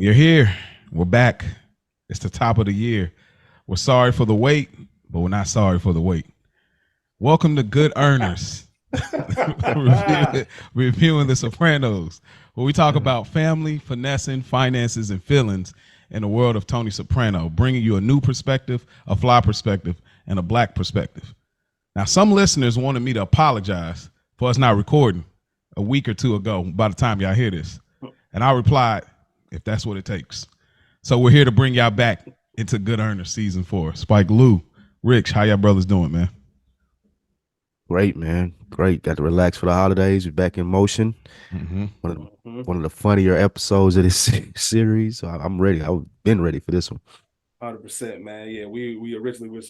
You're here. We're back. It's the top of the year. We're sorry for the wait, but we're not sorry for the wait. Welcome to Good Earners, reviewing The Sopranos, where we talk about family, finessing, finances, and feelings in the world of Tony Soprano, bringing you a new perspective, a fly perspective, and a black perspective. Now, some listeners wanted me to apologize for us not recording a week or two ago by the time y'all hear this. And I replied, if that's what it takes. So we're here to bring y'all back into Good Earners Season 4. Spike, Lou, Rich, how y'all brothers doing, man? Great, man. Great. Got to relax for the holidays. We're back in motion. Mm-hmm. One of the funnier episodes of this series. So I'm ready. I've been ready for this one. 100%, man. Yeah, we originally we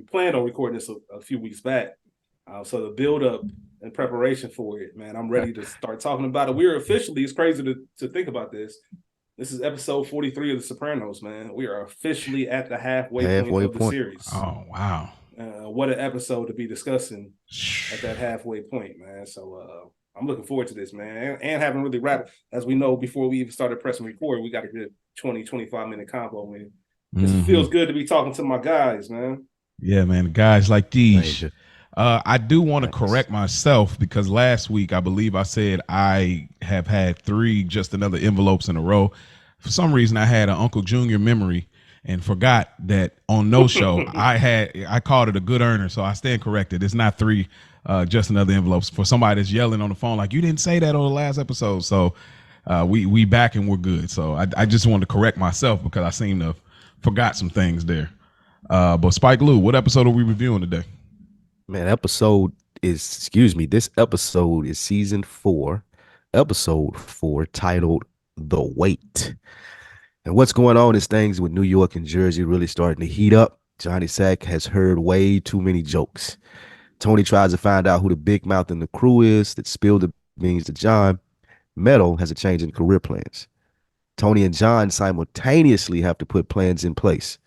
planned on recording this a few weeks back. So the build up and preparation for it, man. I'm ready to start talking about it. We're officially, it's crazy to think about this. This is episode 43 of The Sopranos, man. We are officially at the halfway point of the series. Oh, wow. What an episode to be discussing at that halfway point, man. So I'm looking forward to this, man. And having really wrapped, as we know, before we even started pressing record, we got a good 20, 25-minute combo. Man. It feels good to be talking to my guys, man. Yeah, man. Guys like these. I do want to correct myself because last week I believe I said I have had 3 just another envelopes in a row. For some reason, I had an Uncle Junior memory and forgot that on no show I called it a good earner. So I stand corrected. It's not 3 just another envelopes. For somebody that's yelling on the phone like you didn't say that on the last episode. So we back and we're good. So I just wanted to correct myself because I seem to have forgot some things there. But Spike Lou, what episode are we reviewing today? Man, this episode is season 4, episode 4, titled The Wait. And what's going on is things with New York and Jersey really starting to heat up. Johnny Sack has heard way too many jokes. Tony tries to find out who the big mouth in the crew is that spilled the beans to John. Meadow has a change in career plans. Tony and John simultaneously have to put plans in place.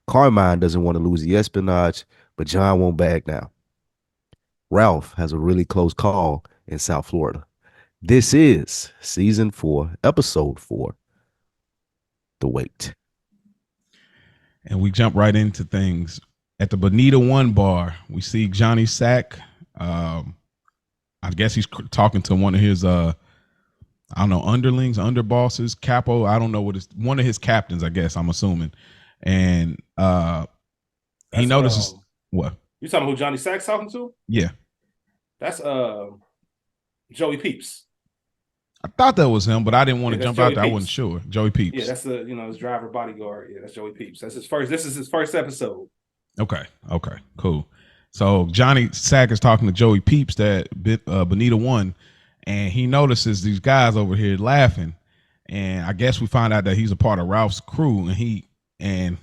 Carmine doesn't want to lose the espionage, but John won't back down. Ralph has a really close call in South Florida. This is season 4, episode 4, The Wait. And we jump right into things. At the Bonita One bar, we see Johnny Sack. I guess he's talking to one of his, underlings, underbosses, capo. I don't know what it's one of his captains, I guess, I'm assuming. And he notices what? You talking about who Johnny Sack's talking to? Yeah. That's Joey Peeps. I thought that was him, but I didn't want to jump Joey out there. Peeps. I wasn't sure. Joey Peeps. Yeah, that's his driver bodyguard. Yeah, that's Joey Peeps. This is his first episode. Okay, cool. So Johnny Sack is talking to Joey Peeps at Bonita One, and he notices these guys over here laughing. And I guess we find out that he's a part of Ralph's crew, and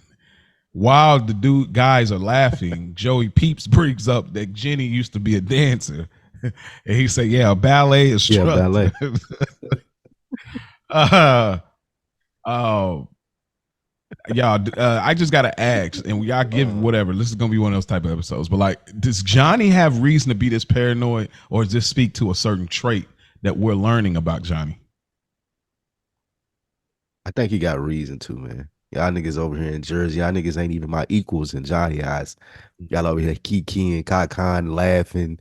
while the guys are laughing, Joey Peeps brings up that Jenny used to be a dancer. And he said, yeah, a ballet instructor. Yeah, ballet. Y'all, I just got to ask, and y'all give whatever. This is going to be one of those type of episodes. But, like, does Johnny have reason to be this paranoid, or does this speak to a certain trait that we're learning about Johnny? I think he got reason to, man. Y'all niggas over here in Jersey, y'all niggas ain't even my equals in Johnny eyes. Y'all over here kiki and kakan laughing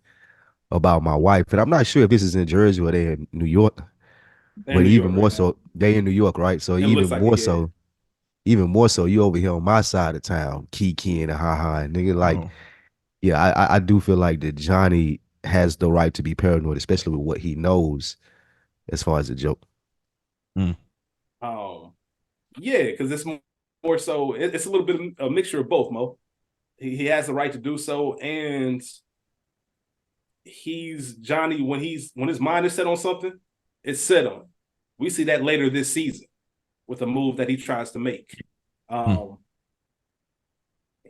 about my wife. And I'm not sure if this is in Jersey or they in New York. But even more so, they in New York, right? So even more so, you over here on my side of town, kiki and ha-ha. And nigga, like, yeah, I do feel like that Johnny has the right to be paranoid, especially with what he knows as far as a joke. Yeah, because it's more so, it's a little bit of a mixture of both, Mo. He has the right to do so, and he's Johnny when his mind is set on something, it's set on. We see that later this season with a move that he tries to make.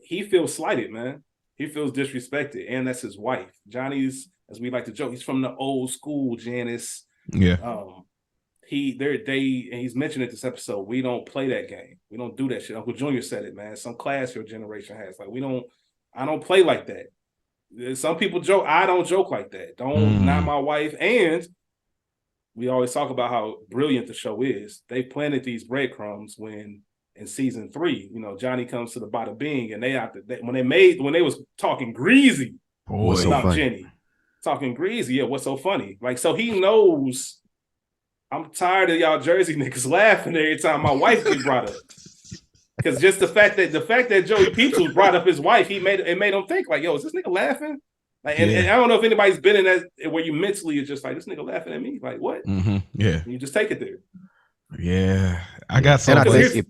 He feels slighted, man. He feels disrespected, and that's his wife. Johnny's, as we like to joke, he's from the old school, Janice. Yeah. He's mentioned it this episode. We don't play that game. We don't do that shit. Uncle Junior said it, man. Some class your generation has. Like, I don't play like that. Some people joke. I don't joke like that. Not my wife. And we always talk about how brilliant the show is. They planted these breadcrumbs when in season 3, you know, Johnny comes to the Bada Bing, and when they was talking greasy about Jenny, talking greasy. Yeah, what's so funny? Like, so he knows I'm tired of y'all Jersey niggas laughing every time my wife get brought up. Because just the fact that Joey Peeps was brought up his wife, it made him think like, yo, is this nigga laughing? Like, and I don't know if anybody's been in that where you mentally is just like, this nigga laughing at me, like what? Mm-hmm. Yeah, and you just take it there. Yeah, I got some. And I think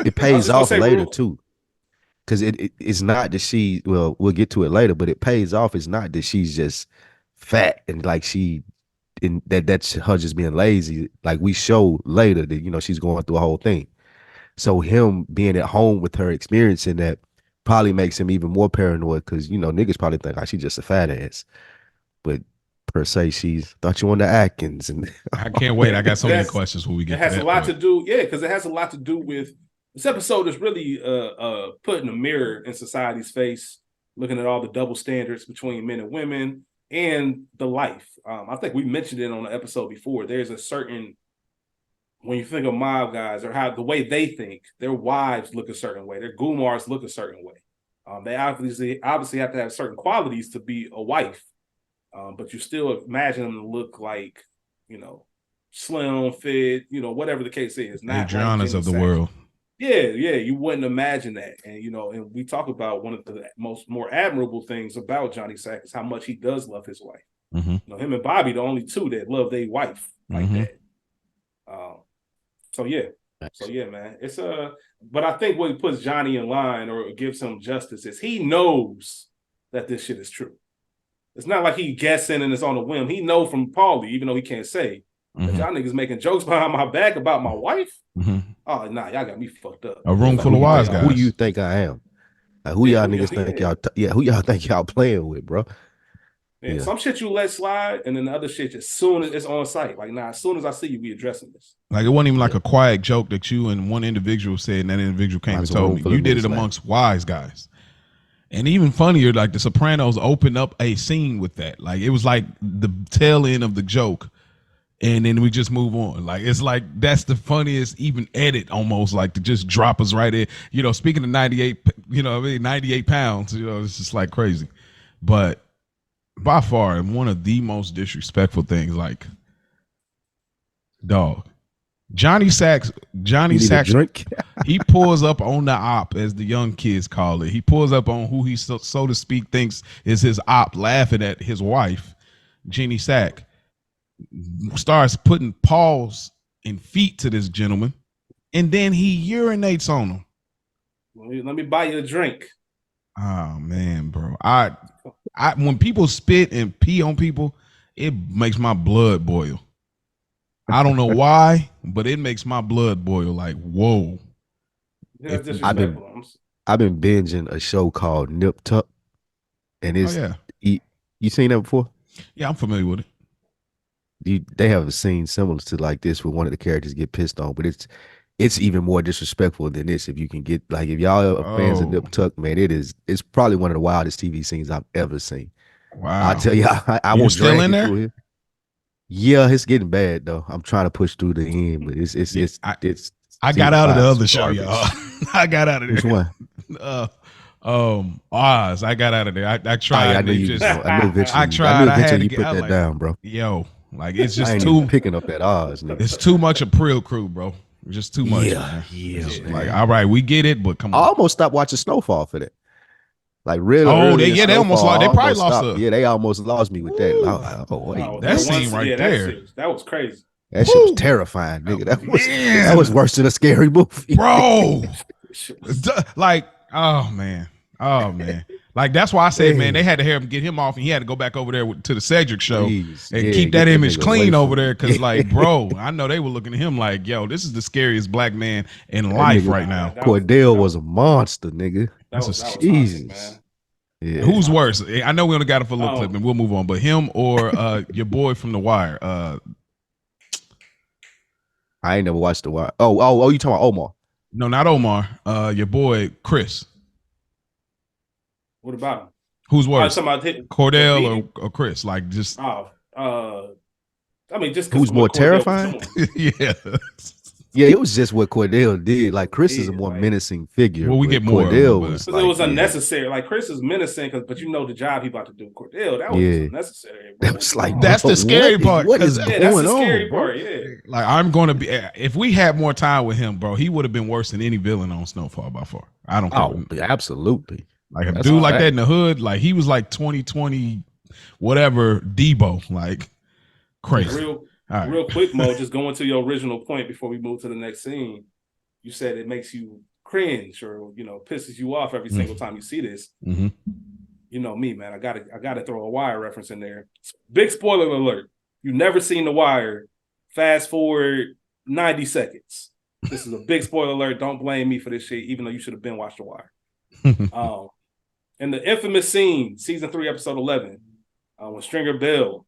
it pays off later too, because it's not that she. Well, we'll get to it later, but it pays off. It's not that she's just fat and like that's her just being lazy. Like we show later that she's going through a whole thing. So him being at home with her, experiencing that, probably makes him even more paranoid because niggas probably think like she's just a fat ass, but per se she's thought you on the Atkins. And I can't wait. I got so many questions when we get. It has a lot to do, because it has a lot to do with this episode. Is really putting a mirror in society's face, looking at all the double standards between men and women and the life. I think we mentioned it on the episode before. There's a certain, when you think of mob guys or how the way they think, their wives look a certain way, their gumars look a certain way. They obviously have to have certain qualities to be a wife, but you still imagine them to look like, slim, fit, whatever the case is. Not Adrianas of the world. Yeah, you wouldn't imagine that. And and we talk about one of the more admirable things about Johnny Sack is how much he does love his wife. Mm-hmm. Him and Bobby, the only two that love their wife like that. So yeah, man. It's but I think what puts Johnny in line or gives him justice is he knows that this shit is true. It's not like he guessing and it's on a whim. He know from Paulie, even though he can't say, that y'all niggas making jokes behind my back about my wife. Oh nah, y'all got me fucked up. A room full of wise guys. Who do you think I am? Like, who y'all niggas think y'all? Who y'all think y'all playing with, bro? Yeah, some shit you let slide, and then the other shit as soon as it's on site. Like, as soon as I see you, we addressing this. Like, it wasn't even like a quiet joke that you and one individual said, and that individual came and told me. You did it amongst wise guys. And even funnier, like the Sopranos opened up a scene with that. Like, it was like the tail end of the joke, and then we just move on. Like, it's like that's the funniest even edit almost, like to just drop us right in. Speaking of 98, 98 pounds, it's just like crazy. But by far, one of the most disrespectful things, like, dog, Johnny Sacks, drink? He pulls up on the op, as the young kids call it. He pulls up on who he, so to speak, thinks is his op, laughing at his wife, Jeannie Sack, starts putting paws and feet to this gentleman, and then he urinates on him. Let me buy you a drink. Oh, man, bro. When people spit and pee on people, it makes my blood boil. I don't know why, but it makes my blood boil. Like, whoa. Yeah, I've been binging a show called Nip Tuck, and it's you seen that before? Yeah, I'm familiar with it. They have a scene similar to like this where one of the characters get pissed on, but it's even more disrespectful than this. If you can get, like, if y'all are fans of Nip Tuck, man, it's probably one of the wildest TV scenes I've ever seen. Wow. I tell you, I won't still in there? Here. Yeah, it's getting bad though. I'm trying to push through the end, but it's I got out of the other show, y'all. I got out of there. Which one? Oz. I got out of there. I tried. I knew you. I knew eventually. I tried. I had to you put that down, bro. Yo, like, it's just I ain't too even picking up that Oz. Nigga. It's too much April Crew, bro. Just too much. Yeah. Like, all right, we get it, but come on. I almost stopped watching Snowfall for that. Like, really? They almost lost. They probably lost us. Yeah, they almost lost me with that. That scene right there. That was crazy. That shit was terrifying, nigga. That was worse than a scary movie, bro. Like, oh man. Like, that's why I said, man, they had to get him off, and he had to go back over there to the Cedric show and keep that image clean over there. Because, like, bro, I know they were looking at him like, yo, this is the scariest black man in life right now. Cordell was a monster, nigga. That was Jesus. man. Yeah. Who's worse? I know we only got it for a little clip, and we'll move on. But him or your boy from The Wire? I ain't never watched The Wire. Oh, you talking about Omar? No, not Omar. Your boy Chris. What about him? Who's worse? Cordell or Chris? Like, just I I mean, just because Who's more what Cordell was terrifying? doing. Yeah. Yeah, it was just what Cordell did. Like Chris is a Yeah, more like- menacing figure. Well, we but get more of him, Cordell but- was Because like, it was yeah, unnecessary. Like Chris is menacing, but you know the job he about to do. Cordell, that was Yeah. just unnecessary. Bro. that was like, That's bro, the scary part, What is 'cause- yeah, going that's the scary on, bro? part. Yeah, Like I'm gonna be if we had more time with him, bro, he would have been worse than any villain on Snowfall by far. I don't care. Oh, absolutely. Like a That's dude a like fact. that in the hood, like he was like 2020 whatever Debo, like crazy. real, All right. real quick, Mo. Just going to your original point before we move to the next scene. You said it makes you cringe or pisses you off every single time you see this. Mm-hmm. You know me, man. I gotta throw a Wire reference in there. Big spoiler alert. You never seen The Wire. Fast forward 90 seconds. This is a big spoiler alert. Don't blame me for this shit, even though you should have been watched The Wire. In the infamous scene, season 3, episode 11, when Stringer Bell,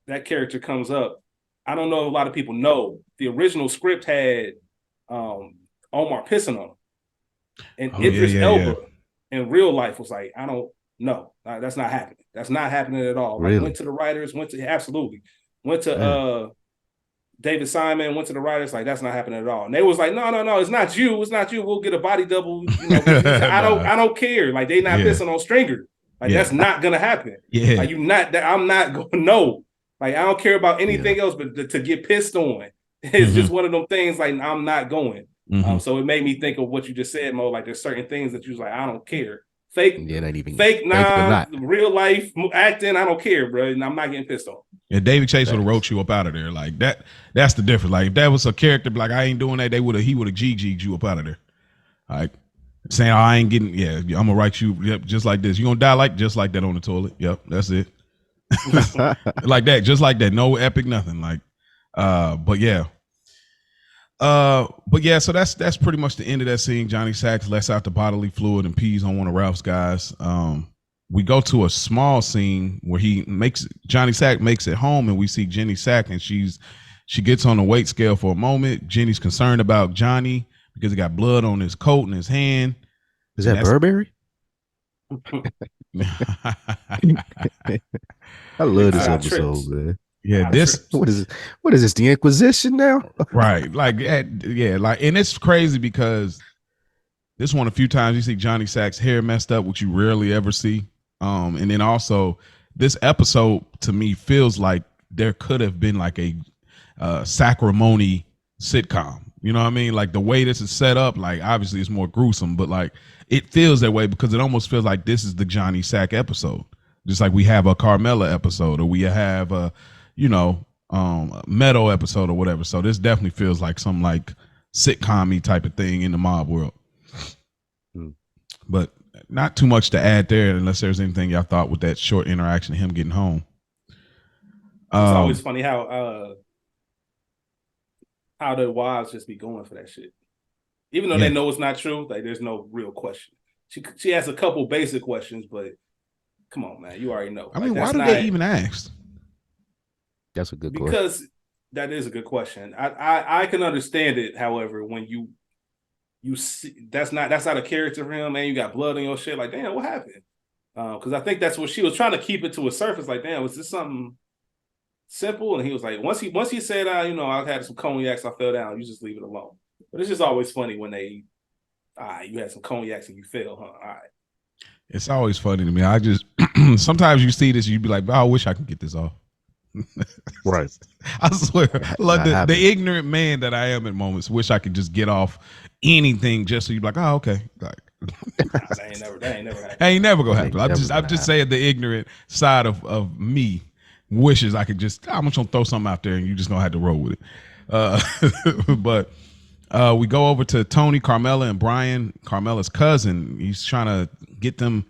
that character comes up. I don't know if a lot of people know the original script had Omar pissing on him, and Idris Elba in real life was like, I don't know, that's not happening. That's not happening at all. Really? Like, went to the writers, went to David Simon, went to the writers, like that's not happening at all. And they was like, no, it's not you. We'll get a body double. I don't care. Like they not pissing on Stringer. Like that's not gonna happen. Yeah. Like I'm not gonna know. Like I don't care about anything else, but to get pissed on, it's just one of them things. Like I'm not going. So it made me think of what you just said, Mo. Like there's certain things that you was like, I don't care. Fake, yeah, not even fake, real life acting. I don't care, bro. And I'm not getting pissed on. Yeah, David Chase would have wrote you up out of there. Like that. That's the difference. Like if that was a character, like I ain't doing that, he would have GG'd you up out of there. Like saying, oh, I ain't getting. Yeah, I'm gonna write you. Yep, just like this. You gonna die just like that on the toilet. Yep, that's it. Like that, just like that. No epic, nothing. Like, but yeah. So that's pretty much the end of that scene. Johnny Sacks lets out the bodily fluid and pees on one of Ralph's guys. We go to a small scene where Johnny Sack makes it home, and we see Jenny Sack, and she gets on the weight scale for a moment. Jenny's concerned about Johnny because he got blood on his coat and his hand. Is that Burberry? I love this episode, man. Yeah, what is this? The Inquisition now? Right. Like, yeah, like, and it's crazy because this one a few times you see Johnny Sack's hair messed up, which you rarely ever see. And then also this episode to me feels like there could have been like a sacrimony sitcom. You know what I mean? Like the way this is set up, like obviously it's more gruesome, but like it feels that way because it almost feels like this is the Johnny Sack episode. Just like we have a Carmela episode or we have a Meadow episode or whatever. So this definitely feels like some like sitcom-y type of thing in the mob world. But not too much to add there unless there's anything y'all thought with that short interaction of him getting home. It's always funny how the wives just be going for that shit. Even though they know it's not true, like there's no real question. She has a couple basic questions, but come on, man, you already know. I mean, why do they even ask? That's a good question. Because that is a good question. I can understand it. However, when you see that's not a character for him, and you got blood on your shit, like damn, what happened? Because I think that's what she was trying to keep it to a surface. Like damn, was this something simple? And he was like, once he said, I had some cognacs, I fell down. You just leave it alone. But it's just always funny when you had some cognacs and you fell, huh? All right. It's always funny to me. I just sometimes you see this, you'd be like, oh, I wish I could get this off. Right. I swear, like the ignorant man that I am at moments, wish I could just get off anything just so you'd be like, oh, okay. Like, that ain't never happened. Ain't never gonna happen. I'm just saying the ignorant side of me wishes I could just. I'm just gonna throw something out there and you just gonna have to roll with it. But we go over to Tony, Carmela, and Brian, Carmela's cousin. He's trying to get them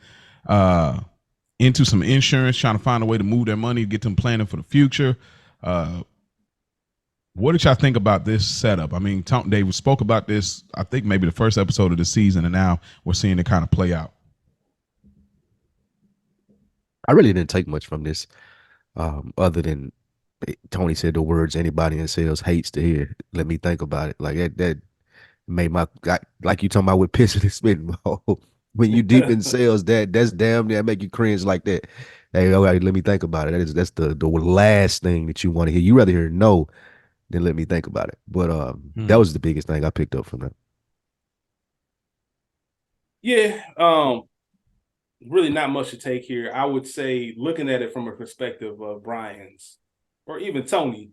into some insurance, trying to find a way to move their money, get them planning for the future. What did y'all think about this setup? I mean, David spoke about this, I think maybe the first episode of the season, and now we're seeing it kind of play out. I really didn't take much from this, other than Tony said the words anybody in sales hates to hear. Let me think about it. Like that made like you talking about with pissing and spitting. When you deep in sales, that's damn near make you cringe like that. Hey, all right, let me think about it. That's the last thing that you want to hear. You rather hear no than let me think about it. But that was the biggest thing I picked up from that. Yeah, really not much to take here. I would say, looking at it from a perspective of Brian's or even Tony,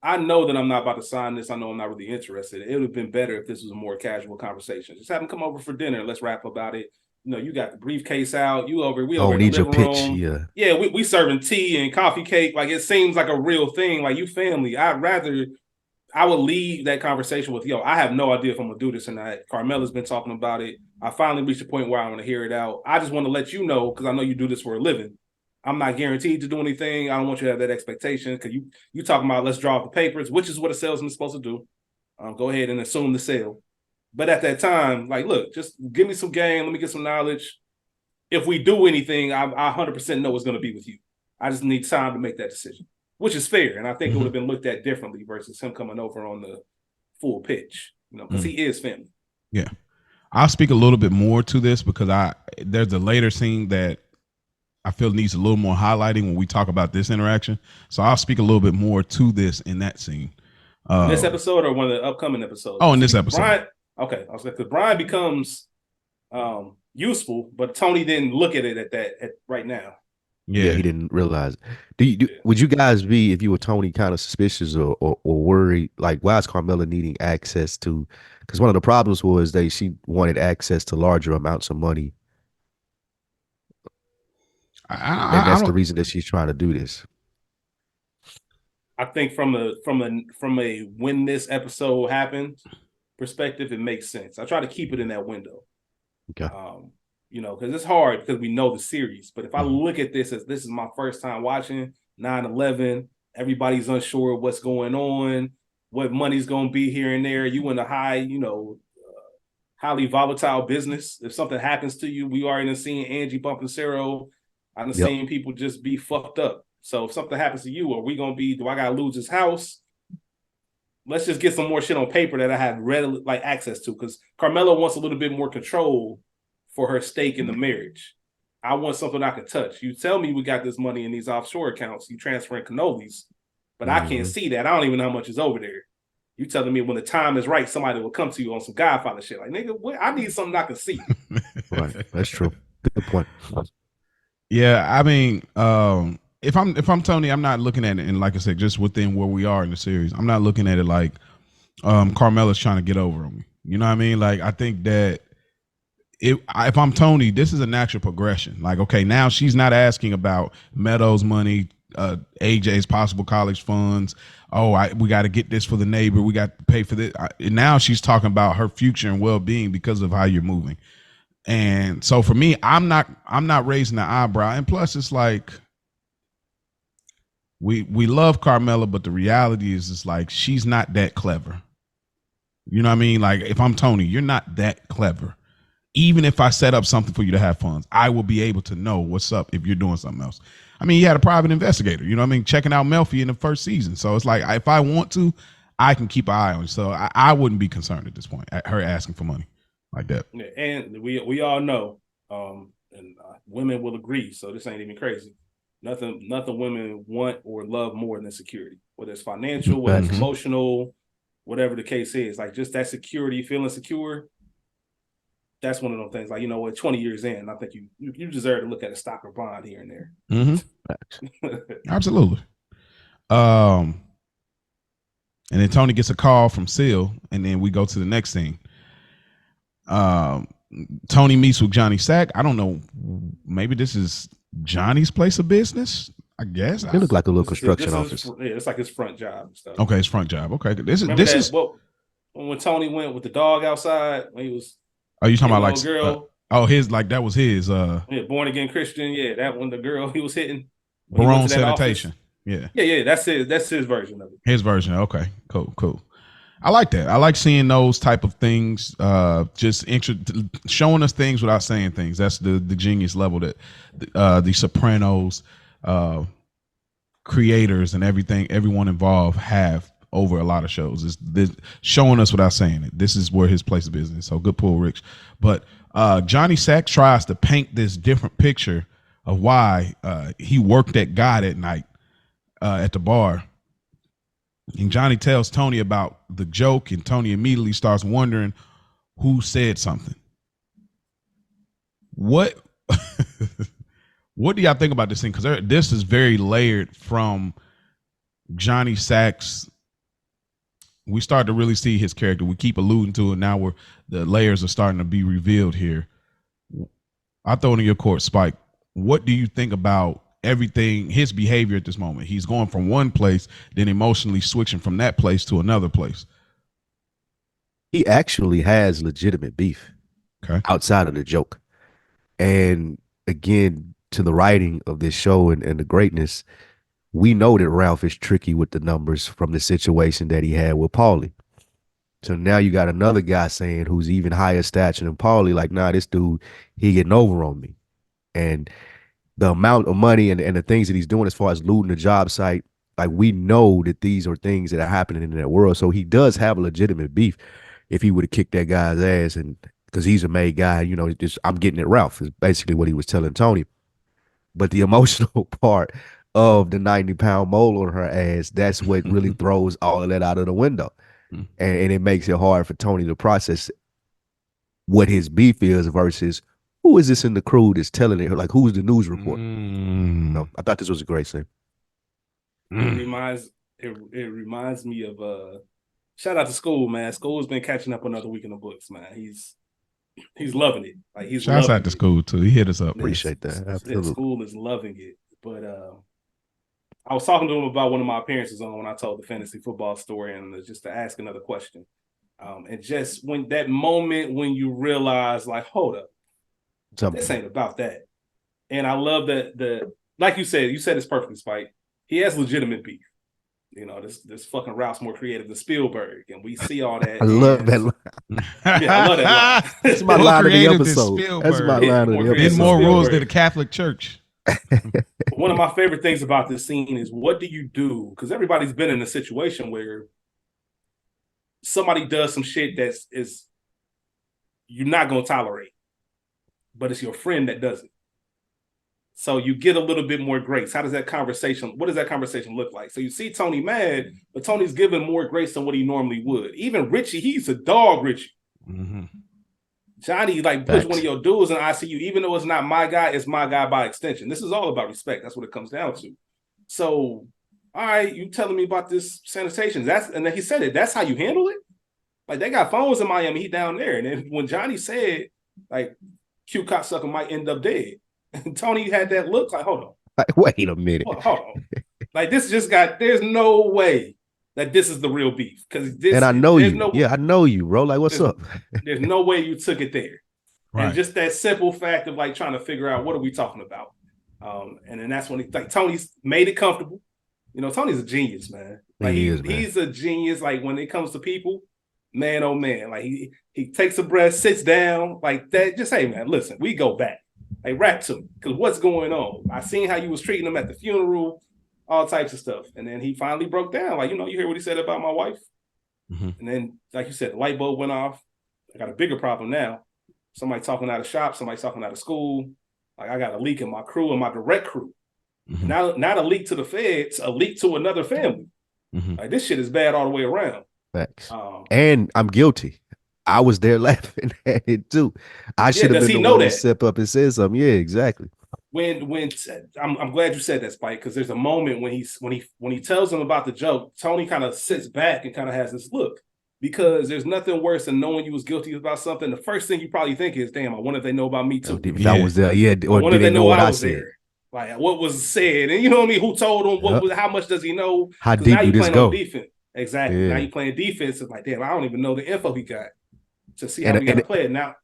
I know that I'm not about to sign this. I know I'm not really interested. It would have been better if this was a more casual conversation. Just have them come over for dinner. Let's rap about it. You know, you got the briefcase out. We over Oh, in the need your living pitch. room. Yeah. Yeah, we serving tea and coffee cake. Like, it seems like a real thing. Like, you family. I would leave that conversation with, I have no idea if I'm gonna do this or not. Carmela's been talking about it. I finally reached a point where I want to hear it out. I just want to let you know, because I know you do this for a living. I'm not guaranteed to do anything. I don't want you to have that expectation, because you talking about let's draw up the papers, which is what a salesman is supposed to do. Go ahead and assume the sale. But at that time, like, look, just give me some game. Let me get some knowledge. If we do anything, I 100% know it's going to be with you. I just need time to make that decision, which is fair. And I think it would have been looked at differently versus him coming over on the full pitch, because he is family. Yeah. I'll speak a little bit more to this because there's a later scene that I feel needs a little more highlighting when we talk about this interaction. So I'll speak a little bit more to this in that scene. This episode or one of the upcoming episodes? Oh, in this episode. Brian, okay. I was like, because Brian becomes useful, but Tony didn't look at it at right now. Yeah, he didn't realize. Would you guys be, if you were Tony, kind of suspicious or worried? Like, why is Carmela needing access to? Because one of the problems was she wanted access to larger amounts of money, and that's the reason that she's trying to do this. I think from a when this episode happened perspective, it makes sense. I try to keep it in that window. Okay. Because it's hard because we know the series. But if I look at this as this is my first time watching 9/11, everybody's unsure of what's going on, what money's going to be here and there. You in a highly volatile business. If something happens to you, we already seen Angie bumping Cero. I've seen people just be fucked up. So if something happens to you, are we going to be, do I got to lose this house? Let's just get some more shit on paper that I have readily access to, because Carmela wants a little bit more control for her stake in the marriage. I want something I can touch. You tell me we got this money in these offshore accounts, you transferring cannolis, but I can't see that. I don't even know how much is over there. You telling me when the time is right, somebody will come to you on some Godfather shit. Like, nigga, I need something I can see. Right, that's true. Good point. Yeah, I mean, if I'm Tony, I'm not looking at it, and like I said, just within where we are in the series, I'm not looking at it like Carmela's trying to get over on me. You know what I mean? Like, I think that if I'm Tony, this is a natural progression. Like, okay, now she's not asking about Meadows' money, AJ's possible college funds. Oh, we got to get this for the neighbor. We got to pay for this. Now she's talking about her future and well-being because of how you're moving. And so for me, I'm not raising the eyebrow. And plus, it's like we love Carmela, but the reality is, it's like she's not that clever. You know what I mean? Like, if I'm Tony, you're not that clever. Even if I set up something for you to have funds, I will be able to know what's up if you're doing something else. I mean, you had a private investigator, you know what I mean, checking out Melfi in the first season. So it's like, if I want to, I can keep an eye on it. So I wouldn't be concerned at this point at her asking for money like that. Yeah, and we all know, and women will agree, so this ain't even crazy. Nothing women want or love more than security, whether it's financial, whether it's emotional, whatever the case is. Like, just that security, feeling secure. That's one of those things. Like, 20 years in, I think you deserve to look at a stock or bond here and there. Absolutely. And then Tony gets a call from Seal, and then we go to the next scene. Tony meets with Johnny Sack. I don't know. Maybe this is Johnny's place of business, I guess. It looked like a little construction office. It's like his front job and stuff. Okay, his front job. Okay. This is when Tony went with the dog outside, when he was. Are you talking about like girl? that was his born again Christian. Yeah, that one, the girl he was hitting. Barone Sanitation. Yeah. Yeah, that's his version of it. His version. Okay, cool. I like that. I like seeing those type of things, just showing us things without saying things. That's the genius level that the Sopranos creators and everyone involved have over a lot of shows. Is this showing us without saying it. This is where his place of business. So good pull, Rich. But Johnny Sack tries to paint this different picture of why he worked that guy that night at the bar. And Johnny tells Tony about the joke, and Tony immediately starts wondering who said something. What what do y'all think about this thing? Because this is very layered from Johnny Sacks. We start to really see his character. We keep alluding to it. Now the layers are starting to be revealed here. I'll throw it in your court, Spike. What do you think about everything, his behavior at this moment? He's going from one place, then emotionally switching from that place to another place. He actually has legitimate beef outside of the joke. And again, to the writing of this show and the greatness, we know that Ralph is tricky with the numbers from the situation that he had with Paulie. So now you got another guy saying who's even higher stature than Paulie, like, nah, this dude, he getting over on me. And the amount of money and the things that he's doing as far as looting the job site, like, we know that these are things that are happening in that world. So he does have a legitimate beef if he would have kicked that guy's ass, and because he's a made guy, you know, just I'm getting it, Ralph, is basically what he was telling Tony. But the emotional part of the 90-pound mole on her ass, that's what really throws all of that out of the window. And it makes it hard for Tony to process what his beef is versus who is this in the crew that's telling it, like, who's the news reporter? No, I thought this was a great scene. It reminds me of shout out to School, man. School's been catching up another week in the books, man. He's loving it. Like, he's shouts out to School too. He hit us up. Appreciate that. Absolutely. School is loving it. But I was talking to him about one of my appearances on when I told the fantasy football story, and just to ask another question. And just when that moment when you realize, like, hold up, this ain't about that. And I love that like you said it's perfectly, Spike. He has legitimate beef. You know, this fucking Ralph's more creative than Spielberg, and we see all that. I love that line. Yeah, I love that line. That's my line of the episode. That's my line of the episode. In more rules than the Catholic Church. One of my favorite things about this scene is, what do you do? Because everybody's been in a situation where somebody does some shit you're not going to tolerate, but it's your friend that does it. So you get a little bit more grace. What does that conversation look like? So you see Tony mad, but Tony's giving more grace than what he normally would. Even Richie, he's a dog, Richie. Mm-hmm. Johnny, like, push one of your dudes in ICU, even though it's not my guy, it's my guy by extension. This is all about respect. That's what it comes down to. So, all right, you telling me about this sanitation. And then he said it. That's how you handle it? Like, they got phones in Miami. He down there. And then when Johnny said, like, cute cocksucker might end up dead, and Tony had that look like, hold on. Like, wait a minute. Hold on. Like, there's no way that this is the real beef. And I know you. I know you, bro. Like, what's up? There's no way you took it there. Right. And just that simple fact of, like, trying to figure out, what are we talking about? And then that's when Tony's made it comfortable. You know, Tony's a genius, man. Like, he's a genius. Like, when it comes to people, man, oh man. Like, he takes a breath, sits down, like that. Just, hey, man, listen, we go back. Like, rap to me, because what's going on? I seen how you was treating him at the funeral, all types of stuff. And then he finally broke down. Like, you know, you hear what he said about my wife? Mm-hmm. And then, like you said, the light bulb went off. I got a bigger problem now. Somebody talking out of shop, somebody talking out of school. Like, I got a leak in my crew and my direct crew. Mm-hmm. Not a leak to the feds, a leak to another family. Mm-hmm. Like, this shit is bad all the way around. Facts. And I'm guilty. I was there laughing at it too. I should have been the one to step up and say something. Yeah, exactly. When I'm glad you said that, Spike, because there's a moment when he tells him about the joke, Tony kind of sits back and kind of has this look, because there's nothing worse than knowing you was guilty about something. The first thing you probably think is, damn, I wonder if they know about me too. I was there, yeah. Or did they know what I said? There. Like, what was said, and you know what I mean? Who told him? What was? How much does he know? How deep do this go? Defense. Exactly. Yeah. Now you playing defense. It's like, damn, I don't even know the info he got to see how we got to play it now.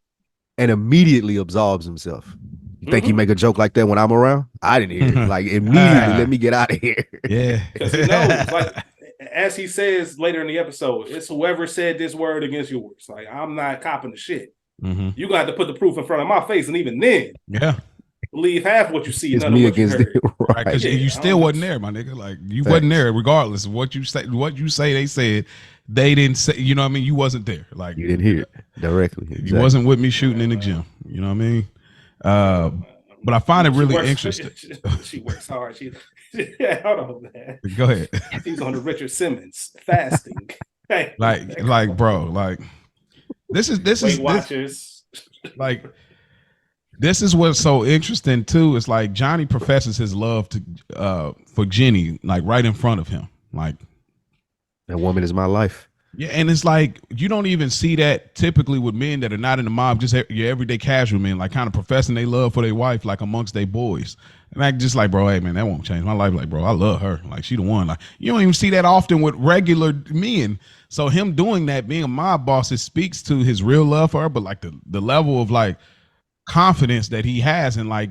And immediately absolves himself. You think he make a joke like that when I'm around? I didn't hear it. Like, immediately, let me get out of here. Yeah. Because he knows, like, as he says later in the episode, it's whoever said this word against yours. Like, I'm not copping the shit. Mm-hmm. You got to put the proof in front of my face, and even then, believe half what you see, it's none me of what against you heard. Right, because you still wasn't there, my nigga. Like, you wasn't there, regardless of what you say. What you say, they said. They didn't say. You know what I mean? You wasn't there. Like, you didn't hear it directly. Exactly. You wasn't with me shooting in the gym. You know what I mean? But I find it She really works, interesting. she works hard. Yeah, hold on, man. Go ahead. She's on the Richard Simmons fasting. Hey, like, bro, like this Weight Watchers. Like, this is what's so interesting too. It's like Johnny professes his love to for Jenny, like right in front of him. Like, that woman is my life. yeah, and it's like you don't even see that typically with men that are not in the mob, just your everyday casual men, like kind of professing their love for their wife, like amongst their boys. And I just like, bro, hey man, that won't change my life. Like, bro, I love her. Like, she the one. Like, you don't even see that often with regular men. So him doing that, being a mob boss, it speaks to his real love for her, but like the level of like confidence that he has, and like,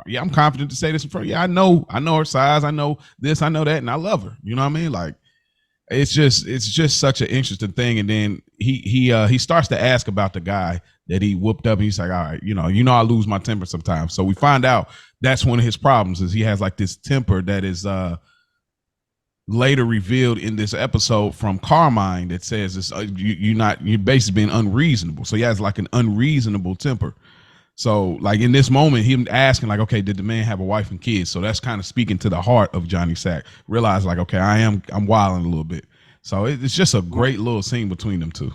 yeah, I'm confident to say this in front. Yeah, I know her size, I know this, I know that, and I love her. You know what I mean? Like, it's just such an interesting thing. And then he starts to ask about the guy that he whooped up, and he's like, all right, you know I lose my temper sometimes. So we find out that's one of his problems, is he has like this temper that is later revealed in this episode from Carmine that says it's you're basically being unreasonable. So he has like an unreasonable temper. So like in this moment, him asking like, okay, did the man have a wife and kids? So that's kind of speaking to the heart of Johnny Sack. Realize like, okay, I'm wilding a little bit. So it's just a great little scene between them two.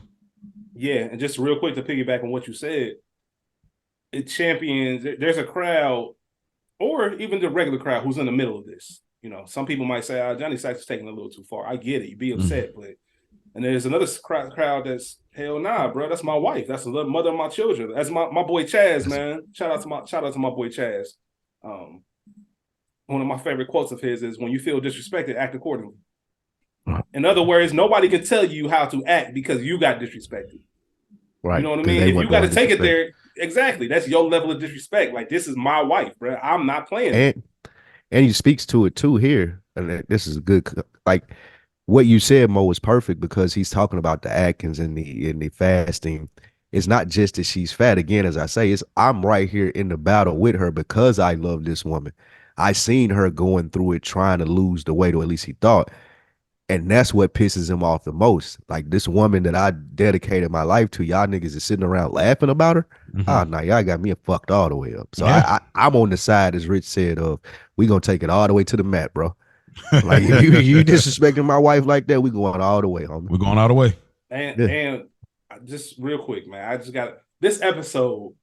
Yeah, and just real quick to piggyback on what you said, it champions. There's a crowd, or even the regular crowd, who's in the middle of this. You know, some people might say, oh, Johnny Sack's taking a little too far. I get it. You'd be upset, but and there's another crowd that's, hell nah, bro. That's my wife. That's the mother of my children. That's my boy Chaz, man. Shout out to my boy Chaz. One of my favorite quotes of his is, when you feel disrespected, act accordingly. In other words, nobody can tell you how to act because you got disrespected. Right. You know what I mean? If you got to take it there, exactly. That's your level of disrespect. Like, this is my wife, bro. I'm not playing. And he speaks to it too here. And this is good. Like, what you said, Mo, is perfect, because he's talking about the Atkins and the fasting. It's not just that she's fat. Again, as I say, it's I'm right here in the battle with her because I love this woman. I seen her going through it, trying to lose the weight, or at least he thought. And that's what pisses him off the most. Like, this woman that I dedicated my life to, y'all niggas is sitting around laughing about her. Oh, no, y'all got me fucked all the way up. So yeah. I'm on the side, as Rich said, of we gonna take it all the way to the mat, bro. Like, if you disrespecting my wife like that, we going all the way, homie. We're going all the way. And just real quick, man, I just got this episode,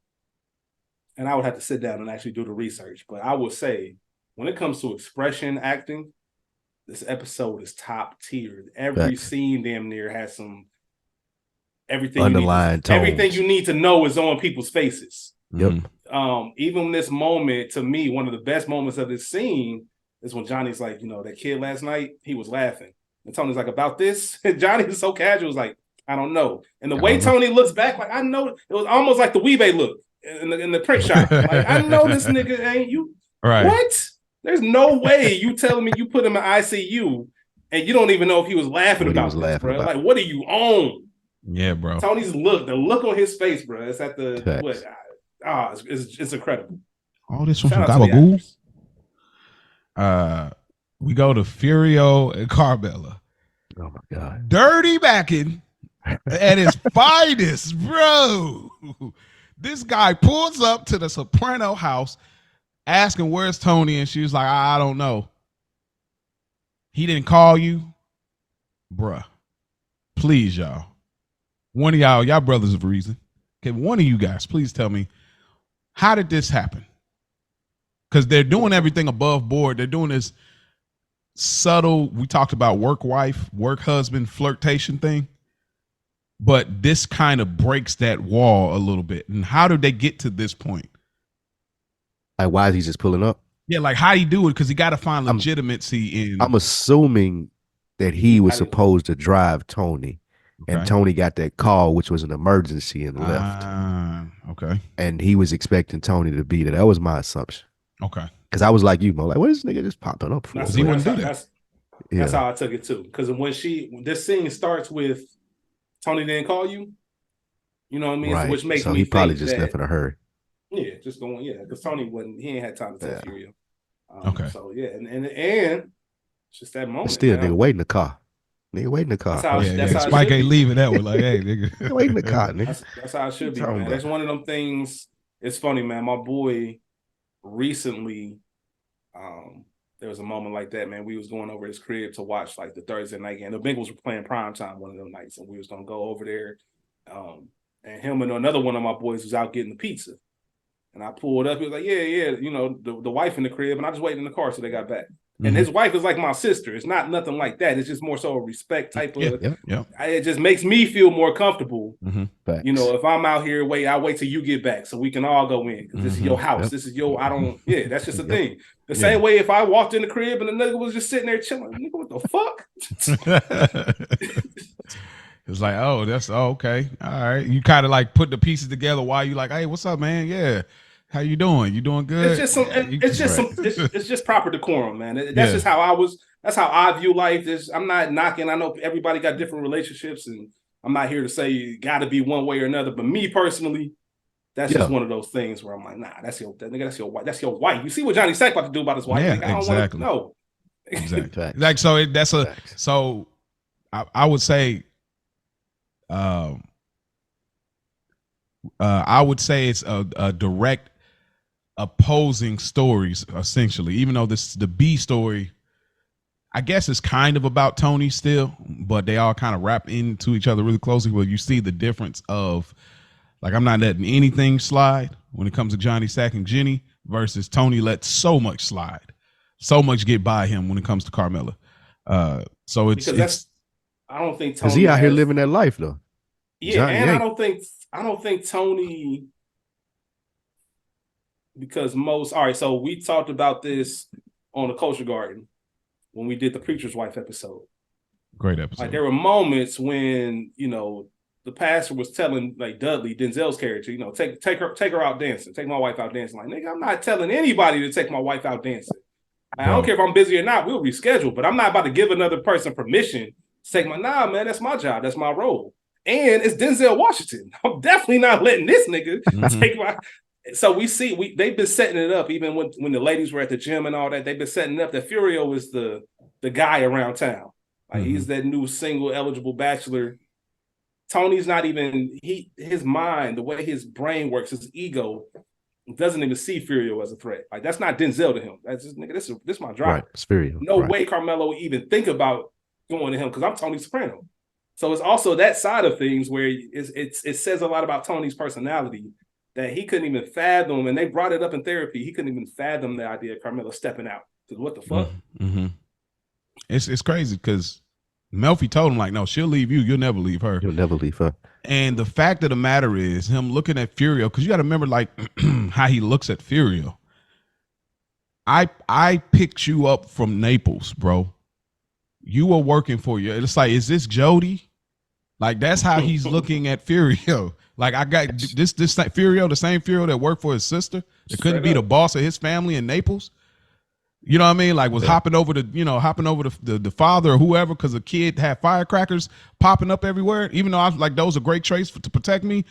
and I would have to sit down and actually do the research. But I would say, when it comes to expression acting, this episode is top tier. Every scene damn near has some everything you need to know is on people's faces. Yep. Even this moment, to me, one of the best moments of this scene is when Johnny's like, that kid last night, he was laughing. And Tony's like, about this? And Johnny is so casual, was like, I don't know. And the way Tony looks back, like, I know, it was almost like the Weebay look in the print shop. Like, I know this nigga ain't you. Right. What? There's no way you telling me you put him in ICU and you don't even know if he was laughing about this, bro. Like, what are you on? Yeah, bro. Tony's look, the look on his face, bro. It's at the it's incredible. All this from Gabagool. We go to Furio and Carmella. Oh my God. Dirty backing at his finest, bro. This guy pulls up to the Soprano house asking where's Tony, and she was like, I don't know. He didn't call you? Bruh. Please, y'all. One of y'all brothers of reason. Okay, one of you guys, please tell me, how did this happen? Because they're doing everything above board. They're doing this subtle, we talked about work wife, work husband flirtation thing. But this kind of breaks that wall a little bit. And how did they get to this point? Like, why is he just pulling up? Yeah, like, how do you do it? Because he got to find legitimacy in. I'm assuming that he was supposed to drive Tony, and Tony got that call, which was an emergency, and left. Okay. And he was expecting Tony to be there. That was my assumption. Okay. Because I was like you, Mo. Like, what is this nigga just popping up for? That's how I took it too. Because when this scene starts with Tony didn't call you, you know what I mean? Right. Which makes so me he probably think just left in a hurry. Yeah, just going. Yeah, because Tony he ain't had time to tell Furio. Okay. So yeah, and it's just that moment. But still, nigga, wait in the car. Nigga, wait in the car. That's how Spike ain't leaving that one. Like, hey, nigga, wait in the car, nigga. That's how it should be, man. That's one of them things. It's funny, man. My boy, recently, there was a moment like that, man. We was going over his crib to watch like the Thursday night game. The Bengals were playing primetime one of them nights, and we was gonna go over there. And him and another one of my boys was out getting the pizza. And I pulled up. He was like, yeah, you know, the wife in the crib. And I just waited in the car till they got back. And his wife is like my sister. It's not nothing like that. It's just more so a respect type of. It just makes me feel more comfortable. You know, if I'm out here, I'll wait till you get back so we can all go in. Because this is your house. This is your, that's just a thing. The same way if I walked in the crib and the nigga was just sitting there chilling, nigga, what the fuck? It's like, oh, okay. All right. You kind of like put the pieces together while you like, hey, what's up, man? Yeah. How you doing? You doing good? It's just proper decorum, man. That's just how that's how I view life. I'm not knocking. I know everybody got different relationships, and I'm not here to say you got to be one way or another. But me personally, that's just one of those things where I'm like, nah, that's your wife. That's your wife. You see what Johnny Sack about to do about his wife? Yeah, like, I don't exactly. No, exactly. Like so, that's a so. I would say, I would say it's a direct opposing stories essentially. Even though the B story, I guess it's kind of about Tony still, but they all kind of wrap into each other really closely. Where you see the difference of, like, I'm not letting anything slide when it comes to Johnny Sack and Jenny versus Tony lets so much slide, so much get by him when it comes to Carmella. So it's I don't think Tony, because he out here living that life though. Yeah, Johnny, and I don't think Tony, because all right, so we talked about this on the Culture Garden when we did the Preacher's Wife episode. Great episode. Like, there were moments when, you know, the pastor was telling, like, Dudley, Denzel's character, you know, take her out dancing, take my wife out dancing. Like, nigga, I'm not telling anybody to take my wife out dancing. I don't care if I'm busy or not, we'll reschedule, but I'm not about to give another person permission to take nah, man, that's my job, that's my role. And it's Denzel Washington. I'm definitely not letting this nigga take my. So they've been setting it up, even when the ladies were at the gym and all that. They've been setting up that Furio is the guy around town. Like, he's that new single eligible bachelor. Tony's not even his mind, the way his brain works, his ego doesn't even see Furio as a threat. Like, that's not Denzel to him. That's just, nigga, this is my driver. Right, it's Furio. No way Carmelo would even think about going to him because I'm Tony Soprano. So it's also that side of things where it says a lot about Tony's personality that he couldn't even fathom, and they brought it up in therapy. He couldn't even fathom the idea of Carmelo stepping out. Because what the fuck? It's crazy because Melfi told him, like, no, she'll leave you. You'll never leave her. You'll never leave her. And the fact of the matter is him looking at Furio, because you got to remember, like, how he looks at Furio. I picked you up from Naples, bro. You were working for you. It's like, is this Jody? Like, that's how he's looking at Furio. Like, I got this Furio, the same Furio that worked for his sister, that couldn't be the boss of his family in Naples. You know what I mean? Like, was hopping over the father or whoever because the kid had firecrackers popping up everywhere. Even though I was like, those are great traits to protect me.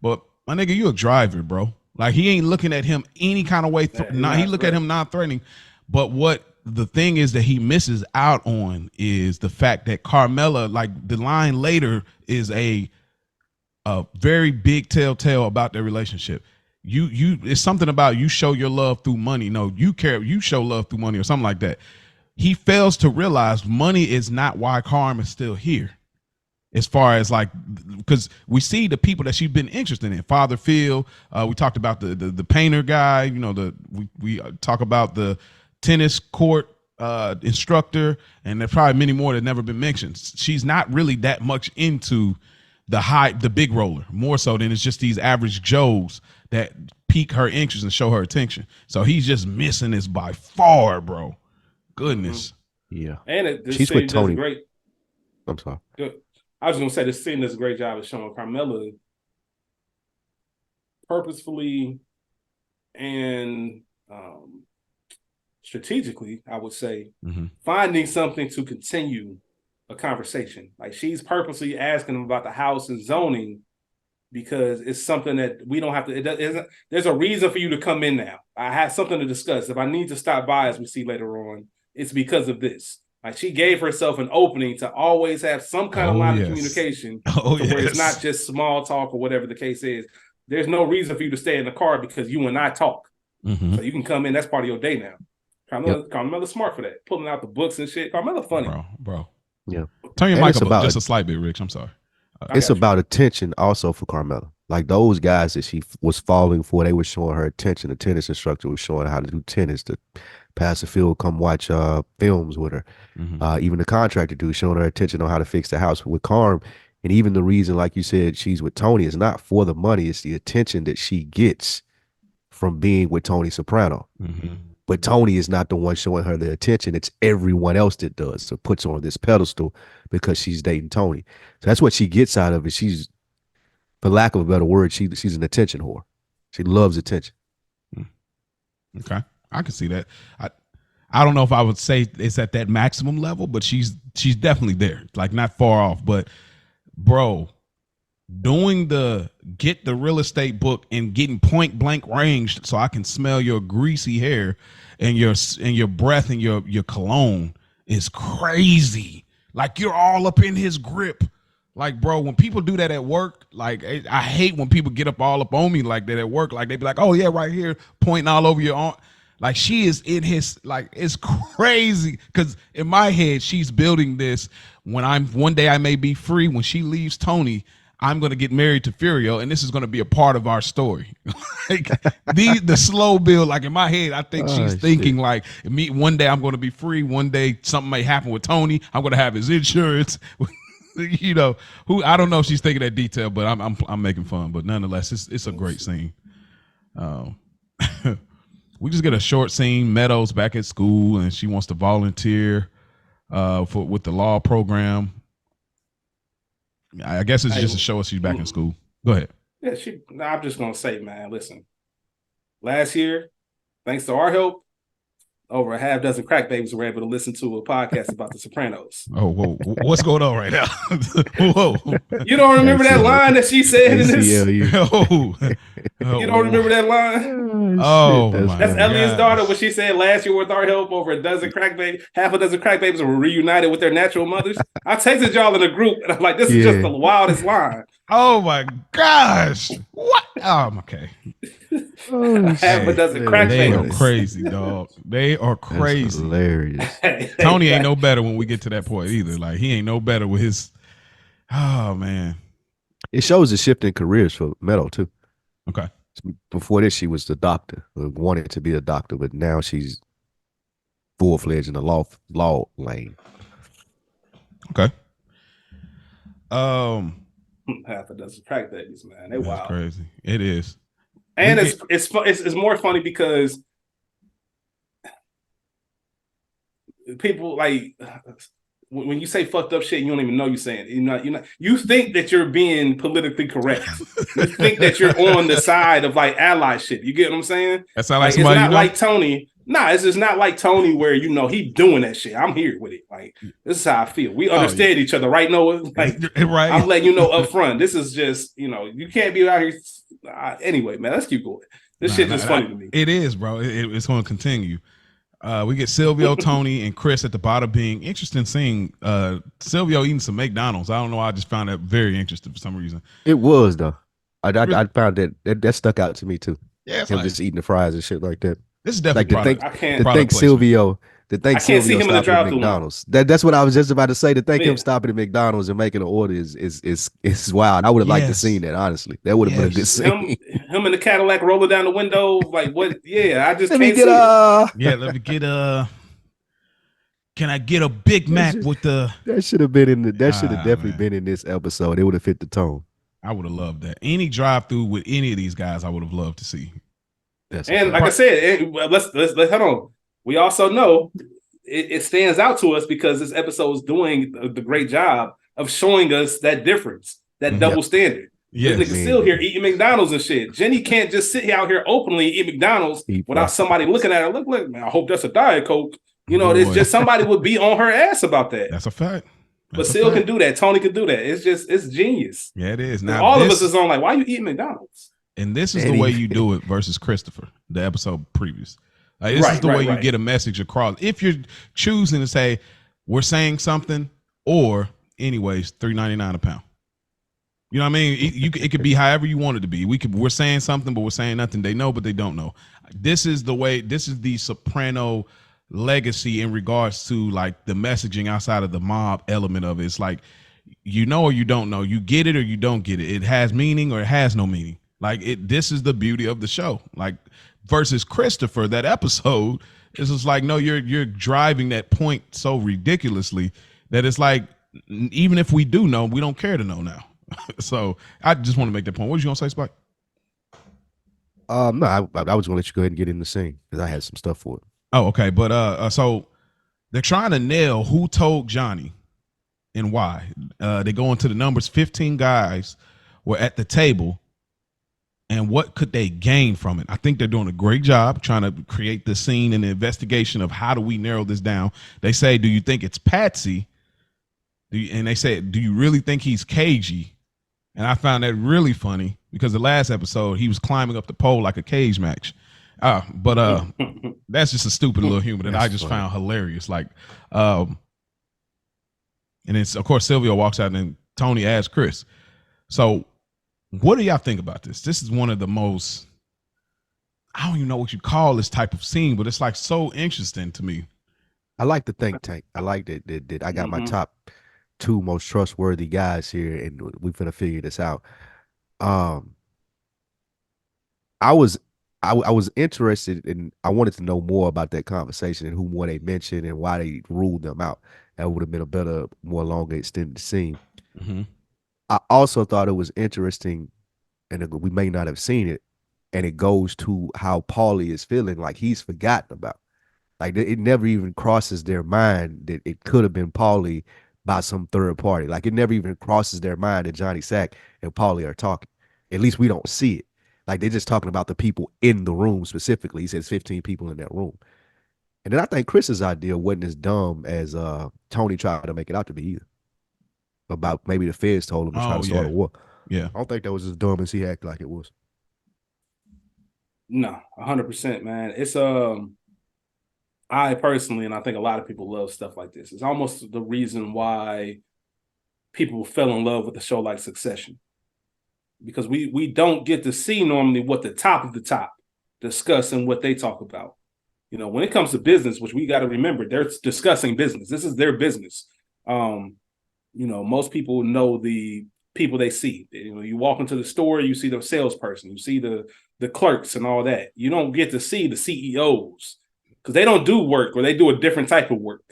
But my nigga, you a driver, bro. Like, he ain't looking at him any kind of way. He look at him non-threatening. But what the thing is that he misses out on is the fact that Carmella, like, the line later is a very big telltale about their relationship. It's something about you show your love through money. No, you show love through money or something like that. He fails to realize money is not why Carm is still here. As far as, like, because we see the people that she's been interested in. Father Phil, we talked about the painter guy, you know, we talk about the tennis court instructor, and there's probably many more that never been mentioned. She's not really that much into the big roller, more so than it's just these average Joes that pique her interest and show her attention. So he's just missing this by far, bro. Goodness. Yeah. And she's with Tony. Great. I'm sorry. I was gonna say this scene does a great job of showing Carmella purposefully and strategically, I would say, finding something to continue a conversation. Like, she's purposely asking him about the house and zoning because it's something that we don't have to. There's a reason for you to come in now. I have something to discuss. If I need to stop by, as we see later on, it's because of this. Like, she gave herself an opening to always have some kind of line of communication where it's not just small talk or whatever the case is. There's no reason for you to stay in the car because you and I talk. Mm-hmm. So you can come in. That's part of your day now. Carmela's smart for that. Pulling out the books and shit. Carmela funny. Bro. Yeah. Turn your And mic it's up about just a slight bit, Rich. I'm sorry. It's about attention also for Carmela. Like those guys that she was falling for, they were showing her attention. The tennis instructor was showing her how to do tennis. The pass the field, come watch films with her. Mm-hmm. Even the contractor dude showing her attention on how to fix the house with Carm. And even the reason, like you said, she's with Tony is not for the money. It's the attention that she gets from being with Tony Soprano. Mm-hmm. But Tony is not the one showing her the attention. It's everyone else that does. So puts her on this pedestal because she's dating Tony. So that's what she gets out of it. She's, for lack of a better word, she's an attention whore. She loves attention. Okay. I can see that. I don't know if I would say it's at that maximum level, but she's definitely there. Like not far off. But bro, doing get the real estate book and getting point blank ranged so I can smell your greasy hair and your breath and your cologne is crazy. Like you're all up in his grip. Like, bro, when people do that at work, like I hate when people get all up on me like that at work. Like they be like, oh yeah, right here, pointing all over your arm. Like she is in his, like it's crazy. Cause in my head, she's building this one day I may be free. When she leaves Tony, I'm going to get married to Furio, and this is going to be a part of our story. Like the slow build, like in my head, I think she's thinking like, one day I'm going to be free. One day something may happen with Tony. I'm going to have his insurance. You know, I don't know if she's thinking that detail, but I'm making fun. But nonetheless, it's a great scene. We just get a short scene. Meadows back at school, and she wants to volunteer with the law program. I guess it's just to show us she's back in school. Go ahead. Yeah, I'm just gonna say, man, listen. Last year, thanks to our help, over a half dozen crack babies were able to listen to a podcast about the Sopranos. Oh, whoa. What's going on right now? Whoa. You don't remember that line that she said in this? You don't remember that line? That's Elliot's daughter when she said last year with our help, over half a dozen crack babies were reunited with their natural mothers. I texted y'all in a group and I'm like, this is just the wildest line. Oh my gosh. What? Okay. Half a dozen crack babies. They are crazy, dog. They are crazy. That's hilarious. Tony ain't no better when we get to that point either. Like he ain't no better with his. Oh man. It shows a shift in careers for Meadow too. Okay. Before this, she was the doctor, wanted to be a doctor, but now she's full-fledged in the law lane. Okay. Half a dozen crack babies, man. They wild. Crazy. It is. And it's more funny because people like when you say fucked up shit, you don't even know you're saying it. You think that you're being politically correct. You think that you're on the side of like ally shit. You get what I'm saying? That's not like somebody. It's not like Tony. Nah, it's just not like Tony where he doing that shit. I'm here with it. Like this is how I feel. We understand each other, right, Noah? Like right. I'm letting you know up front. This is just you can't be out here. Anyway, man, let's keep going. This shit is funny to me. It is, bro. It's going to continue. We get Silvio, Tony, and Chris at the bottom being interesting seeing Silvio eating some McDonald's. I don't know. I just found that very interesting for some reason. It was though. I found that stuck out to me too. Yeah, him just eating the fries and shit like that. This is definitely like to thank Silvio. To thank Silvio see him in the drive-thru. McDonald's. That's what I was just about to say. To thank him stopping at McDonald's and making an order is wild. I would have liked to seen that, honestly. That would have been a good scene. Him in the Cadillac rolling down the window, like what? Yeah, I just let can't me get let me get Can I get a Big Mac with the? That should have been in the. That should have definitely been in this episode. It would have fit the tone. I would have loved that. Any drive-through with any of these guys, I would have loved to see. And like I said, let's hold on. We also know it stands out to us because this episode is doing the great job of showing us that difference, that double standard. Yes, this nigga still here eating McDonald's and shit. Jenny can't just sit out here openly and eat McDonald's without somebody looking at her. Look, man, I hope that's a Diet Coke. It's just somebody would be on her ass about that. That's a fact. But Sil can do that. Tony can do that. It's genius. Yeah, it is. Now all of us is on like, why you eating McDonald's? And this is the way you do it versus Christopher, the episode previous. This is the way you get a message across. If you're choosing to say, we're saying something, or anyways, $3.99 a pound. You know what I mean? It could be however you want it to be. We're saying something, but we're saying nothing. They know, but they don't know. This is the way. This is the Soprano legacy in regards to like the messaging outside of the mob element of it. It's like you know or you don't know. You get it or you don't get it. It has meaning or it has no meaning. Like it. This is the beauty of the show. Like versus Christopher, that episode is just like no, you're driving that point so ridiculously that it's like even if we do know, we don't care to know now. So I just want to make that point. What was you gonna say, Spike? No, I was gonna let you go ahead and get in the scene because I had some stuff for it. Oh, okay. But so they're trying to nail who told Johnny and why. They go into the numbers. 15 guys were at the table, and what could they gain from it? I think they're doing a great job trying to create the scene and the investigation of how do we narrow this down. They say, "Do you think it's Patsy?" And they say, "Do you really think he's cagey?" And I found that really funny because the last episode he was climbing up the pole like a cage match. But that's just a stupid little humor that I just found hilarious. Like, and it's of course Silvio walks out and Tony asks Chris. So, what do y'all think about this? This is one of the most, I don't even know what you call this type of scene, but it's like so interesting to me. I like the think tank. I like that I got my top 2 most trustworthy guys here, and we're gonna figure this out. I was interested in. I wanted to know more about that conversation and who more they mentioned and why they ruled them out. That would have been a better, more longer extended scene. Mm-hmm. I also thought it was interesting, and we may not have seen it, and it goes to how Paulie is feeling like he's forgotten about. Like it never even crosses their mind that it could have been Paulie by some third party. Like it never even crosses their mind that Johnny Sack and Paulie are talking. At least we don't see it. Like they're just talking about the people in the room specifically. He says 15 people in that room. And then I think Chris's idea wasn't as dumb as Tony tried to make it out to be either. About maybe the feds told him to try to start a war. Yeah. I don't think that was as dumb as he acted like it was. No, 100%, man. It's I personally, and I think a lot of people love stuff like this. It's almost the reason why people fell in love with a show like Succession, because we don't get to see normally what the top of the top discuss and what they talk about. You know, when it comes to business, which we got to remember, they're discussing business. This is their business. You know, most people know the people they see. You know, you walk into the store, you see the salesperson, you see the clerks and all that. You don't get to see the CEOs because they don't do work, or they do a different type of work.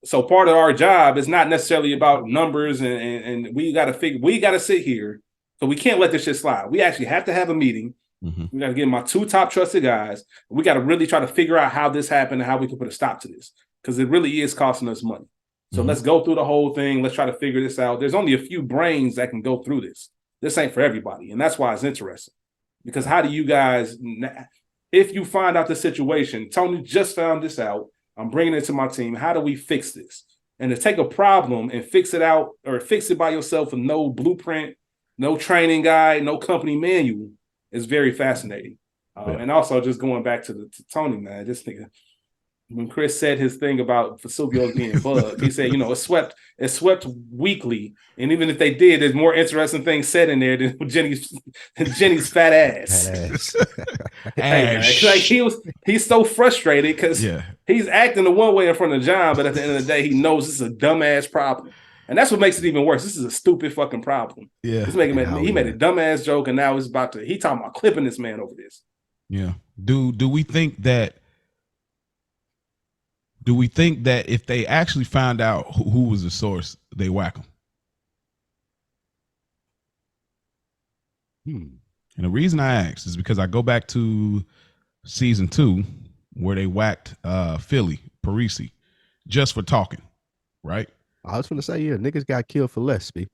So part of our job is not necessarily about numbers, and we got to sit here. So we can't let this shit slide. We actually have to have a meeting. Mm-hmm. We got to get my 2 top trusted guys. We got to really try to figure out how this happened and how we can put a stop to this, because it really is costing us money. So let's go through the whole thing. Let's try to figure this out. There's only a few brains that can go through this. This ain't for everybody. And that's why it's interesting. Because how do you guys, if you find out the situation, Tony just found this out, I'm bringing it to my team, how do we fix this? And to take a problem and fix it out, or fix it by yourself with no blueprint, no training guide, no company manual, is very fascinating. And also just going back to Tony, man, this nigga, when Chris said his thing about Silvio being bugged, he said, you know, it's swept weekly. And even if they did, there's more interesting things said in there than Jenny's fat ass. Like he's so frustrated because he's acting the one way in front of John, but at the end of the day, he knows this is a dumbass problem. And that's what makes it even worse. This is a stupid fucking problem. Yeah. He made a dumbass joke, and now he's he talking about clipping this man over this. Yeah. Do we think that if they actually found out who was the source, they whack them? And the reason I ask is because I go back to season 2 where they whacked Philly Parisi just for talking, right? I was going to say, yeah, niggas got killed for less, B.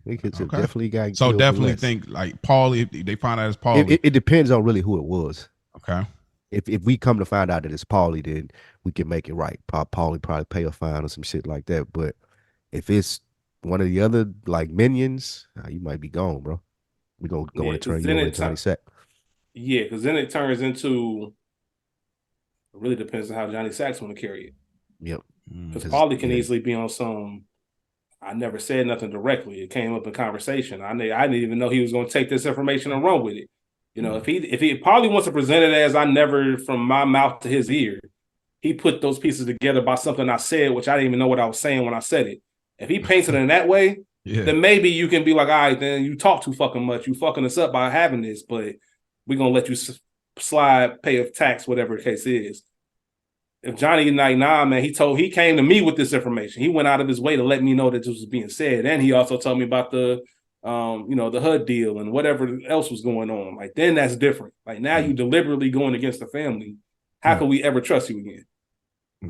Niggas definitely got killed. So definitely for less. think like Paulie, if they find out it's Paulie. It depends on really who it was. Okay. If we come to find out that it's Paulie, then we can make it right. Paulie probably pay a fine or some shit like that. But if it's one of the other like minions, you might be gone, bro. We're going to go and turn you over to Johnny Sack. Yeah, because then it turns into, it really depends on how Johnny Sack's want to carry it. Yep. Because Paulie can easily be on some, I never said nothing directly. It came up in conversation. I didn't even know he was going to take this information and run with it. You know, if he probably wants to present it as I never, from my mouth to his ear, he put those pieces together by something I said, which I didn't even know what I was saying when I said it. If he paints it in that way, then maybe you can be like, all right, then you talk too fucking much. You fucking us up by having this, but we're going to let you slide, pay a tax, whatever the case is. If Johnny like, nah, man, he came to me with this information. He went out of his way to let me know that this was being said. And he also told me about the the HUD deal and whatever else was going on. Like, then that's different. Like, now you deliberately going against the family. How can we ever trust you again?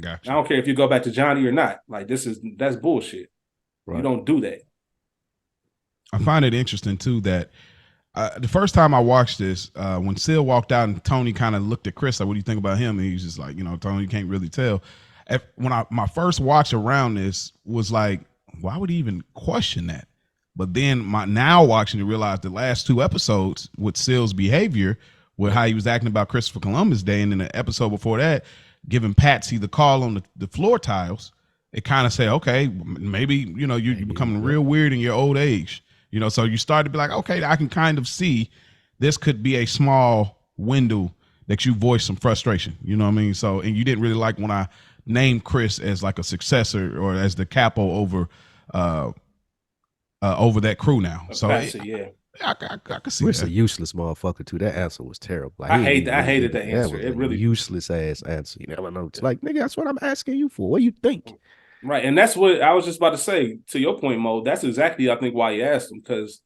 Gotcha. I don't care if you go back to Johnny or not. Like, that's bullshit. Right. You don't do that. I find it interesting too that the first time I watched this, when Sil walked out and Tony kind of looked at Chris like, "What do you think about him?" And he was just like, "Tony, you can't really tell." My first watch around this was like, why would he even question that? But then now watching to realize the last 2 episodes with Sil's behavior, with how he was acting about Christopher Columbus Day, and then the episode before that, giving Patsy the call on the floor tiles, it kind of say, okay, maybe you're becoming real weird in your old age. So you start to be like, okay, I can kind of see this could be a small window that you voice some frustration. You know what I mean? So, and you didn't really like when I named Chris as like a successor or as the capo over that crew now. So I could see Chris that. A useless motherfucker too. That answer was terrible. Like, I hated that answer. It really useless ass answer. You never know. It's like, nigga, that's what I'm asking you for. What do you think? Right, and that's what I was just about to say. To your point, Mo, that's exactly I think why you asked him, because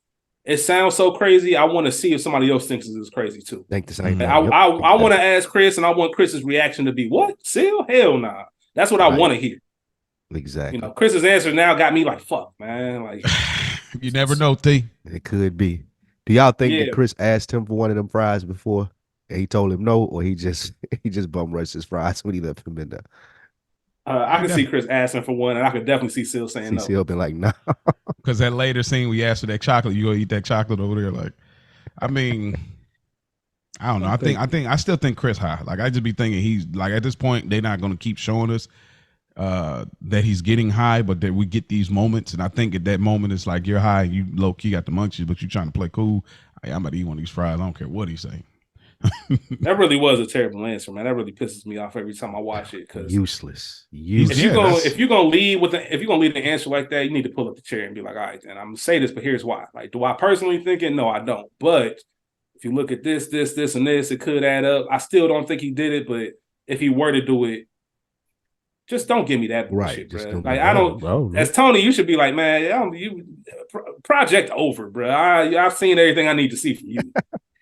it sounds so crazy. I want to see if somebody else thinks it's crazy too. Think the same. I want to ask Chris, and I want Chris's reaction to be, "What? Seal? Hell nah." That's what I want to hear. Exactly. Chris's answer now got me like, "Fuck, man." Like, you never know, T. It could be. Do y'all think that Chris asked him for one of them fries before, and he told him no, or he just bum rushed his fries when he left him in there? I could see Chris asking for one, and I could definitely see Sil saying no. Sil been like, no. Because that later scene we asked for that chocolate, you go eat that chocolate over there. Like, I mean, I don't know. I still think Chris high. Like, I just be thinking he's like, at this point, they're not going to keep showing us that he's getting high, but that we get these moments. And I think at that moment, it's like, you're high, you low key got the munchies, but you trying to play cool. Hey, I'm about to eat one of these fries. I don't care what he's saying. That really was a terrible answer, man. That really pisses me off every time I watch it. Because useless. If you're gonna lead the answer like that, you need to pull up the chair and be like, all right, and I'm gonna say this, but here's why. Like, do I personally think it? No, I don't. But if you look at this, and this, it could add up. I still don't think he did it, but if he were to do it, just don't give me that bullshit, bro. Like, I don't. Bro. As Tony, you should be like, man, project over, bro. I've seen everything I need to see from you.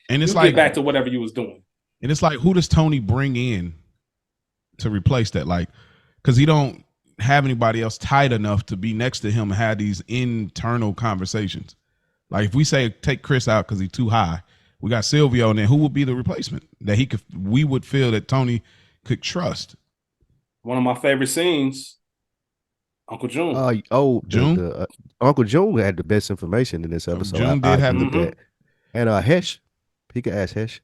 And it's like, get back to whatever you was doing. And it's like, who does Tony bring in to replace that? Like, because he don't have anybody else tight enough to be next to him and have these internal conversations. Like, if we say take Chris out because he's too high, we got Silvio, and then who would be the replacement that we would feel that Tony could trust? One of my favorite scenes, Uncle June. June. Uncle June had the best information in this episode. June did have that. And Hesh. He could ask Hesh.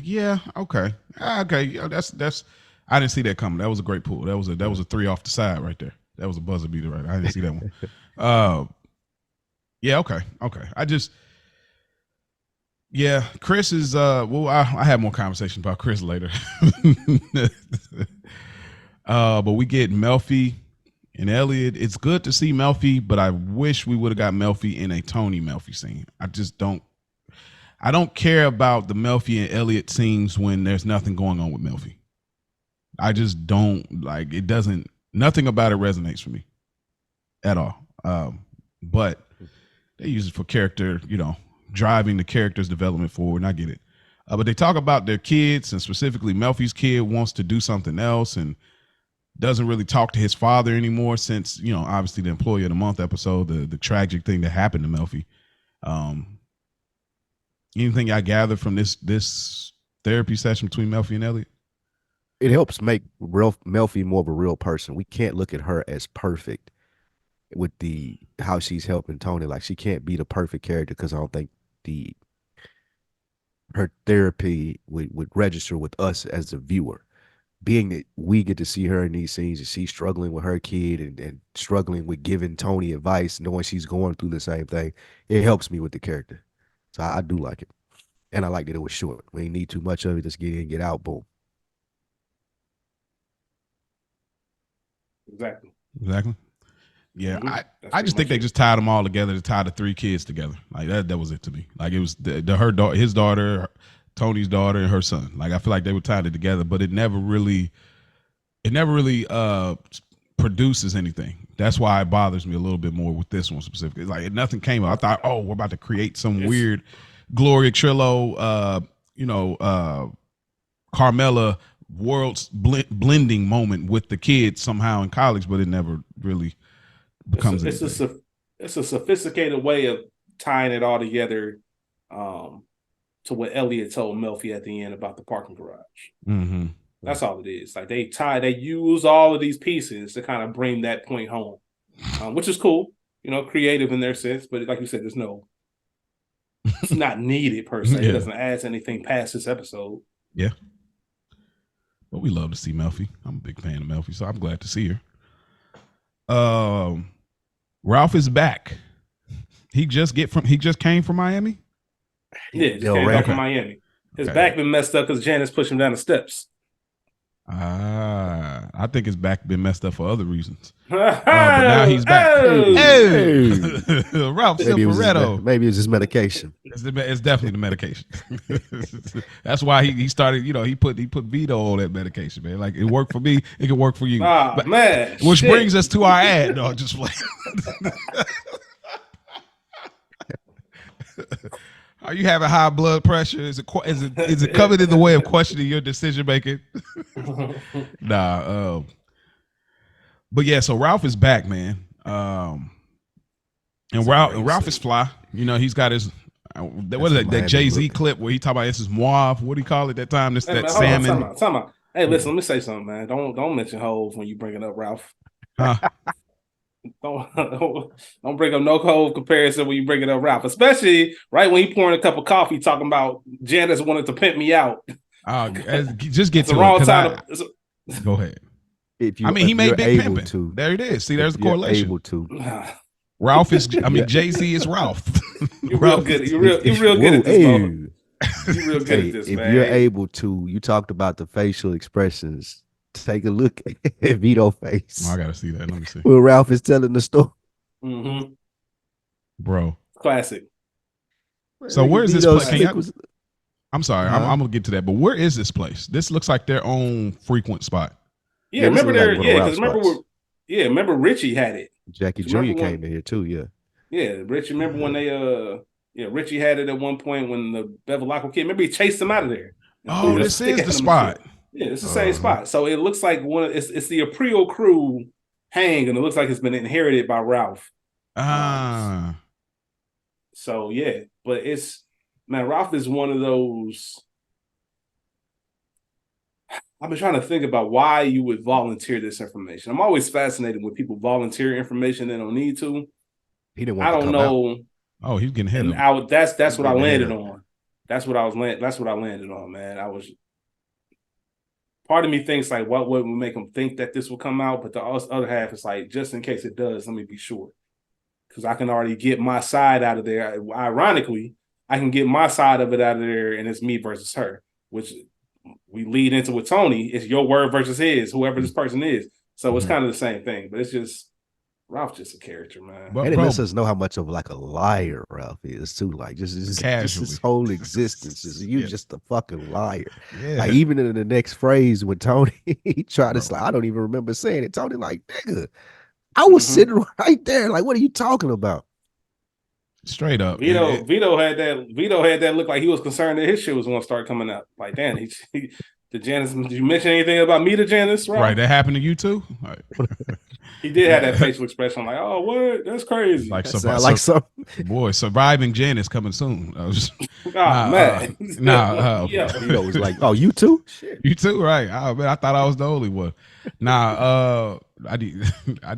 Yeah. Okay. Okay. Yeah, that's. I didn't see that coming. That was a great pull. That was a 3 off the side right there. That was a buzzer beater right there. I didn't see that one. Yeah. Okay. Chris is. Well, I have more conversation about Chris later. But we get Melfi and Elliot. It's good to see Melfi, but I wish we would have got Melfi in a Tony Melfi scene. I don't care about the Melfi and Elliot scenes when there's nothing going on with Melfi. I just don't like it. Nothing about it resonates for me at all. But they use it for character, driving the character's development forward, and I get it. But they talk about their kids, and specifically Melfi's kid wants to do something else and doesn't really talk to his father anymore since, obviously the Employee of the Month episode, the tragic thing that happened to Melfi. Anything I gather from this therapy session between Melfi and Elliot? It helps make Melfi more of a real person. We can't look at her as perfect with how she's helping Tony. Like, she can't be the perfect character because I don't think her therapy would register with us as a viewer. being that we get to see her in these scenes and she's struggling with her kid and struggling with giving Tony advice, knowing she's going through the same thing, it helps me with the character. So I do like it. And I like that it was short. We didn't need too much of it. Just get in, get out, boom. Exactly. Yeah, Mhm. I just think they just tied them all together to tie the three kids together. Like that was it to me. Like it was his daughter, Tony's daughter, and her son. Like I feel like they were tied it together, but it never really produces anything. That's why it bothers me a little bit more with this one specifically. Like nothing came up. I thought, oh, we're about to create some weird Gloria Trillo, Carmela worlds blending moment with the kids somehow in college, but it never really becomes it's a sophisticated way of tying it all together to what Elliot told Melfi at the end about the parking garage. Mm-hmm. That's all it is. Like they use all of these pieces to kind of bring that point home, which is cool, creative in their sense. But like you said, it's not needed per se. It doesn't add anything past this episode. Yeah. But we love to see Melfi. I'm a big fan of Melfi, so I'm glad to see her. Ralph is back. He just came from Miami. Yeah, just came back from Miami. His back been messed up because Janice pushed him down the steps. I think his back been messed up for other reasons. But now he's back. Hey. Ralph Cifaretto. Maybe it's his medication. It's definitely the medication. That's why he started. He put Vito on that medication, man. Like it worked for me, it can work for you. Man. Which brings us to our ad. No, just like. Are you having high blood pressure? Is it coming in the way of questioning your decision making? Nah. But yeah, so Ralph is back, man. And Ralph is fly. He's got his what is that Jay-Z clip where he talk about this is Moab. What do you call it that time? That salmon. Time out. Hey, listen, let me say something, man. Don't mention Hove when you bring it up, Ralph. Huh? Don't bring up no Hove comparison when you bring it up, Ralph. Especially right when he pouring a cup of coffee, talking about Janice wanted to pimp me out. Just get to the wrong it. time. Go ahead. He made big pimping. There it is. See, there's a correlation. Able to. Ralph is. Jay-Z is Ralph. You're real good. You're real good at this. You're real good at this, man. If you're able to, you talked about the facial expressions. Take a look at Vito's face. Oh, I gotta see that. Let me see. When Ralph is telling the story. Mm-hmm. Bro. Classic. So where's this place? I'm sorry, I'm gonna get to that, but where is this place? This looks like their own frequent spot. Yeah, remember remember Richie had it. Jackie Jr. came in here too, yeah. Yeah, Richie, remember when they Richie had it at one point when the Bevilacqua kid, remember he chased him out of there. Oh, this is the spot. Yeah, it's the same spot. So it looks like it's the Aprio crew hang, and it looks like it's been inherited by Ralph. So yeah, but Ralph is one of those. I've been trying to think about why you would volunteer this information. I'm always fascinated when people volunteer information they don't need to. He didn't want I don't know. Out. Oh, he's getting hit. That's what I landed on. That's what I landed on, man. Part of me thinks like, what would make them think that this will come out? But the other half is like, just in case it does, let me be sure. Because I can already get my side out of there. Ironically, I can get my side of it out of there, and it's me versus her, which we lead into with Tony. It's your word versus his, whoever this person is. So it's kind of the same thing. But it's just, Ralph's just a character, man. And it lets us know how much of like a liar Ralph is too. Like just his whole existence. Just a fucking liar. Yeah. Like even in the next phrase when Tony he tried to say, I don't even remember saying it. Tony like, nigga, I was sitting right there. Like, what are you talking about? Straight up. Vito had that look like he was concerned that his shit was gonna start coming out. Like, damn, did Janice, did you mention anything about me to Janice? Right, that happened to you too? Right. He did have that facial expression. I'm like, oh, what? That's crazy. Like surviving Janice coming soon. I was just, man. Vito was like, oh, you too? Shit. You too, right? I thought I was the only one. I need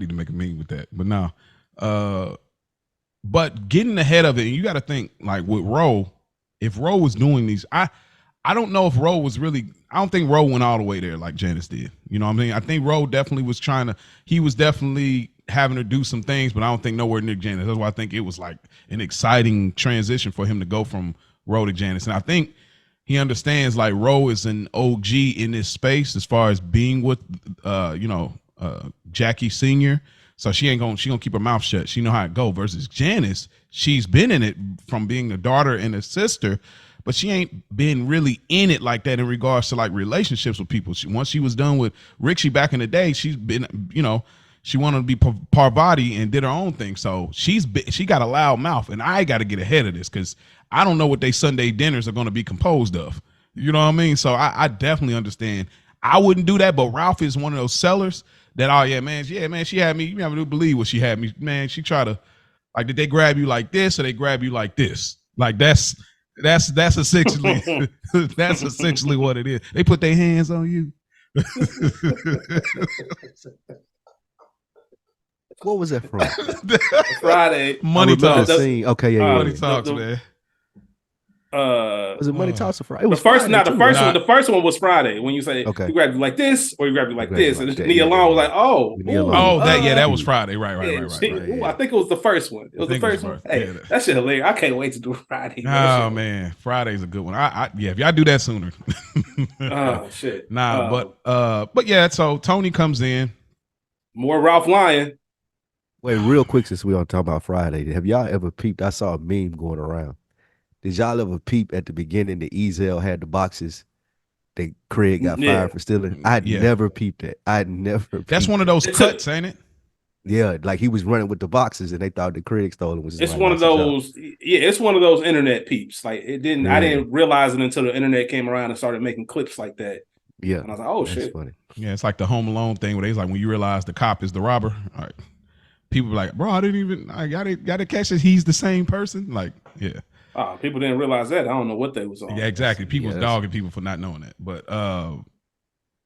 to make a meme with that. But but getting ahead of it, and you got to think like with Ro, if Ro was doing these, I don't know if Roe was really. I don't think Roe went all the way there like Janice did. You know what I mean? I think Roe definitely was trying to. He was definitely having to do some things, but I don't think nowhere near Janice. That's why I think it was like an exciting transition for him to go from Roe to Janice. And I think he understands like Roe is an OG in this space as far as being with, Jackie Senior. So she gonna keep her mouth shut. She know how it go. Versus Janice, she's been in it from being a daughter and a sister, but she ain't been really in it like that in regards to like relationships with people. Once she was done with Richie back in the day, she's been, she wanted to be Parvati and did her own thing. So she got a loud mouth, and I got to get ahead of this because I don't know what they Sunday dinners are going to be composed of. You know what I mean? So I definitely understand. I wouldn't do that, but Ralph is one of those sellers that, oh yeah, man, she had me. You never believe what she had me, man. She tried to, like, did they grab you like this or they grab you like this? Like that's essentially that's essentially what it is. They put their hands on you. What was that from? Friday. Money Talks. Okay, yeah. Money Talks, man. Was it Money Talks or Friday? It was the first one was Friday when you say he grabbed you like this or he grabbed you like this, and Nia Long was like, that was Friday, right. Ooh, I think it was the first one. It was the first one. Hey, that shit hilarious. I can't wait to do Friday. Oh man, Friday's a good one. If y'all do that sooner. Oh shit. But yeah. So Tony comes in. More Ralph Lyon. Wait, real quick, since we on talk about Friday, have y'all ever peeped? I saw a meme going around. Did y'all ever peep at the beginning that Ezel had the boxes that Craig got fired for stealing? I'd never peeped that. That's one of those cuts, ain't it? Yeah, like he was running with the boxes and they thought that Craig stole them. It's one of those. Yeah, it's one of those internet peeps. Like it didn't. Yeah. I didn't realize it until the internet came around and started making clips like that. Yeah, and I was like, oh shit. Funny. Yeah, it's like the Home Alone thing where they like when you realize the cop is the robber. All right. People were like, bro, I gotta catch it. He's the same person. Like, yeah. People didn't realize that. I don't know what they was on. Yeah, exactly. People's dogging people for not knowing that. But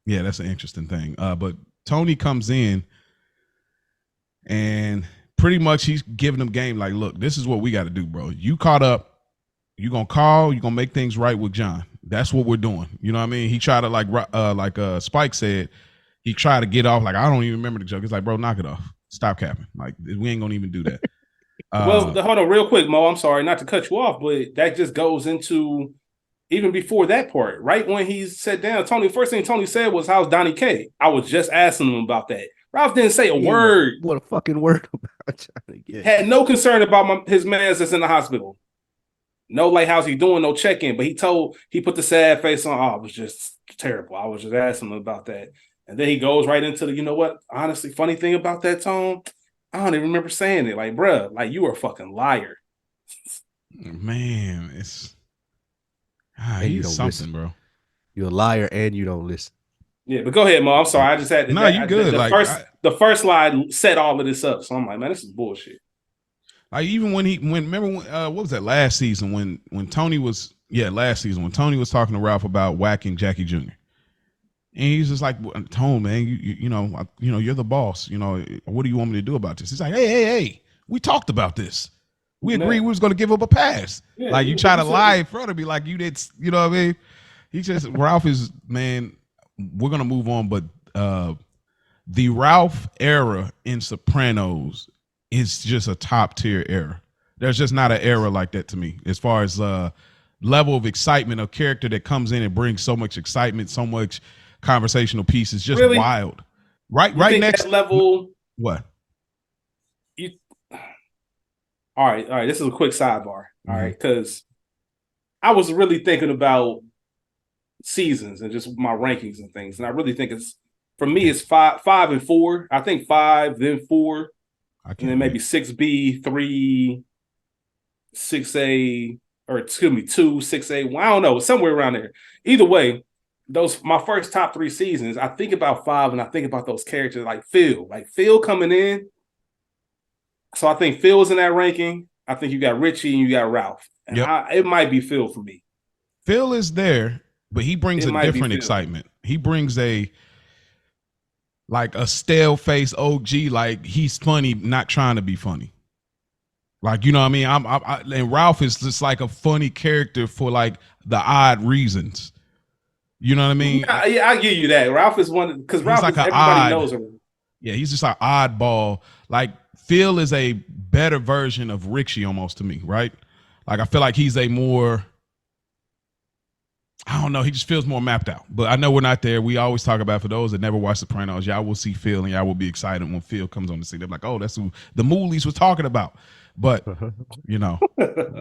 yeah, that's an interesting thing. But Tony comes in and pretty much he's giving them game like, look, this is what we got to do, bro. You caught up. You're gonna call. You're gonna make things right with John. That's what we're doing. You know what I mean? He tried to like Spike said. He tried to get off. Like I don't even remember the joke. It's like, bro, knock it off. Stop capping. Like we ain't gonna even do that. Well, hold on real quick, Mo. I'm sorry not to cut you off, but that just goes into even before that part. Right when he sat down, Tony, first thing Tony said was, how's Donnie K? I was just asking him about that. Ralph didn't say a word. What a fucking word about Johnny K. Had no concern about his man that's in the hospital. No, like, how's he doing? No check-in. But he put the sad face on. Oh, it was just terrible. I was just asking him about that. And then he goes right into the, you know what? Honestly, funny thing about that, Tone, I don't even remember saying it. Like, bruh, like you are a fucking liar. Man, it's he's something, listen. Bro. You're a liar and you don't listen. Yeah, but go ahead, Mo. I'm sorry. I just had to. No, you good. The first slide set all of this up. So I'm like, man, this is bullshit. Like even remember what was that last season when Tony was last season when Tony was talking to Ralph about whacking Jackie Jr. And he's just like, Tone, man, you know, you're the boss. You know, what do you want me to do about this? He's like, hey, we talked about this. We agreed we was going to give up a pass. Yeah, like you try to lie in front of me, like you did. You know what I mean? Ralph is, man. We're gonna move on, but the Ralph era in Sopranos is just a top tier era. There's just not an era like that to me, as far as level of excitement, a character that comes in and brings so much excitement, so much conversational piece is just really? Wild. Right next level. What? All right. This is a quick sidebar. All right, because I was really thinking about seasons and just my rankings and things, and I really think it's for me it's 5 and 4. I think 5, then 4, and then maybe 6B, 3, 6A, or excuse me, 2, 6A. Well, I don't know, somewhere around there. Either way, those my first top 3 seasons. I think about 5, and I think about those characters like Phil coming in. So I think Phil's in that ranking. I think you got Richie and you got Ralph. And it might be Phil for me. Phil is there, but he brings a different excitement. He brings a stale face OG, like he's funny, not trying to be funny. Like, you know what I mean? And Ralph is just like a funny character for like the odd reasons. You know what I mean? Yeah, I give you that. Ralph is one because Ralph like is everybody knows him. Yeah, he's just an oddball. Like Phil is a better version of Richie almost to me, right? Like I feel like he's a more, I don't know, he just feels more mapped out. But I know we're not there. We always talk about, for those that never watch Sopranos, y'all will see Phil and y'all will be excited when Phil comes on the scene. They're like, oh, that's who the Moolies was talking about. But you know,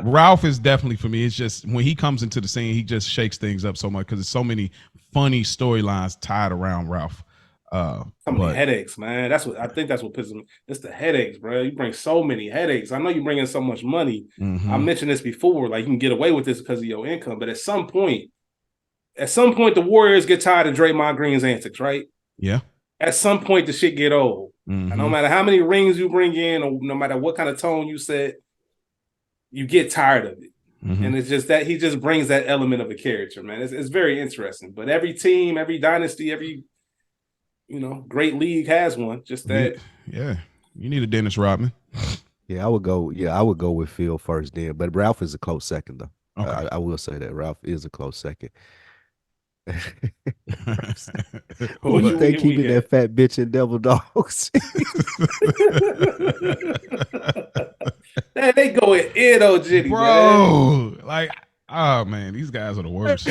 Ralph is definitely, for me, it's just when he comes into the scene, he just shakes things up so much because there's so many funny storylines tied around Ralph. So many headaches, man. That's what I think. That's what pisses me. It's the headaches, bro. You bring so many headaches. I know you bring in so much money. I mentioned this before. Like you can get away with this because of your income, but at some point, the Warriors get tired of Draymond Green's antics, right? Yeah. At some point, the shit get old. And no matter how many rings you bring in, or no matter what kind of tone you set, you get tired of it. And it's just that he just brings that element of a character, man. It's very interesting. But every team, every dynasty, every great league has one. Just that. Yeah. You need a Dennis Rodman. Yeah, I would go with Phil first then. But Ralph is a close second though. Okay. I will say that Ralph is a close second. Who you think keeping that fat bitch in Devil Dogs? Man, they going in on Jenny, bro. Man. Like, oh man, these guys are the worst.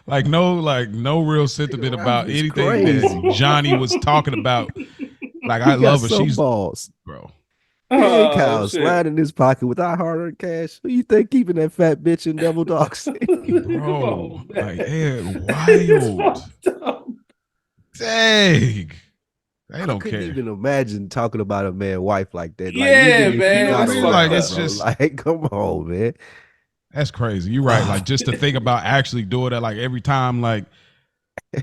Like, no real sentiment about anything that Johnny was talking about. Like, I love her. She's balls, bro. Cows sliding in his pocket with our hard-earned cash. Who you think keeping that fat bitch in Devil Dogs? Bro, like, wild. Dang. They don't care. Even imagine talking about a man wife like that. Like, yeah, man. Like, it's just like, come on, man. That's crazy. You're right. Like, just to think about actually doing that, like every time, like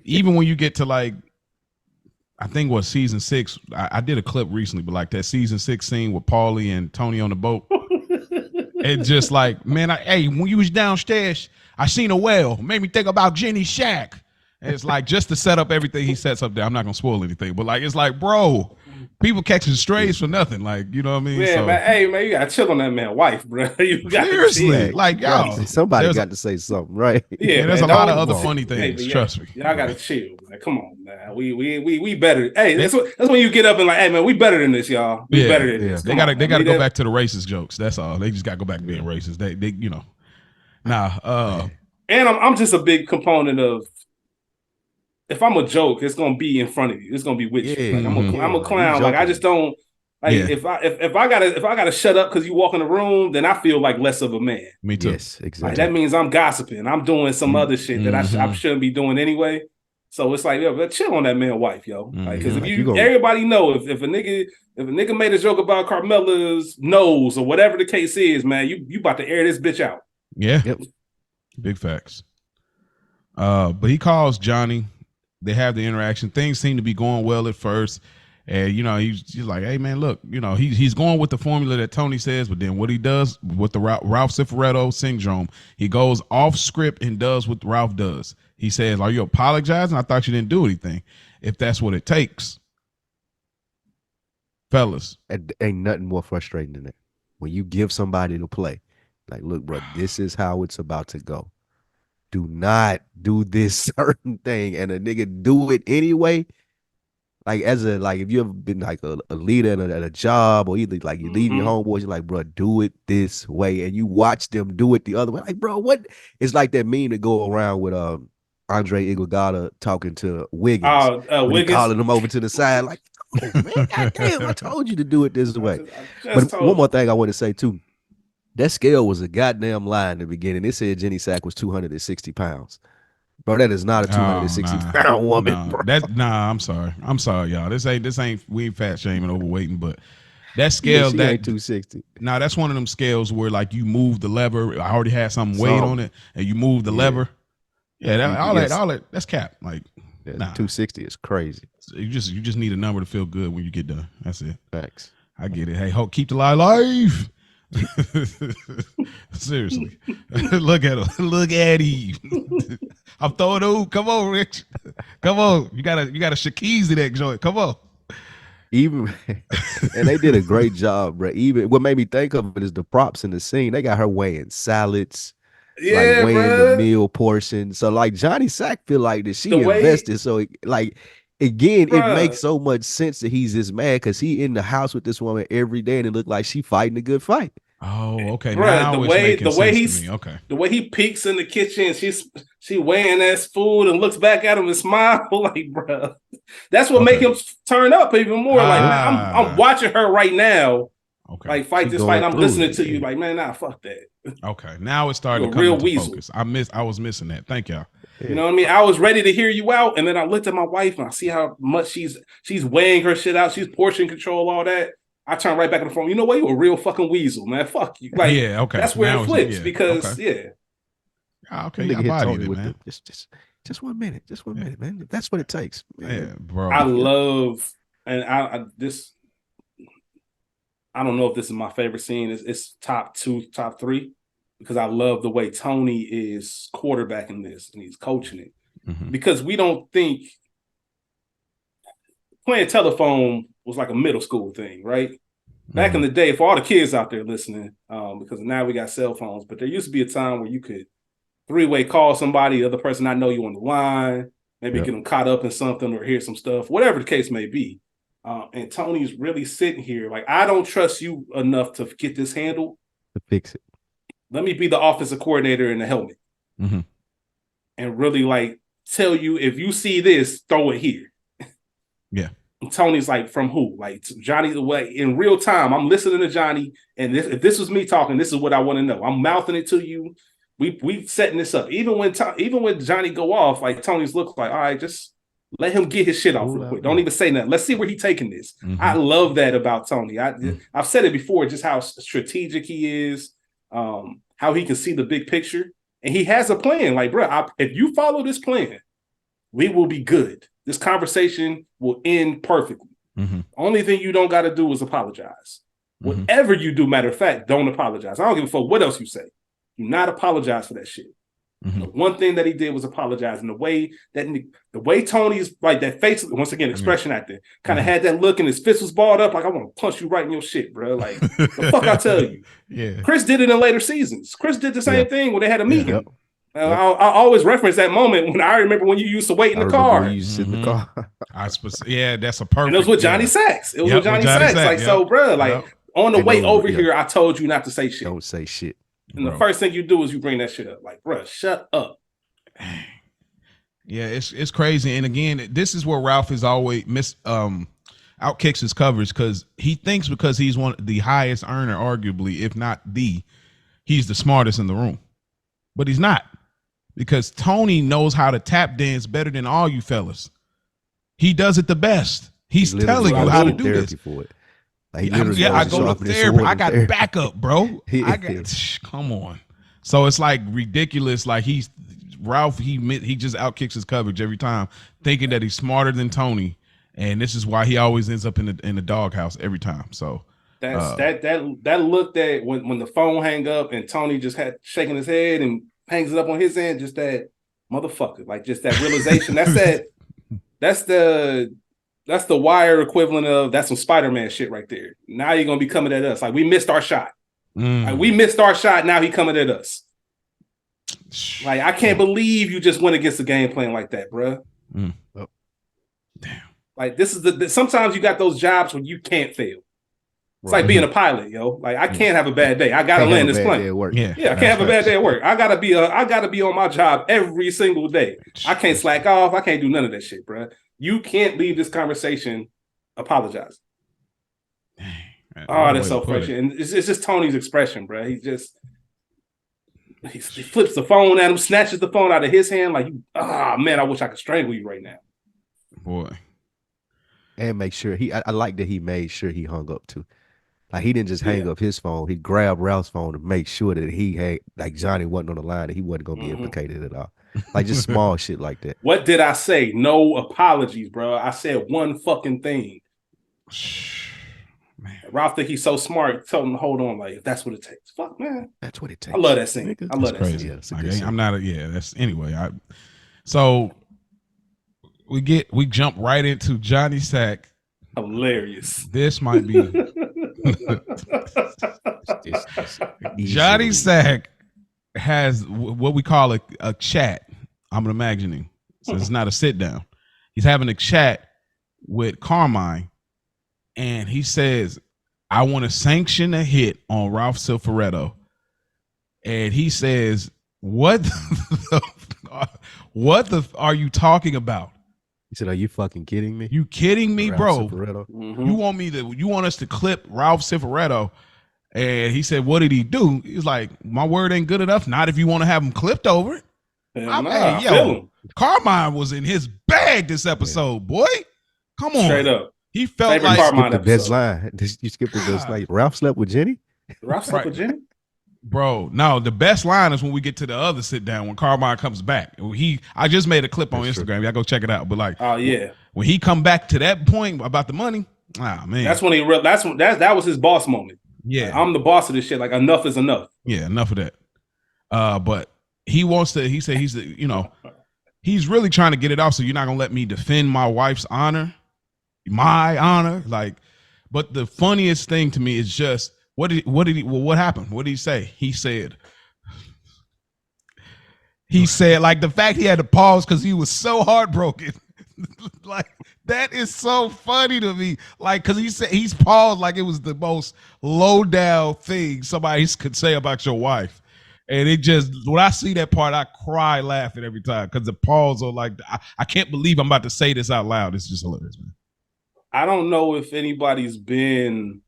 even when you get to like, I think what season 6, I did a clip recently, but like that season 6 scene with Paulie and Tony on the boat. It's just like, man, hey, when you was downstairs, I seen a whale. Made me think about Jenny's shack. And it's like, just to set up everything he sets up there. I'm not gonna spoil anything, but like, it's like, bro, people catching strays for nothing. Like, you know what I mean? Yeah, man. Hey, man, you gotta chill on that man wife, bro. You seriously, like, y'all, somebody got to say something, right? Yeah, there's a lot of other funny things. Trust me. Y'all gotta chill, man. Come on, man. We better. Hey, that's when you get up and like, hey, man, we better than this, y'all. We better than this. They gotta go back to the racist jokes. That's all. They just gotta go back to being racist. They And I'm just a big component of, if I'm a joke, it's gonna be in front of you. It's gonna be with you. Like, I'm a clown. Like, I just don't like if I gotta shut up because you walk in the room, then I feel like less of a man. Me too. Yes, exactly. Like, that means I'm gossiping. I'm doing some other shit that I shouldn't be doing anyway. So it's like, yo, chill on that man wife, yo. Like, because if everybody know if a nigga made a joke about Carmela's nose or whatever the case is, man, you about to air this bitch out. Yeah. Yep. Big facts. But he calls Johnny. They have the interaction. Things seem to be going well at first. And, he's like, hey, man, look, he's going with the formula that Tony says. But then what he does with the Ralph Cifaretto syndrome, he goes off script and does what Ralph does. He says, are you apologizing? I thought you didn't do anything. If that's what it takes. Fellas. Ain't nothing more frustrating than that. When you give somebody to play, like, look, bro, this is how it's about to go. Do not do this certain thing, and a nigga do it anyway. Like, if you ever been like a leader at a job, or either like you leave your homeboys, you're like, bro, do it this way, and you watch them do it the other way. Like, bro, what? It's like that meme to go around with Andre Iguodala talking to Wiggins, Wiggins, calling him over to the side, like, oh, man, goddamn, I told you to do it this way. But one more thing I want to say too. That scale was a goddamn lie in the beginning. It said Jenny Sack was 260 pounds. Bro, that is not a 260-pound woman, bro. I'm sorry. I'm sorry, y'all. This ain't we ain't fat shaming overweighting, but that scale she ain't 260. That's one of them scales where like you move the lever. I already had some weight on it, and you move the lever. Yeah, all that that's cap. Like, 260 is crazy. You just need a number to feel good when you get done. That's it. Facts. I get it. Hey, keep the lie alive. Seriously, look at him. Look at him. I'm throwing the hoop. Come on, Rich. Come on. You gotta Shaquille that joint. Come on. even and they did a great job, bro. Even what made me think of it is the props in the scene. They got her weighing salads, like Yeah, weighing the bro. meal portion. So like Johnny Sack feel like that The she way, invested. So like again, it bro. makes so much sense that he's this mad because he in the house with this woman every day and it looked like she fighting a good fight. Oh, okay. Bruh, Now it's making sense to me. Okay. the way he peeks in the kitchen, she weighing that food and looks back at him and smile like, bruh. That's what make him turn up even more. Like, man, I'm watching her right now. Okay. Like fight this fight. I'm listening to you. Like, man, nah, fuck that. Okay. Now it's starting to You're a come real into weasel. focus. I was missing that. Thank y'all. You know what I mean? I was ready to hear you out, and then I looked at my wife and I see how much she's weighing her shit out. She's portion control, all that. I turn right back on the phone. You know what? You a real fucking weasel, man. Fuck you. Like, yeah, okay. That's where now it flips yeah, because okay. Okay, Nigga I hit bodied Tony it, with man. Just 1 minute, just 1 minute, man. That's what it takes. Man. Yeah, bro. I love, and I don't know if this is my favorite scene. It's top 2, top 3, because I love the way Tony is quarterbacking this and he's coaching it. Because we don't think playing telephone was like a middle school thing, right? Back in the day, for all the kids out there listening, because now we got cell phones, but there used to be a time where you could 3-way call somebody, the other person I know you on the line, maybe get them caught up in something or hear some stuff, whatever the case may be. And Tony's really sitting here like, I don't trust you enough to get this handled. To fix it. Let me be the offensive coordinator in the helmet. And really like tell you, if you see this, throw it here. Yeah. And Tony's like, from who? Like Johnny, the way in real time, I'm listening to Johnny, and if this was me talking, this is what I want to know. I'm mouthing it to you. We setting this up. Even when Johnny go off, like Tony's looks like, all right, just let him get his shit off real quick. Don't even say nothing. Let's see where he's taking this. I love that about Tony. I've said it before, just how strategic he is, how he can see the big picture, and he has a plan. Like, bro, if you follow this plan, we will be good. This conversation will end perfectly. Only thing you don't got to do is apologize. Whatever you do, matter of fact, don't apologize. I don't give a fuck what else you say. Do not apologize for that shit. The one thing that he did was apologize. And the way Tony's like that face, once again, expression acting, kind of had that look and his fist was balled up. Like, I want to punch you right in your shit, bro. Like, the fuck I tell you. Yeah. Chris did it in later seasons. Chris did the same thing when they had a meeting. I always reference that moment when I remember when you used to wait in the car. When you used to sit in the car. Yeah, that's a perfect. And it was with Johnny Sacks. It was with Johnny Sacks. Like, so, bro, like on the way over here, I told you not to say shit. Don't say shit. And the first thing you do is you bring that shit up. Like, bro, shut up. Yeah, it's crazy. And again, this is where Ralph is always outkicks his coverage, because he thinks because he's one of the highest earner, arguably, if not he's the smartest in the room. But he's not, because Tony knows how to tap dance better than all you fellas. He does it the best. He's telling you how to do this. For it. Like, I go to therapy. I got backup, bro. Come on. So it's like ridiculous. Like Ralph, he just outkicks his coverage every time, thinking that he's smarter than Tony, and this is why he always ends up in the doghouse every time. So that's that look that when the phone hang up and Tony just had shaking his head and hangs it up on his end, just that motherfucker, like just that realization. That's the Wire equivalent of that's some Spider-Man shit right there. Now you're gonna be coming at us like we missed our shot. Like, we missed our shot. Now he coming at us. Like, I can't believe you just went against the game plan like that, bro. Oh. Damn. Like, this is sometimes you got those jobs where you can't fail. It's like being a pilot, yo. Like, I can't have a bad day. I gotta land this plane. I can't have a bad day at work. I gotta be on my job every single day. I can't slack off. I can't do none of that shit, bro. You can't leave this conversation apologizing. Oh, that's so fresh. And it's just Tony's expression, bro. He flips the phone at him, snatches the phone out of his hand, like, man, I wish I could strangle you right now. Boy. And make sure I like that he made sure he hung up too. Like, he didn't just hang up his phone. He grabbed Ralph's phone to make sure that he had, like, Johnny wasn't on the line, that he wasn't going to be implicated at all. Like, just small shit like that. What did I say? No apologies, bro. I said one fucking thing. Man. Ralph think he's so smart. Tell him to hold on. Like, if that's what it takes. Fuck, man. That's what it takes. I love that scene. I love that scene. Yeah, I'm not. That's anyway. So we jump right into Johnny Sack Hilarious. This might be It's Johnny easily- Sack has what we call a chat. I'm imagining. So it's not a sit down. He's having a chat with Carmine, and he says, I want to sanction a hit on Ralph Cifaretto. And he says, what the are you talking about? He said, "Are you fucking kidding me? You kidding me, Ralph bro? Cifaretto. Mhm. You want us to clip Ralph Cifaretto?" And he said, "What did he do?" He's like, "My word ain't good enough. Not if you want to have him clipped over it." Hell nah, Hey, I feel yo, him. Carmine was in his bag this episode, boy. Come on, Straight up. He felt Favorite like Carmine The best episode. line. You skipped the best line. Ralph slept with Jenny. Ralph slept with Jenny? Bro, no, the best line is when we get to the other sit down when Carmine comes back. I just made a clip on That's Instagram. true. Y'all go check it out. But like, Oh yeah, when he come back to that point about the money, man, that's when that was his boss moment. yeah, Like, I'm the boss of this shit. Like enough is enough. yeah, enough of that. But he wants to. He said he's really trying to get it off. So you're not gonna let me defend my wife's honor, my honor, like. But the funniest thing to me is just what happened? What did he say? He said like the fact he had to pause because he was so heartbroken. Like that is so funny to me. Like because he said he's paused like it was the most low down thing somebody could say about your wife. And it just when I see that part, I cry laughing every time because the pause are like I can't believe I'm about to say this out loud. It's just hilarious, man. I don't know if anybody's been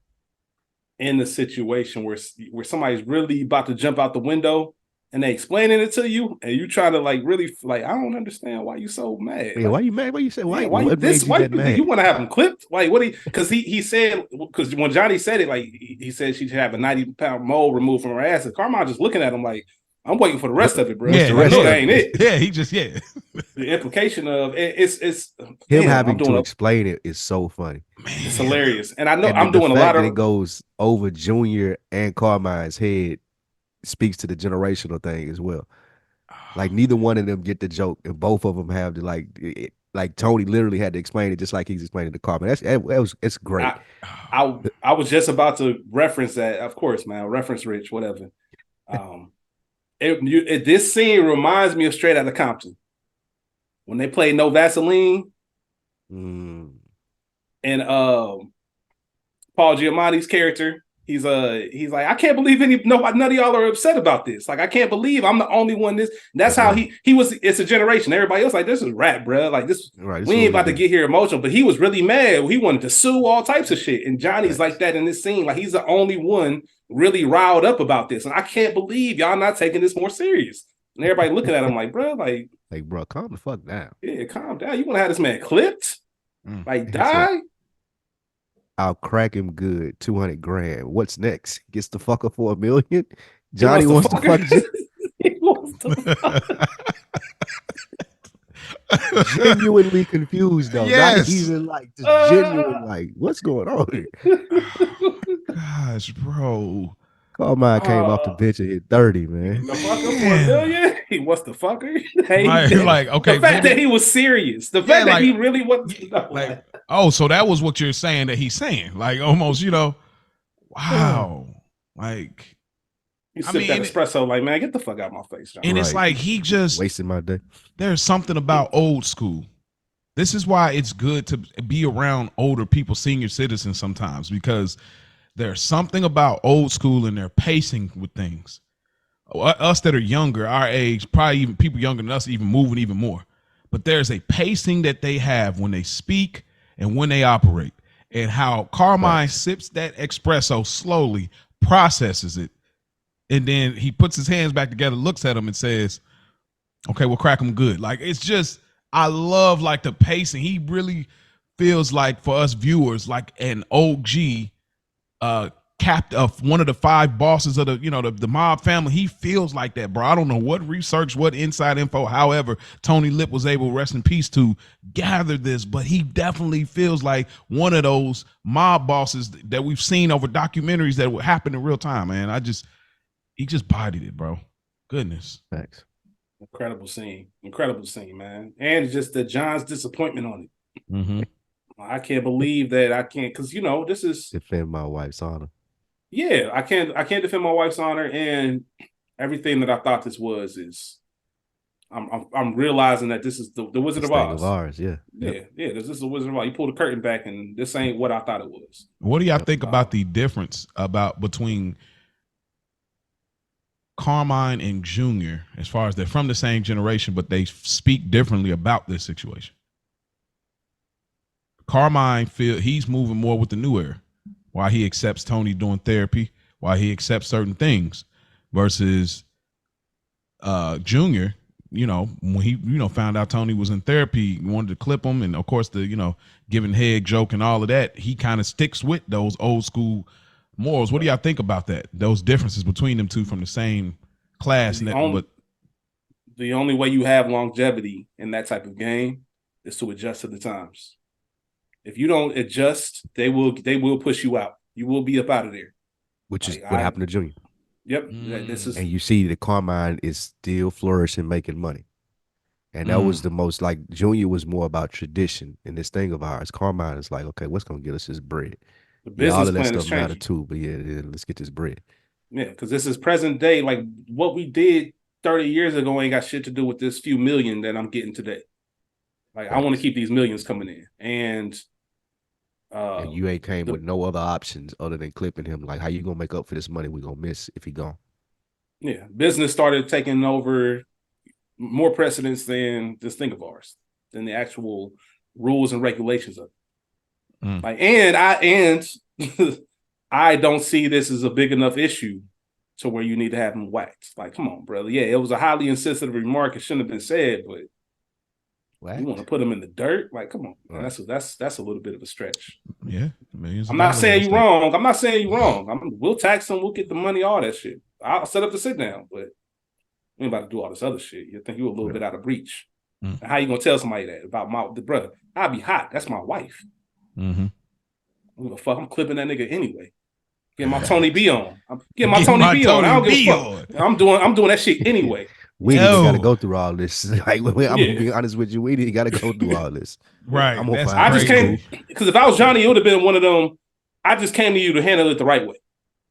in a situation where somebody's really about to jump out the window and they explaining it to you and you trying to like really like I don't understand why you so mad. Yeah, like, why you mad? Why you say why? Yeah, What made you that mad? You want to have him clipped? Like what because he said because when Johnny said it, like he said she should have a 90-pound mole removed from her ass. And Carmine just looking at him like, I'm waiting for the rest of it, bro. Yeah, the rest that ain't it. Yeah, he just the implication of it's him having to explain it is so funny. Man. It's hilarious. And I know and I'm doing a lot of it goes over Junior and Carmine's head speaks to the generational thing as well. Like neither one of them get the joke, and both of them have to like Tony literally had to explain it just like he's explaining to Carmine. It's great. I was just about to reference that, of course, man. Reference Rich, whatever. This scene reminds me of Straight Outta Compton when they played No Vaseline, and Paul Giamatti's character. He's like, I can't believe none of y'all are upset about this. Like, I can't believe I'm the only one. That's how he was. It's a generation. Everybody else like this is rap, bro. Like this, right, we ain't about to get here emotional. But he was really mad. He wanted to sue all types of shit. And Johnny's like that in this scene. Like he's the only one really riled up about this. And I can't believe y'all not taking this more serious. And everybody looking at him like, bro, like bro, calm the fuck down. Yeah, calm down. You want to have this man clipped? Like die? I'll crack him good. 200 grand. What's next? Gets the fucker for $1 million. Johnny wants to fuck. He wants to fuck. Genuinely confused though. Yes. Not even like just genuine. Like, what's going on here? Gosh, bro. Carmine came off the bench and hit 30, man. The fucker for $1 million? He wants the fucker. Like, okay. The fact that he was serious. The fact that he really was like, oh, so that was what you're saying that he's saying. Like almost, wow. Like you sipped that espresso, like, man, get the fuck out of my face, John. And it's like he just wasting my day. There's something about old school. This is why it's good to be around older people, senior citizens sometimes, because there's something about old school and their pacing with things. Us that are younger, our age, probably even people younger than us, even moving even more. But there's a pacing that they have when they speak and when they operate, and how Carmine sips that espresso slowly, processes it, and then he puts his hands back together, looks at him, and says, "Okay, we'll crack him good." Like it's just, I love like the pacing. He really feels like for us viewers, like an OG. One of the 5 bosses of the mob family. He feels like that, bro. I don't know what research, what inside info, however Tony Lip was able, rest in peace, to gather this, but he definitely feels like one of those mob bosses that we've seen over documentaries that would happen in real time, man. He just bodied it, bro. Goodness. Thanks. Incredible scene, man. And just the John's disappointment on it. I can't believe that I can't, because this is Defend my wife's honor. Yeah, I can't defend my wife's honor, and everything that I thought this was is I'm realizing that this is the Wizard This of thing Oz. of ours, yeah. Yeah, this is the Wizard of Oz. You pull the curtain back, and this ain't what I thought it was. What do y'all think about the difference between Carmine and Junior, as far as they're from the same generation, but they speak differently about this situation? Carmine he's moving more with the new era, while he accepts Tony doing therapy, while he accepts certain things, versus Junior, when he, found out Tony was in therapy, he wanted to clip him. And of course, the, giving head joke and all of that, he kind of sticks with those old school morals. What do y'all think about that? Those differences between them two from the same class. The only way you have longevity in that type of game is to adjust to the times. If you don't adjust, they will push you out. You will be up out of there. Which is what happened to Junior. Yep. And you see that Carmine is still flourishing, making money. And that was the most, like, Junior was more about tradition and this thing of ours. Carmine is like, okay, what's going to get us this bread? The business all of that plan stuff is matter changing too, but yeah, let's get this bread. Yeah, because this is present day. Like what we did 30 years ago ain't got shit to do with this few million that I'm getting today. Like I want to keep these millions coming in. And you ain't came with no other options other than clipping him. Like, how you gonna make up for this money we gonna miss if he gone? Yeah, business started taking over more precedence than this thing of ours, than the actual rules and regulations of it. Like, I don't see this as a big enough issue to where you need to have him whacked. Like, come on, brother. Yeah, it was a highly insensitive remark. It shouldn't have been said, but you want to put him in the dirt? Like, come on. Right. That's a little bit of a stretch. Yeah. I'm not saying you're wrong. I'm not saying you're wrong. We'll tax him. We'll get the money, all that shit. I'll set up the sit down, but we ain't about to do all this other shit. You think you're a little bit out of reach. And how you gonna tell somebody that about the brother? I'll be hot. That's my wife. Mm-hmm. I'm clipping that nigga anyway. Get my Tony B on. Get my Tony B on. I don't give a fuck. I'm doing that shit anyway. We ain't got to go through all this. Like, I'm gonna be honest with you, we ain't got to go through all this. Right. I just came because if I was Johnny, it would have been one of them. I just came to you to handle it the right way.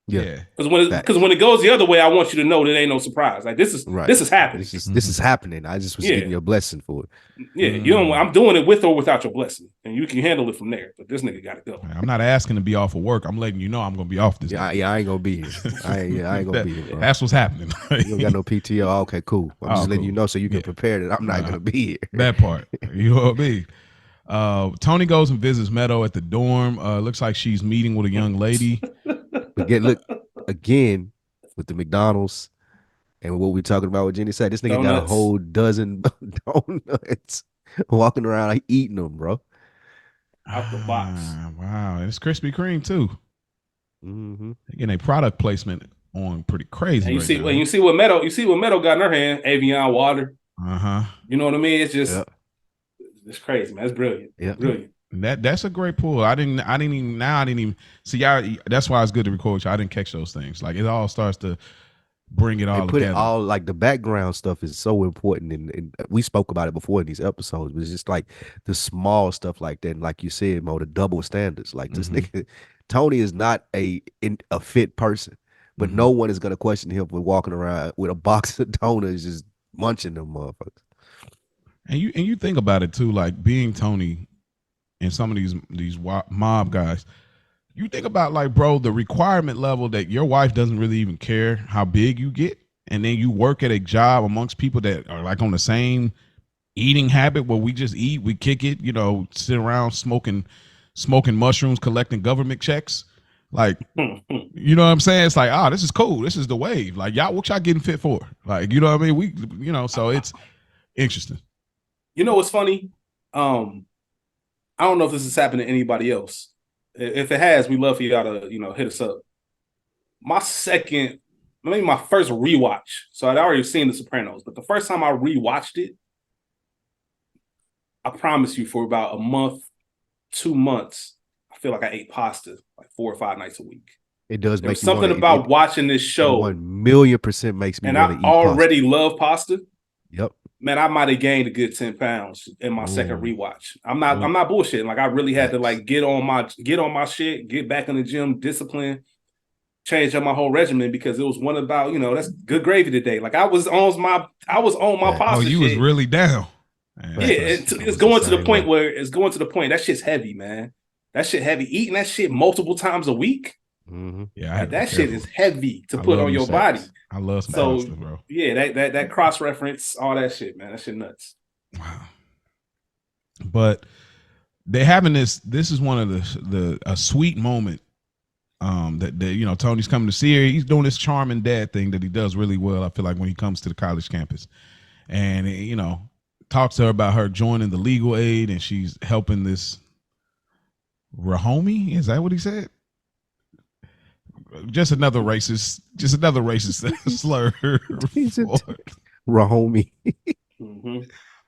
Yeah. Because when it goes the other way, I want you to know that ain't no surprise. Like this is happening. This is happening. I just was giving you a blessing for it. Yeah, you don't. I'm doing it with or without your blessing, and you can handle it from there. But this nigga got to go. I'm not asking to be off of work. I'm letting you know I'm gonna be off this. I ain't gonna be here. I ain't gonna be here, bro. That's what's happening. You don't got no PTO. Okay, cool. I'm just letting you know so you can prepare that I'm not gonna be here. That part. You know what I mean? Tony goes and visits Meadow at the dorm. Looks like she's meeting with a young lady. Look again with the McDonald's and what we're talking about with Jenny said. This nigga got a whole dozen donuts walking around like eating them, bro. Out the box. Wow, and it's Krispy Kreme too. Mm-hmm. Again, a product placement on pretty crazy. And you see what Meadow got in her hand, Avion water. You know what I mean? It's just it's crazy, man. It's brilliant. Yeah, brilliant. That's a great pull. I didn't even see y'all. That's why it's good to record you. I didn't catch those things. Like it all starts to bring it all put together. It all like the background stuff is so important, and we spoke about it before in these episodes. But it's just like the small stuff like that, and like you said, Mo, the double standards. Like this nigga, Tony is not a fit person, but no one is gonna question him for walking around with a box of donuts just munching them motherfuckers. And you think about it too, like being Tony and some of these mob guys. You think about, like, bro, the requirement level that your wife doesn't really even care how big you get, and then you work at a job amongst people that are like on the same eating habit where we just eat, we kick it, sit around smoking mushrooms, collecting government checks. Like, you know what I'm saying? It's like, this is cool. This is the wave. Like, y'all, what y'all getting fit for? Like, you know what I mean? So it's interesting. You know what's funny? I don't know if this has happened to anybody else. If it has, we love for y'all to, hit us up. My first rewatch. So I'd already seen The Sopranos, but the first time I rewatched it, I promise you, for about a month, 2 months, I feel like I ate pasta like 4 or 5 nights a week. It does make something about watching this show. 1,000,000% makes me. And I already love pasta. Yep. Man, I might have gained a good 10 pounds in my second rewatch. I'm not bullshitting. Like I really had to like get on my shit, get back in the gym, discipline, change up my whole regimen because it was one about, that's good gravy today. Like I was on my pasta. Oh, you was really down. Man, yeah, it's going to the point where that shit's heavy, man. That shit heavy. Eating that shit multiple times a week. Mm-hmm. Yeah, like that shit is heavy to put on your body. I love some pasta, bro. Yeah, that cross reference, all that shit, man. That shit nuts. Wow. But they having this is one of a sweet moment. That Tony's coming to see her. He's doing this charming dad thing that he does really well. I feel like when he comes to the college campus, and talks to her about her joining the legal aid, and she's helping this Rahomi. Is that what he said? Just another racist slur. Rahomi. Mm-hmm.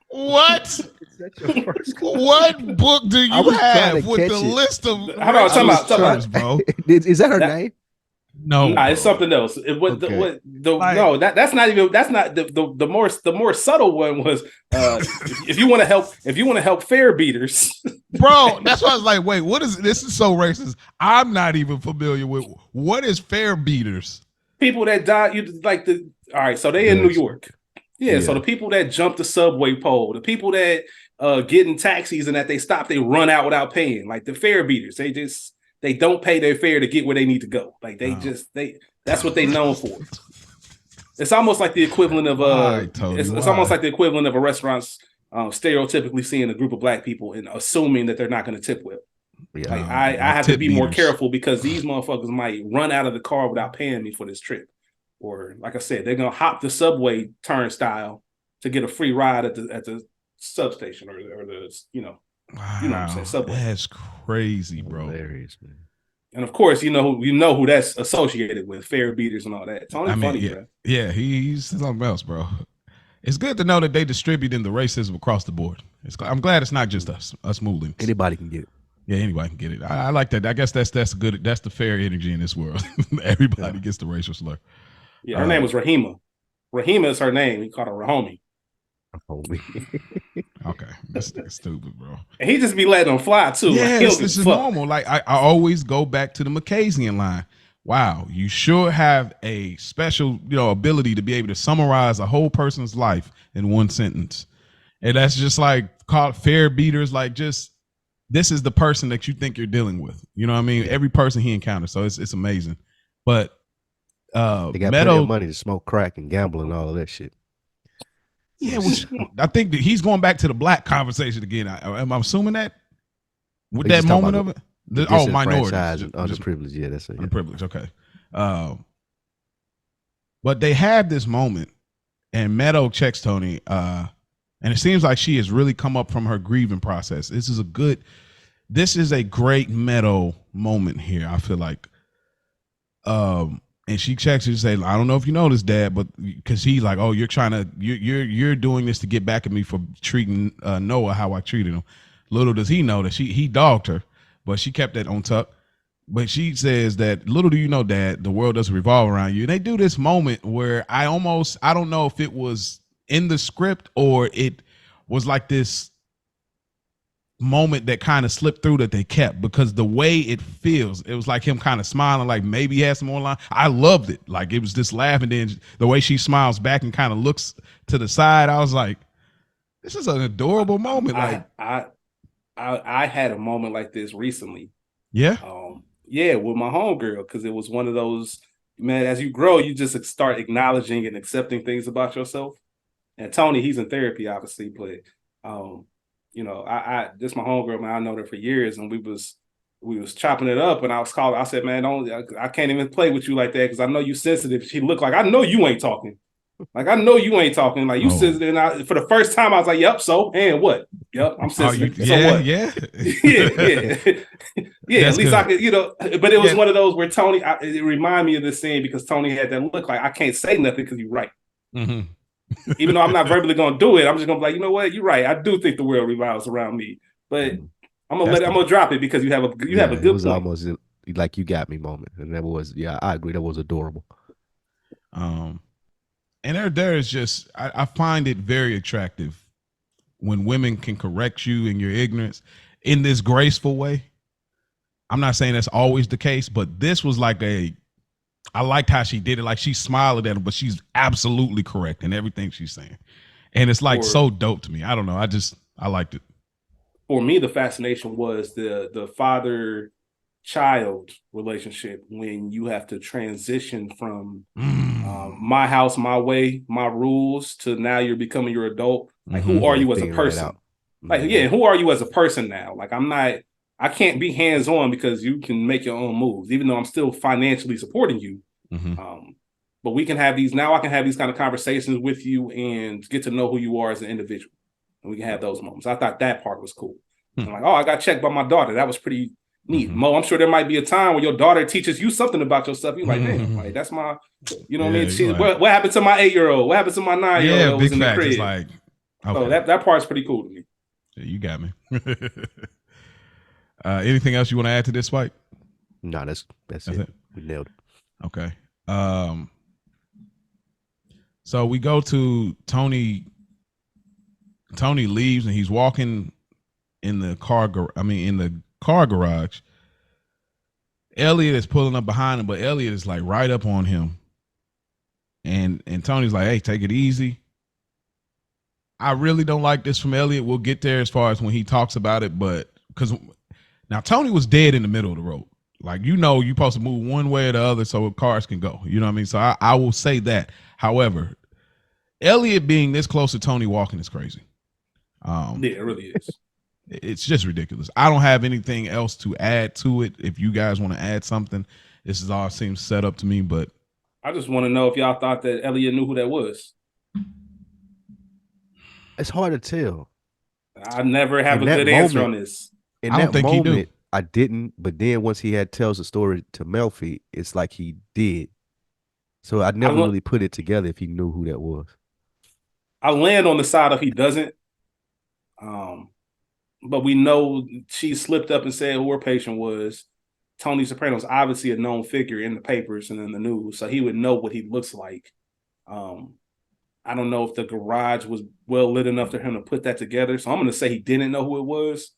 What? What book do you have with the list of terms, bro? Is that her name? No, it's something else. That's not the more subtle one was if you want to help fare beaters. Bro, that's why I was like, wait, what is this? Is so racist. I'm not even familiar with what is fare beaters. People that die, all right, so they in New York. Yeah, so the people that jump the subway pole, the people that get in taxis and that they stop, they run out without paying, like the fare beaters. They don't pay their fare to get where they need to go. Like that's what they known for. It's almost like the equivalent of it's almost like the equivalent of a restaurant's stereotypically seeing a group of black people and assuming that they're not going to tip well. Yeah, like I have to be more careful because these motherfuckers might run out of the car without paying me for this trip. Or like I said, they're gonna hop the subway turnstile to get a free ride at the substation or the Wow, what I'm saying, subway. That's crazy, bro. Hilarious, man. And of course, you know who that's associated with fare beaters and all that. Tony funny, bro. Yeah, he's something else, bro. It's good to know that they distributing the racism across the board. I'm glad it's not just us Moolings. Anybody can get it. Yeah, anybody can get it. I like that. I guess that's good. That's the fair energy in this world. Everybody gets the racial slur. Yeah, her name was Rahima. Rahima is her name. He called her Rahomi. Okay, that's stupid, bro. And he just be letting them fly too. Yeah, this is normal. Like I always go back to the Macasian line. Wow, you sure have a special, ability to be able to summarize a whole person's life in one sentence. And that's just like called fair beaters. Like just this is the person that you think you're dealing with. You know what I mean? Every person he encounters. So it's amazing. But they got plenty of money to smoke crack and gamble and all of that shit. Yeah, I think that he's going back to the black conversation again. Am I assuming that with that moment of it? Minorities, underprivileged. Yeah, that's it. Underprivileged. Okay. But they have this moment, and Meadow checks Tony, and it seems like she has really come up from her grieving process. This is a great Meadow moment here. I feel like, and she checks her and say, I don't know if you know this, Dad, but because he's like, oh, you're doing this to get back at me for treating Noah how I treated him. Little does he know that he dogged her, but she kept that on tuck. But she says that little do you know, Dad, the world doesn't revolve around you. And they do this moment where I don't know if it was in the script or it was like this moment that kind of slipped through that they kept, because the way it feels, it was like him kind of smiling, like maybe he has some more line. I loved it. Like it was just laughing. Then the way she smiles back and kind of looks to the side, I was like, this is an adorable moment. I had a moment like this recently. Yeah. With my homegirl, because it was one of those, man, as you grow, you just start acknowledging and accepting things about yourself. And Tony, he's in therapy, obviously, but I this my homegirl, man. I know her for years, and we was chopping it up, and I said, man, I can't even play with you like that because I know you sensitive. She looked like, I know you ain't talking. Like I know you ain't talking. Like you sensitive. And for the first time, I was like, yep. So and what? Yep, I'm sensitive. So what? Yeah. Yeah. At least I could, But it was one of those where Tony. It reminded me of this scene because Tony had that look like I can't say nothing because you're right. Mm-hmm. Even though I'm not verbally gonna do it, I'm just gonna be like, you know what? You're right. I do think the world revolves around me, but I'm gonna drop it because you have a good. It was point. Almost like you got me moment, and that was I agree, that was adorable. And there is just I find it very attractive when women can correct you in your ignorance in this graceful way. I'm not saying that's always the case, but this was like I liked how she did it. Like, she smiled at him, but she's absolutely correct in everything she's saying. And it's like so dope to me. I don't know. I liked it. For me, the fascination was the father-child relationship when you have to transition from my house, my way, my rules to now you're becoming your adult. Like, who are you as a person? Like, who are you as a person now? Like, I can't be hands-on because you can make your own moves, even though I'm still financially supporting you. But we can have these, now I can have these kind of conversations with you and get to know who you are as an individual. And we can have those moments. I thought that part was cool. I'm like, oh, I got checked by my daughter. That was pretty neat. Mo, I'm sure there might be a time where your daughter teaches you something about yourself. You're like, damn, like, that's my, you know what I mean? She, like, what happened to my 8-year-old? What happened to my 9-year-old? Yeah, that big was in facts. the crib? It's like, okay. So that part's pretty cool to me. Yeah, you got me. Anything else you want to add to this fight? No, that's it. We nailed it. Okay. So we go to Tony. Tony leaves and he's walking in the car garage. Elliot is pulling up behind him, but Elliot is like right up on him. And Tony's like, hey, take it easy. I really don't like this from Elliot. We'll get there as far as when he talks about it, but because now Tony was dead in the middle of the road. Like, you're supposed to move one way or the other so cars can go. You know what I mean? So I will say that. However, Elliot being this close to Tony walking is crazy. Yeah, it really is. It's just ridiculous. I don't have anything else to add to it. If you guys want to add something, this is all seems set up to me, but I just want to know if y'all thought that Elliot knew who that was. It's hard to tell. I never have a good answer on this. I don't think he do. I didn't, but then once he tells the story to Melfi, it's like he did. So I never really put it together if he knew who that was. I land on the side of he doesn't. But we know she slipped up and said who her patient was. Tony Soprano's obviously a known figure in the papers and in the news, so he would know what he looks like. I don't know if the garage was well lit enough for him to put that together. So I'm going to say he didn't know who it was,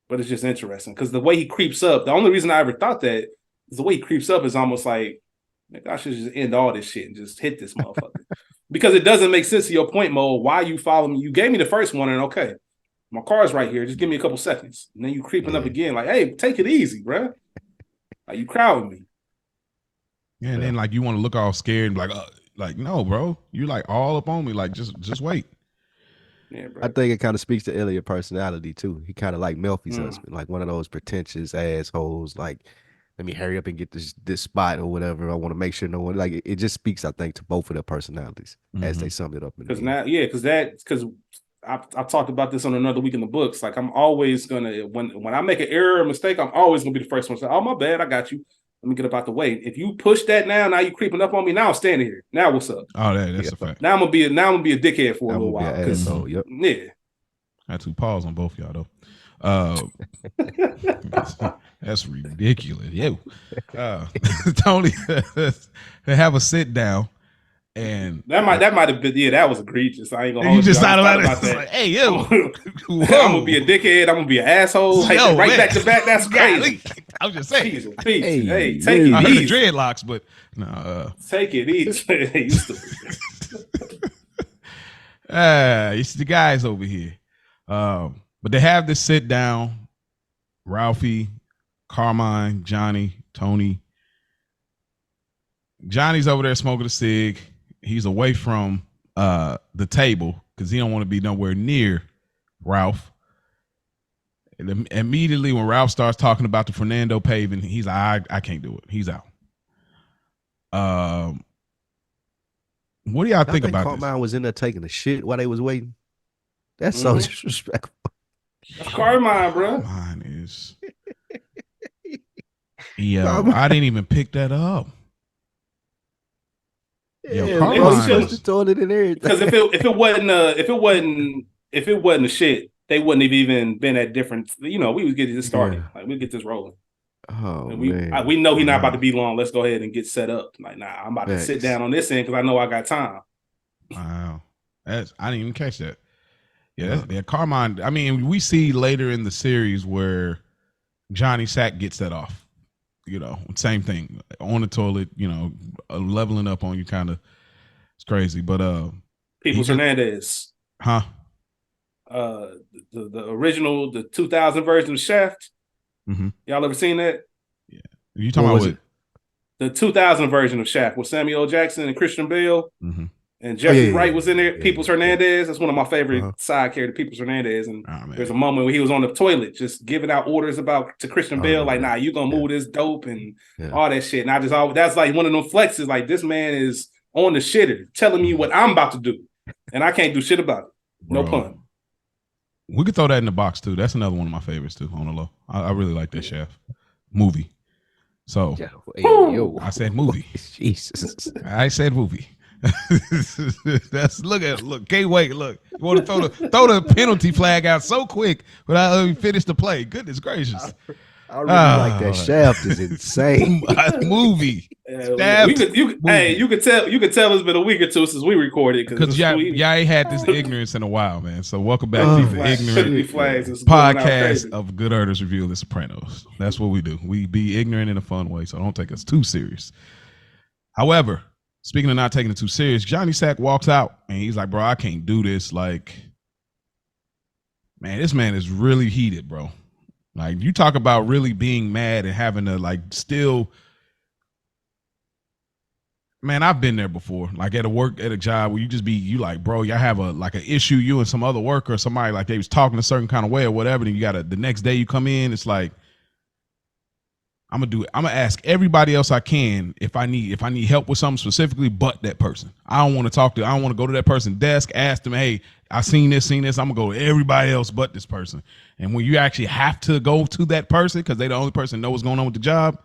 but it's just interesting because the way he creeps up, the only reason I ever thought that is the way he creeps up is almost like, I should just end all this shit and just hit this motherfucker. Because it doesn't make sense to your point, Mo. Why you follow me? You gave me the first one and okay, my car's right here. Just give me a couple seconds. And then you creeping up again like, hey, take it easy, bro. Like, you crowding me. Yeah, and then like you want to look all scared and be like, no, bro. You like all up on me. Like, just wait. Yeah, bro. I think it kind of speaks to Elliot's personality too. He kind of like Melfi's husband, like one of those pretentious assholes. Like, let me hurry up and get this spot or whatever. I want to make sure no one like it. Just speaks, I think, to both of their personalities as they sum it up. Because I've talked about this on another week in the books. Like, I'm always gonna when I make an error or mistake, I'm always gonna be the first one to say, "Oh, my bad, I got you. Let me get up out the way." If you push that now you creeping up on me. Now I'm standing here. Now what's up? Oh, that's a fact. Now I'm gonna be a dickhead for a little while. I had to pause on both y'all though. That's ridiculous. Yo, Tony, have a sit down. And that might have been that was egregious. I ain't gonna. You just thought about it. Like, hey, yo, I'm gonna be a dickhead. I'm gonna be an asshole. Like, right back to back. That's crazy. I was just saying. Jesus, hey, take it easy. I heard the dreadlocks, but no. Take it easy. It's the guys over here. But they have this sit down. Ralphie, Carmine, Johnny, Tony. Johnny's over there smoking a cig. He's away from the table because he don't want to be nowhere near Ralph. And immediately when Ralph starts talking about the Fernando paving, he's like, I can't do it. He's out. What do y'all think about this? Carmine was in there taking a shit while they was waiting. That's so disrespectful. That's Carmine, bro. Carmine is. Yo, I didn't even pick that up. Yo, Carmine throwing it in there. Because if it wasn't a shit, they wouldn't have even been at different. We would get this started. Yeah. Like, we get this rolling. Oh, and we know he's not about to be long. Let's go ahead and get set up. Like, nah, I'm about to sit down on this end because I know I got time. Wow. I didn't even catch that. Yeah, Carmine. I mean, we see later in the series where Johnny Sack gets that off. Same thing on the toilet. Leveling up on you, kind of. It's crazy, but Peoples Hernandez. Huh? The original, the 2000 version of Shaft. Mm-hmm. Y'all ever seen that? Yeah. You talking about what? The 2000 version of Shaft with Samuel L. Jackson and Christian Bale. Mm-hmm. And Jeffrey Wright was in there. Peoples Hernandez. That's one of my favorite side characters, Peoples Hernandez. And there's a moment where he was on the toilet just giving out orders to Christian Bale, like, nah, you gonna move this dope and all that shit. And I just that's like one of them flexes. Like, this man is on the shitter, telling me what I'm about to do. And I can't do shit about it. No pun. We could throw that in the box too. That's another one of my favorites too, on the low. I really like that Shaft movie. So I said movie. Jesus. I said movie. Look, can't wait. Look, you want to throw the penalty flag out so quick without let me finish the play. Goodness gracious. I really like that. Shaft is insane. Movie. You could tell it's been a week or two since we recorded because y'all ain't had this ignorance in a while, man. So welcome back to the ignorant podcast of Good Earners Review of The Sopranos. That's what we do. We be ignorant in a fun way, so don't take us too serious. However, speaking of not taking it too serious, Johnny Sack walks out and he's like, bro, I can't do this. Like, man, this man is really heated, bro. Like, you talk about really being mad and having to, like, still. Man, I've been there before. Like, at a job where you like, bro, y'all have an issue, you and some other worker or somebody, like, they was talking a certain kind of way or whatever. Then you the next day you come in, it's like, I'm gonna ask everybody else I can if I need help with something specifically, but that person. I don't want to go to that person's desk, ask them, hey, I seen this. I'm gonna go to everybody else but this person. And when you actually have to go to that person because they the only person know what's going on with the job,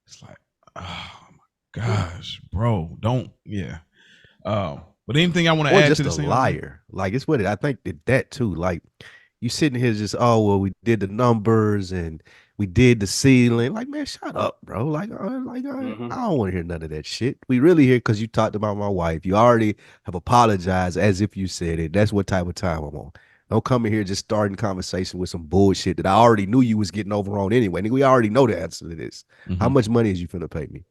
it's like, oh my gosh, bro, don't. But anything I want to add just to this? A liar. Like, it's what I think that too. Like, you sitting here just, we did the numbers and we did the ceiling. Like, man, shut up, bro. Like, I don't want to hear none of that shit. We really here because you talked about my wife. You already have apologized as if you said it. That's what type of time I'm on. Don't come in here just starting conversation with some bullshit that I already knew you was getting over on anyway. Nigga, we already know the answer to this. Mm-hmm. How much money is you finna pay me?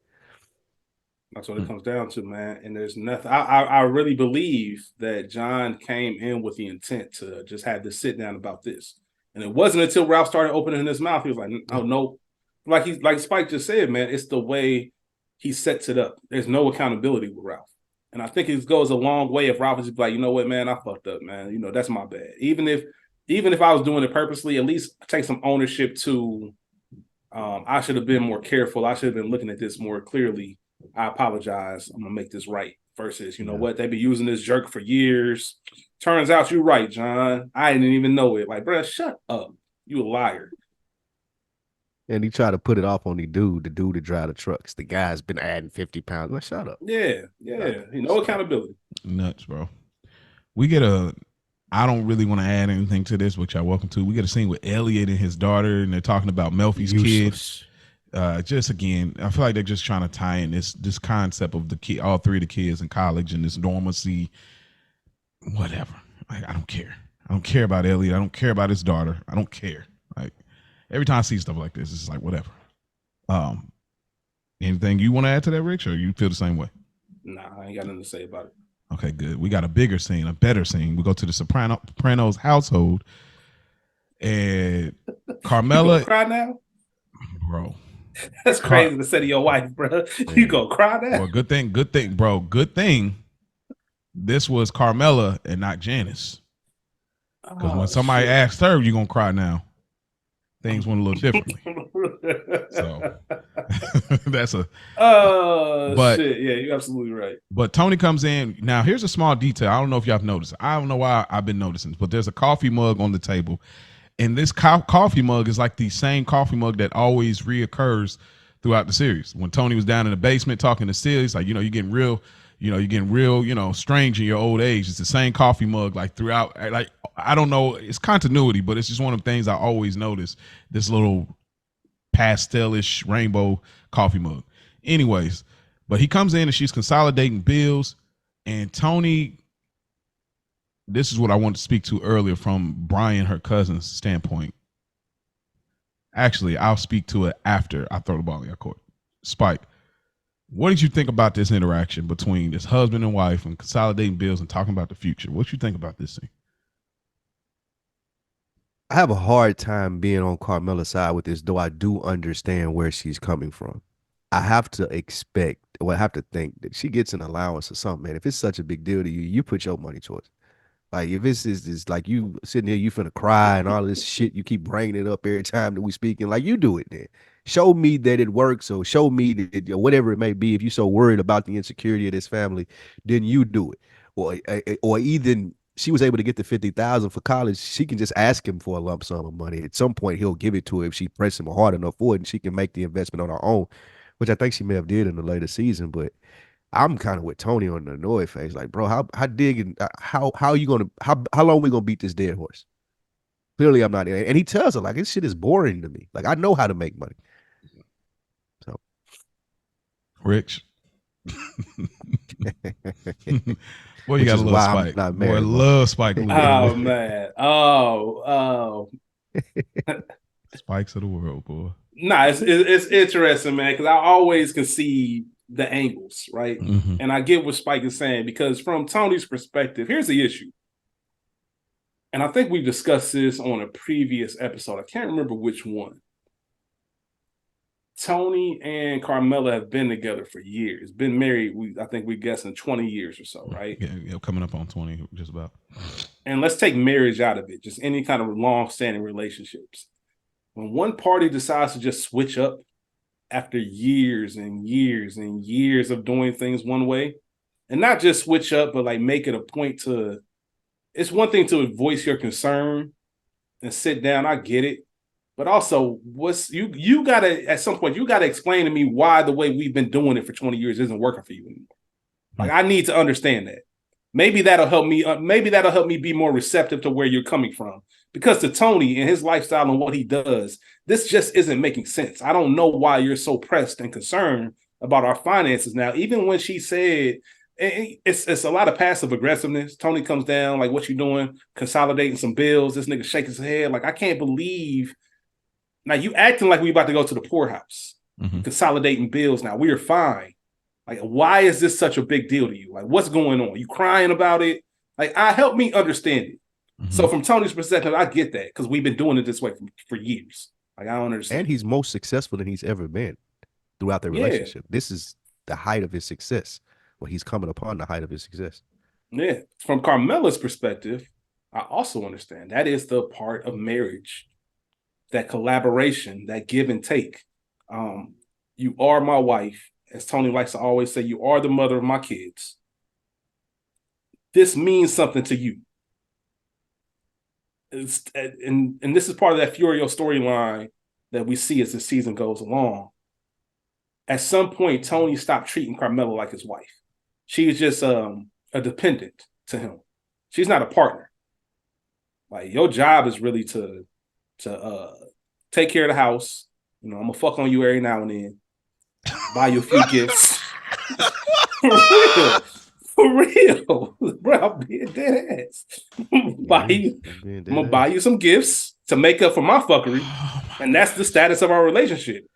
That's what it comes down to, man. And there's nothing. I really believe that John came in with the intent to just have this sit down about this. And it wasn't until Ralph started opening his mouth, he was like, oh, no. Like Spike just said, man, it's the way he sets it up. There's no accountability with Ralph. And I think it goes a long way if Ralph is just like, you know what, man, I fucked up, man. That's my bad. Even if I was doing it purposely, at least take some ownership to, I should have been more careful. I should have been looking at this more clearly. I apologize. I'm going to make this right. Versus, you know what? They've been using this jerk for years. Turns out you're right, John. I didn't even know it. Like, bro, shut up. You a liar. And he tried to put it off on the dude that drive the trucks. The guy's been adding 50 pounds. Like, shut up. Yeah. No accountability. Nuts, bro. We get I don't really want to add anything to this, which y'all welcome to. We get a scene with Elliot and his daughter, and they're talking about Melfi's kids. Just again, I feel like they're just trying to tie in this concept of all three of the kids in college and this normalcy. Whatever. Like, I don't care. I don't care about Elliot. I don't care about his daughter. I don't care. Like, every time I see stuff like this, it's like whatever. Anything you want to add to that, Rich, or you feel the same way? Nah, I ain't got nothing to say about it. Okay, good. We got a bigger scene, a better scene. We go to the Sopranos household, and Carmela. You cry now, bro. That's crazy to say to your wife, bro. You gonna cry now? Well, good thing, bro. Good thing. This was Carmela and not Janice. Because when somebody asked her, "You gonna cry now?" Things went a little differently. So that's a. Shit. Yeah, you're absolutely right. But Tony comes in. Now, here's a small detail. I don't know if y'all have noticed. I don't know why I've been noticing, but there's a coffee mug on the table. And this coffee mug is like the same coffee mug that always reoccurs throughout the series. When Tony was down in the basement talking to Sid, he's like, you're getting real, strange in your old age. It's the same coffee mug like throughout. Like, I don't know. It's continuity, but it's just one of the things I always notice. This little pastelish rainbow coffee mug. Anyways, but he comes in and she's consolidating bills, and Tony this is what I wanted to speak to earlier from Brian, her cousin's standpoint. Actually, I'll speak to it after I throw the ball in your court. Spike, what did you think about this interaction between this husband and wife and consolidating bills and talking about the future? What you think about this thing? I have a hard time being on Carmela's side with this, though I do understand where she's coming from. I have to expect, or I have to think that she gets an allowance or something, man. If it's such a big deal to you, you put your money towards it. Like if it's is like you sitting here, you finna cry and all this shit, you keep bringing it up every time that we speaking, like you do it then. Show me that it works, or show me that or whatever it may be. If you're so worried about the insecurity of this family, then you do it. Or even she was able to get the 50,000 for college. She can just ask him for a lump sum of money. At some point, he'll give it to her if she presses him hard enough for it, and she can make the investment on her own, which I think she may have did in the later season. But I'm kind of with Tony on the annoyed face. Like, bro, how are you gonna how long we gonna beat this dead horse? Clearly, I'm not. And he tells her like this shit is boring to me. Like I know how to make money. So, Rich. Boy, you got a little Spike. Boy, love Spike. Oh man. Oh. Spikes of the world, boy. Nah, it's interesting, man, because I always can see the angles, right? Mm-hmm. And I get what Spike is saying, because from Tony's perspective, here's the issue. And I think we discussed this on a previous episode. I can't remember which one. Tony and Carmela have been together for years. Been married, I think we're guessing 20 years or so, right? Yeah, coming up on 20, just about. And let's take marriage out of it, just any kind of long-standing relationships. When one party decides to just switch up after years and years and years of doing things one way, and not just switch up, but like make it a point to, it's one thing to voice your concern and sit down. I get it. But also, you gotta, at some point, you gotta explain to me why the way we've been doing it for 20 years isn't working for you anymore. Like, I need to understand that. Maybe that'll help me. Maybe that'll help me be more receptive to where you're coming from. Because to Tony and his lifestyle and what he does, this just isn't making sense. I don't know why you're so pressed and concerned about our finances now. Even when she said, it's a lot of passive aggressiveness. Tony comes down, like, what you doing? Consolidating some bills. This nigga shakes his head. Like, I can't believe. Now you acting like we about to go to the poorhouse. Mm-hmm. Consolidating bills now. We are fine. Like, why is this such a big deal to you? Like, what's going on? You crying about it? Like, help me understand it. Mm-hmm. So from Tony's perspective, I get that, because we've been doing it this way for years. Like, I don't understand. And he's most successful than he's ever been throughout the relationship. This is the height of his success. Well, he's coming upon the height of his success. Yeah. From Carmela's perspective, I also understand that is the part of marriage, that collaboration, that give and take. You are my wife. As Tony likes to always say, you are the mother of my kids. This means something to you. And this is part of that Furio storyline that we see as the season goes along. At some point, Tony stopped treating Carmela like his wife. She's just a dependent to him. She's not a partner. Like, your job is really to take care of the house. You know, I'm gonna fuck on you every now and then. Buy you a few gifts. For real. Bro, I'm being dead ass. I'm gonna buy you some gifts to make up for my fuckery. And that's the status of our relationship.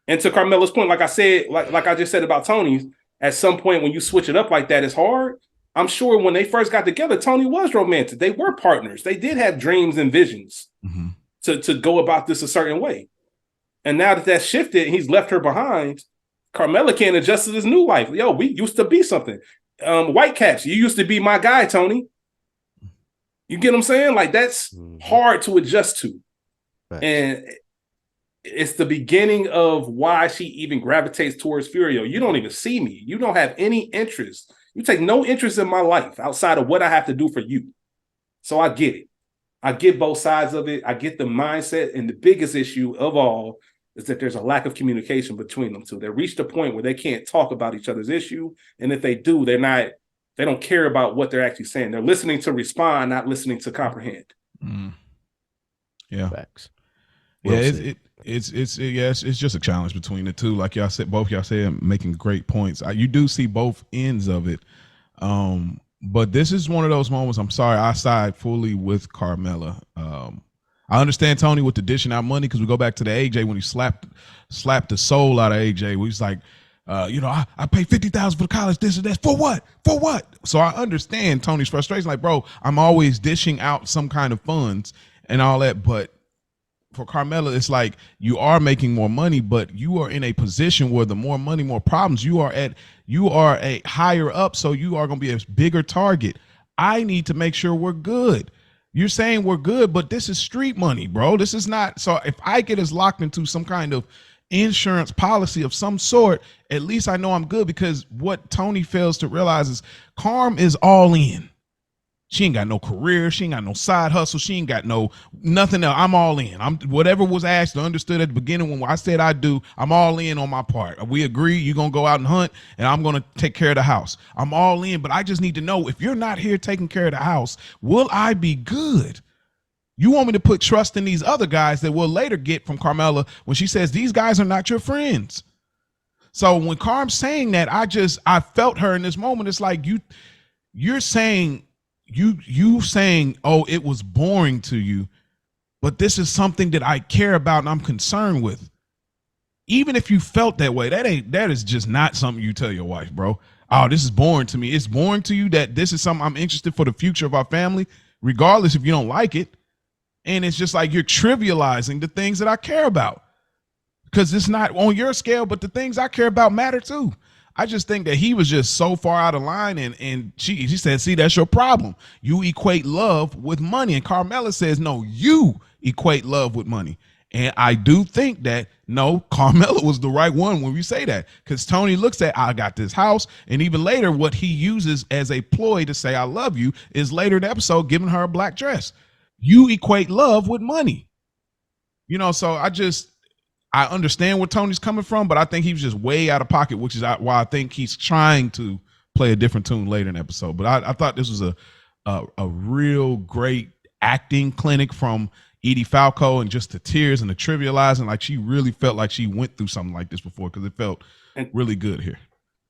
And to Carmela's point, like I said, like I just said about Tony's, at some point when you switch it up like that, it's hard. I'm sure when they first got together, Tony was romantic. They were partners. They did have dreams and visions to go about this a certain way. And now that that's shifted and he's left her behind, Carmela can't adjust to this new life. Yo, we used to be something. Whitecaps, you used to be my guy, Tony. You get what I'm saying? Like, that's hard to adjust to. Right. And it's the beginning of why she even gravitates towards Furio. You don't even see me. You don't have any interest. You take no interest in my life outside of what I have to do for you. So I get it. I get both sides of it. I get the mindset. And the biggest issue of all is that there's a lack of communication between them two. They reached a point where they can't talk about each other's issue. And if they do, they don't care about what they're actually saying. They're listening to respond, not listening to comprehend. Yeah. Facts. Well, it's just a challenge between the two. Like y'all said, both y'all said, making great points. You do see both ends of it. But this is one of those moments. I'm sorry, I side fully with Carmella. I understand Tony with the dishing out money because we go back to the AJ when he slapped the soul out of AJ. We was like, I paid $50,000 for college, this and that. For what? For what? So I understand Tony's frustration. Like, bro, I'm always dishing out some kind of funds and all that. But for Carmella, it's like you are making more money, but you are in a position where the more money, more problems. You are a higher up, so you are going to be a bigger target. I need to make sure we're good. You're saying we're good, but this is street money, bro. This is not. So if I get us locked into some kind of insurance policy of some sort, at least I know I'm good, because what Tony fails to realize is Carm is all in. She ain't got no career. She ain't got no side hustle. She ain't got nothing else. I'm all in. I'm whatever was asked or understood at the beginning when I said I do, I'm all in on my part. We agree you're going to go out and hunt and I'm going to take care of the house. I'm all in, but I just need to know, if you're not here taking care of the house, will I be good? You want me to put trust in these other guys that we'll later get from Carmella when she says these guys are not your friends. So when Carm's saying that, I felt her in this moment. It's like you're saying, you saying, oh, it was boring to you, but this is something that I care about and I'm concerned with. Even if you felt that way, that is just not something you tell your wife, bro. Oh, this is boring to me. It's boring to you that this is something I'm interested for the future of our family, regardless if you don't like it. And it's just like you're trivializing the things that I care about, because it's not on your scale, but the things I care about matter too. I just think that he was just so far out of line, and she said, see, that's your problem. You equate love with money. And Carmella says, no, you equate love with money. And I do think that, no, Carmella was the right one when we say that, because Tony looks at, I got this house. And even later, what he uses as a ploy to say, I love you, is later in the episode giving her a black dress. You equate love with money. So I understand where Tony's coming from, but I think he was just way out of pocket, which is why I think he's trying to play a different tune later in the episode. But I thought this was a real great acting clinic from Edie Falco, and just the tears and the trivializing. Like, she really felt like she went through something like this before, because it felt really good here.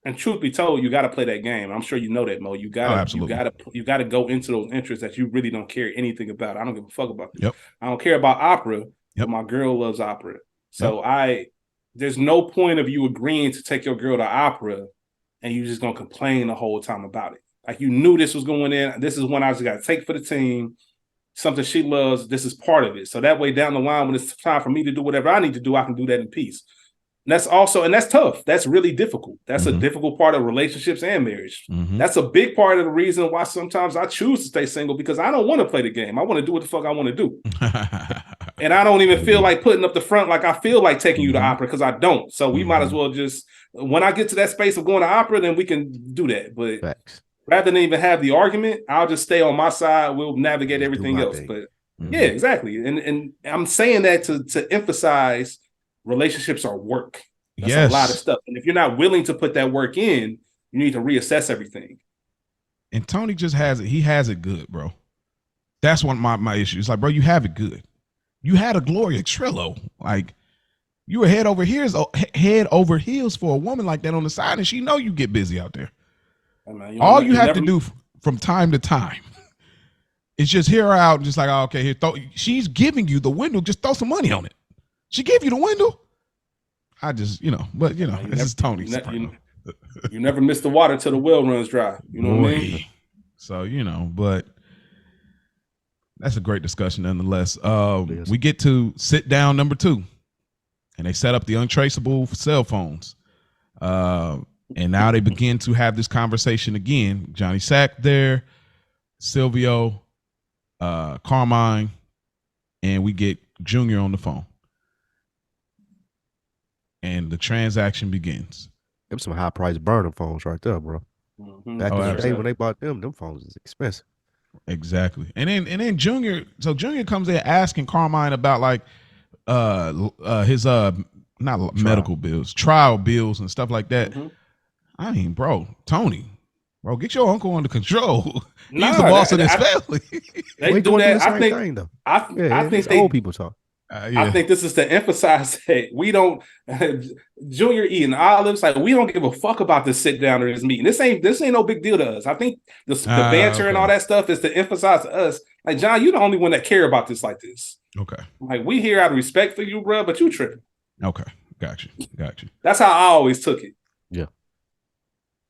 And truth be told, you got to play that game. I'm sure you know that, Mo. You got to go into those interests that you really don't care anything about. I don't give a fuck about this. Yep. I don't care about opera, but my girl loves opera. So there's no point of you agreeing to take your girl to opera and you just gonna complain the whole time about it. Like, you knew this was going in. This is one I just got to take for the team. Something she loves. This is part of it. So that way down the line, when it's time for me to do whatever I need to do, I can do that in peace. And that's tough. That's really difficult. That's a difficult part of relationships and marriage. That's a big part of the reason why sometimes I choose to stay single, because I don't want to play the game. I want to do what the fuck I want to do. And I don't even feel like putting up the front like I feel like taking you to opera, because I don't. So we might as well just, when I get to that space of going to opera, then we can do that. But rather than even have the argument, I'll just stay on my side. We'll navigate everything else. But yeah, exactly. And I'm saying that to emphasize relationships are work. That's a lot of stuff. And if you're not willing to put that work in, you need to reassess everything. And Tony just has it. He has it good, bro. That's one of my issue. It's like, bro, you have it good. You had a Gloria Trillo. Like, you were head over heels for a woman like that on the side, and she know you get busy out there. Hey, man, all you have to do from time to time is just hear her out and just like, oh, okay, here, she's giving you the window. Just throw some money on it. She gave you the window. I just, but this is Tony. You never miss the water till the well runs dry. You know what I mean? So, but that's a great discussion nonetheless. We get to sit down number 2, and they set up the untraceable cell phones. And now they begin to have this conversation again. Johnny Sack there, Silvio, Carmine, and we get Junior on the phone. And the transaction begins. Them some high price burner phones right there, bro. Back in the day when they bought them phones was expensive. Exactly. And then Junior comes in asking Carmine about like his not medical bills, trial bills and stuff like that. I mean, bro, Tony, get your uncle under control. He's the boss of this family. They do that. I think old people talk. I think this is to emphasize that we don't Junior eating olives, like we don't give a fuck about this sit down or this meeting. This ain't no big deal to us. I think the banter and all that stuff is to emphasize to us, like, John, you're the only one that care about this like this. Okay. Like, we here out of respect for you, bro, but you tripping. Okay. Got you. That's how I always took it. Yeah.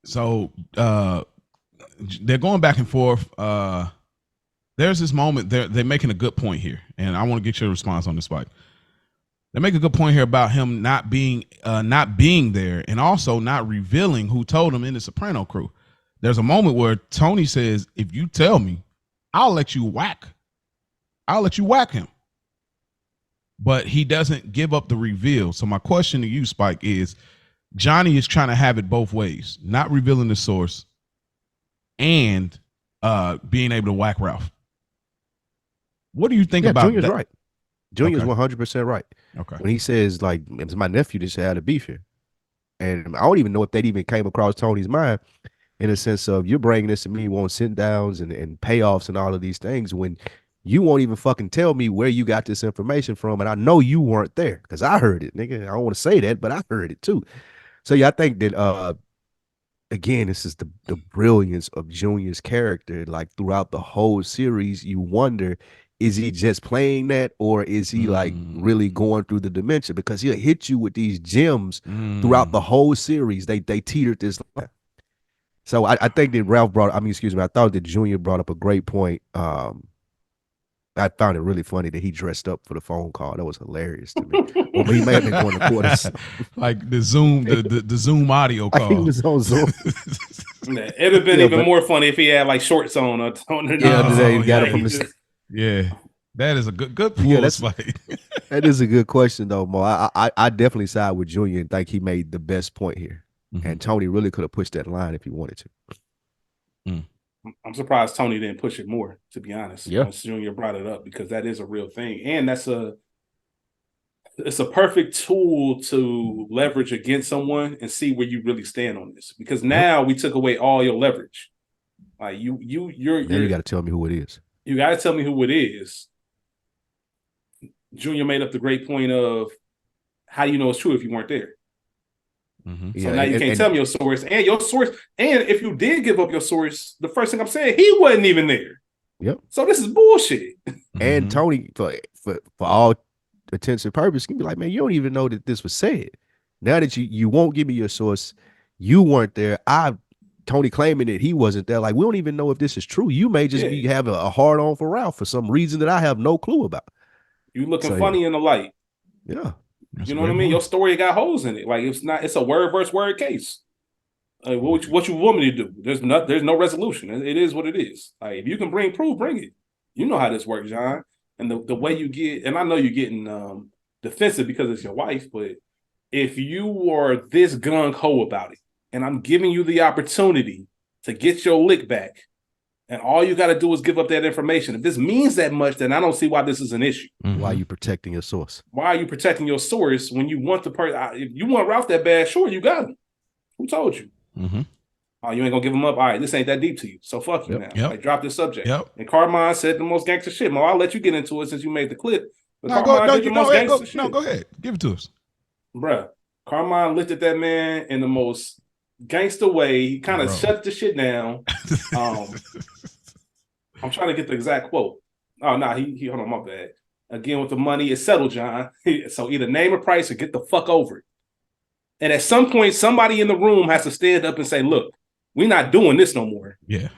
So they're going back and forth. There's this moment, they're making a good point here, and I want to get your response on this, Spike. They make a good point here about him not being there, and also not revealing who told him in the Soprano crew. There's a moment where Tony says, "If you tell me, I'll let you whack him." But he doesn't give up the reveal. So my question to you, Spike, is Johnny is trying to have it both ways, not revealing the source and being able to whack Ralph. What do you think about Junior's that? right. Junior's 100% right. Okay. When he says, like, it's my nephew that had a beef here. And I don't even know if that even came across Tony's mind in a sense of, you're bringing this to me, you want sit downs and payoffs and all of these things when you won't even fucking tell me where you got this information from. And I know you weren't there because I heard it, nigga. I don't want to say that, but I heard it too. So yeah, I think that again, this is the brilliance of Junior's character. Like throughout the whole series, you wonder, is he just playing that, or is he like really going through the dimension? Because he'll hit you with these gems throughout the whole series. They teetered this line. So I think that I thought that Junior brought up a great point. I found it really funny that he dressed up for the phone call. That was hilarious to me. Well, he may have been going to quarters. Like the Zoom, the Zoom audio call. He was on Zoom. It'd have been even more funny if he had like shorts on. That is a good pull. Yeah, that is a good question though, Mo. I definitely side with Junior and think he made the best point here. Mm-hmm. And Tony really could have pushed that line if he wanted to. I'm surprised Tony didn't push it more, to be honest. Yeah. Once Junior brought it up, because that is a real thing. And it's a perfect tool to leverage against someone and see where you really stand on this. Because now we took away all your leverage. Like you got to tell me who it is. You got to tell me who it is. Junior made up the great point of, how do you know it's true if you weren't there? Mm-hmm. So now you can't tell me your source. And if you did give up your source, the first thing I'm saying, he wasn't even there. Yep. So this is bullshit. And Tony, for all intents and purposes, can be like, man, you don't even know that this was said. Now that you won't give me your source, you weren't there. Tony claiming that he wasn't there. Like, we don't even know if this is true. You may just be having a hard on for Ralph for some reason that I have no clue about. You looking funny in the light. Yeah. You know what I mean? Your story got holes in it. Like, it's a word versus word case. Like, what you want me to do? There's no resolution. It is what it is. Like, if you can bring proof, bring it. You know how this works, John. And the way you get, and I know you're getting defensive because it's your wife, but if you are this gung-ho about it, and I'm giving you the opportunity to get your lick back, and all you got to do is give up that information. If this means that much, then I don't see why this is an issue. Mm-hmm. Why are you protecting your source? Why are you protecting your source when you want the person? If you want Ralph that bad, sure, you got him. Who told you? Mm-hmm. Oh, you ain't gonna give him up? All right, this ain't that deep to you. So fuck you now. Like, drop this subject. And Carmine said the most gangster shit. Mo, I'll let you get into it since you made the clip. But go ahead. Give it to us. Bruh, Carmine lifted that man in the most gangster way. He kind of shut the shit down. I'm trying to get the exact quote. Oh, no, he hold on, my bad. Again, with the money, it's settled, John. So either name a price or get the fuck over it. And at some point, somebody in the room has to stand up and say, look, we're not doing this no more. Yeah.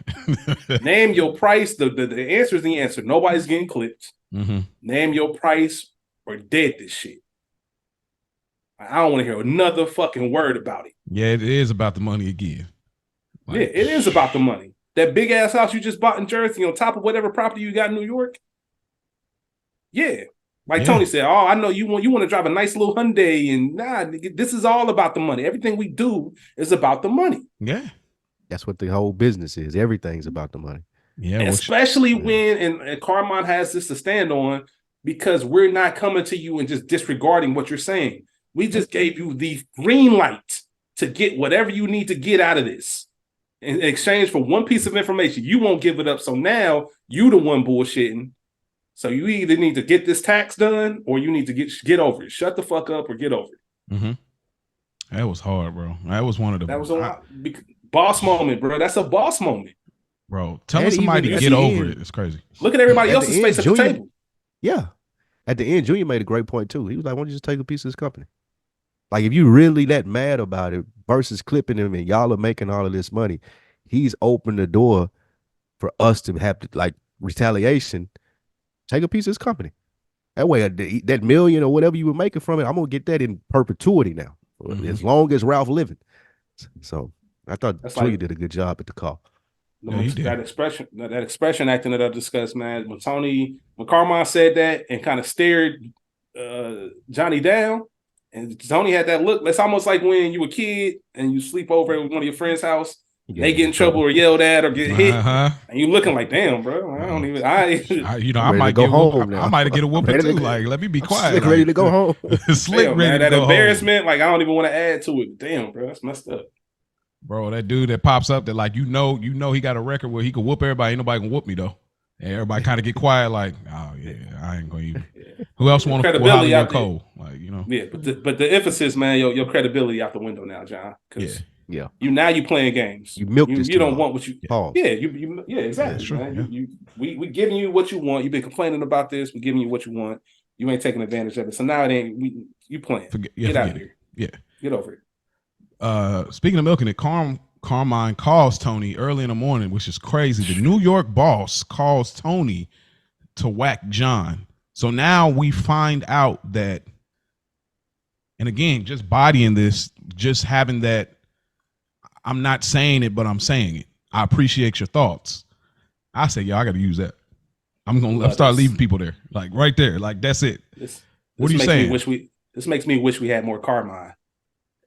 Name your price. The answer is the answer. Nobody's getting clipped. Mm-hmm. Name your price or dead this shit. I don't want to hear another fucking word about it. Yeah, it is about the money again. Like, yeah, it is about the money. That big ass house you just bought in Jersey on top of whatever property you got in New York. Yeah. Like Tony said, oh, I know you want to drive a nice little Hyundai, and nah, this is all about the money. Everything we do is about the money. Yeah. That's what the whole business is. Everything's about the money. Yeah. Especially when, and Carmine has this to stand on, because we're not coming to you and just disregarding what you're saying. We just gave you the green light to get whatever you need to get out of this. In exchange for one piece of information, you won't give it up. So now you the one bullshitting. So you either need to get this tax done or you need to get over it. Shut the fuck up or get over it. Mm-hmm. That was hard, bro. That was one of the. That was a boss moment, bro. That's a boss moment. Bro, telling somebody to get over it is crazy. Look at everybody else's face at the table. Yeah. At the end, Junior made a great point, too. He was like, why don't you just take a piece of this company? Like, if you really that mad about it versus clipping him and y'all are making all of this money, he's opened the door for us to have to, like, retaliation. Take a piece of this company. That way, that million or whatever you were making from it, I'm going to get that in perpetuity now, as long as Ralph living. So I thought Junior did a good job at the call. That expression acting that I discussed, man. When Carmine said that and kind of stared Johnny down, and Tony had that look. It's almost like when you were a kid and you sleep over at one of your friends' house. They get in trouble or yelled at or get hit, and you looking like, damn, bro. I don't even. I might go home. I might get a whooping too. Like, let me be quiet. Slick ready to go home. Slick ready to go home. That embarrassment, like I don't even want to add to it. Damn, bro, that's messed up. Bro, that dude that pops up that like you know he got a record where he could whoop everybody. Ain't nobody can whoop me though. And everybody kind of get quiet, like, oh yeah, I ain't gonna even. Who else want to credibility out Cole? Like, you know. Yeah, but the emphasis, man, your credibility out the window now, John. Yeah. You playing games. You milked this. You don't want what you. Pause. Yeah, exactly, true, man. yeah. We giving you what you want. You've been complaining about this. We're giving you what you want. You ain't taking advantage of it. So now it ain't. You playing. Get out of here. Yeah. Get over it. Speaking of milking it, Carmine calls Tony early in the morning, which is crazy. The New York boss calls Tony to whack John. So now we find out that, and again, just bodying this, just having that. I'm not saying it, but I'm saying it. I appreciate your thoughts. I say, I got to use that. I'm going to start leaving people there. Like right there. Like, that's it. What are you saying? This makes me wish we had more Carmine.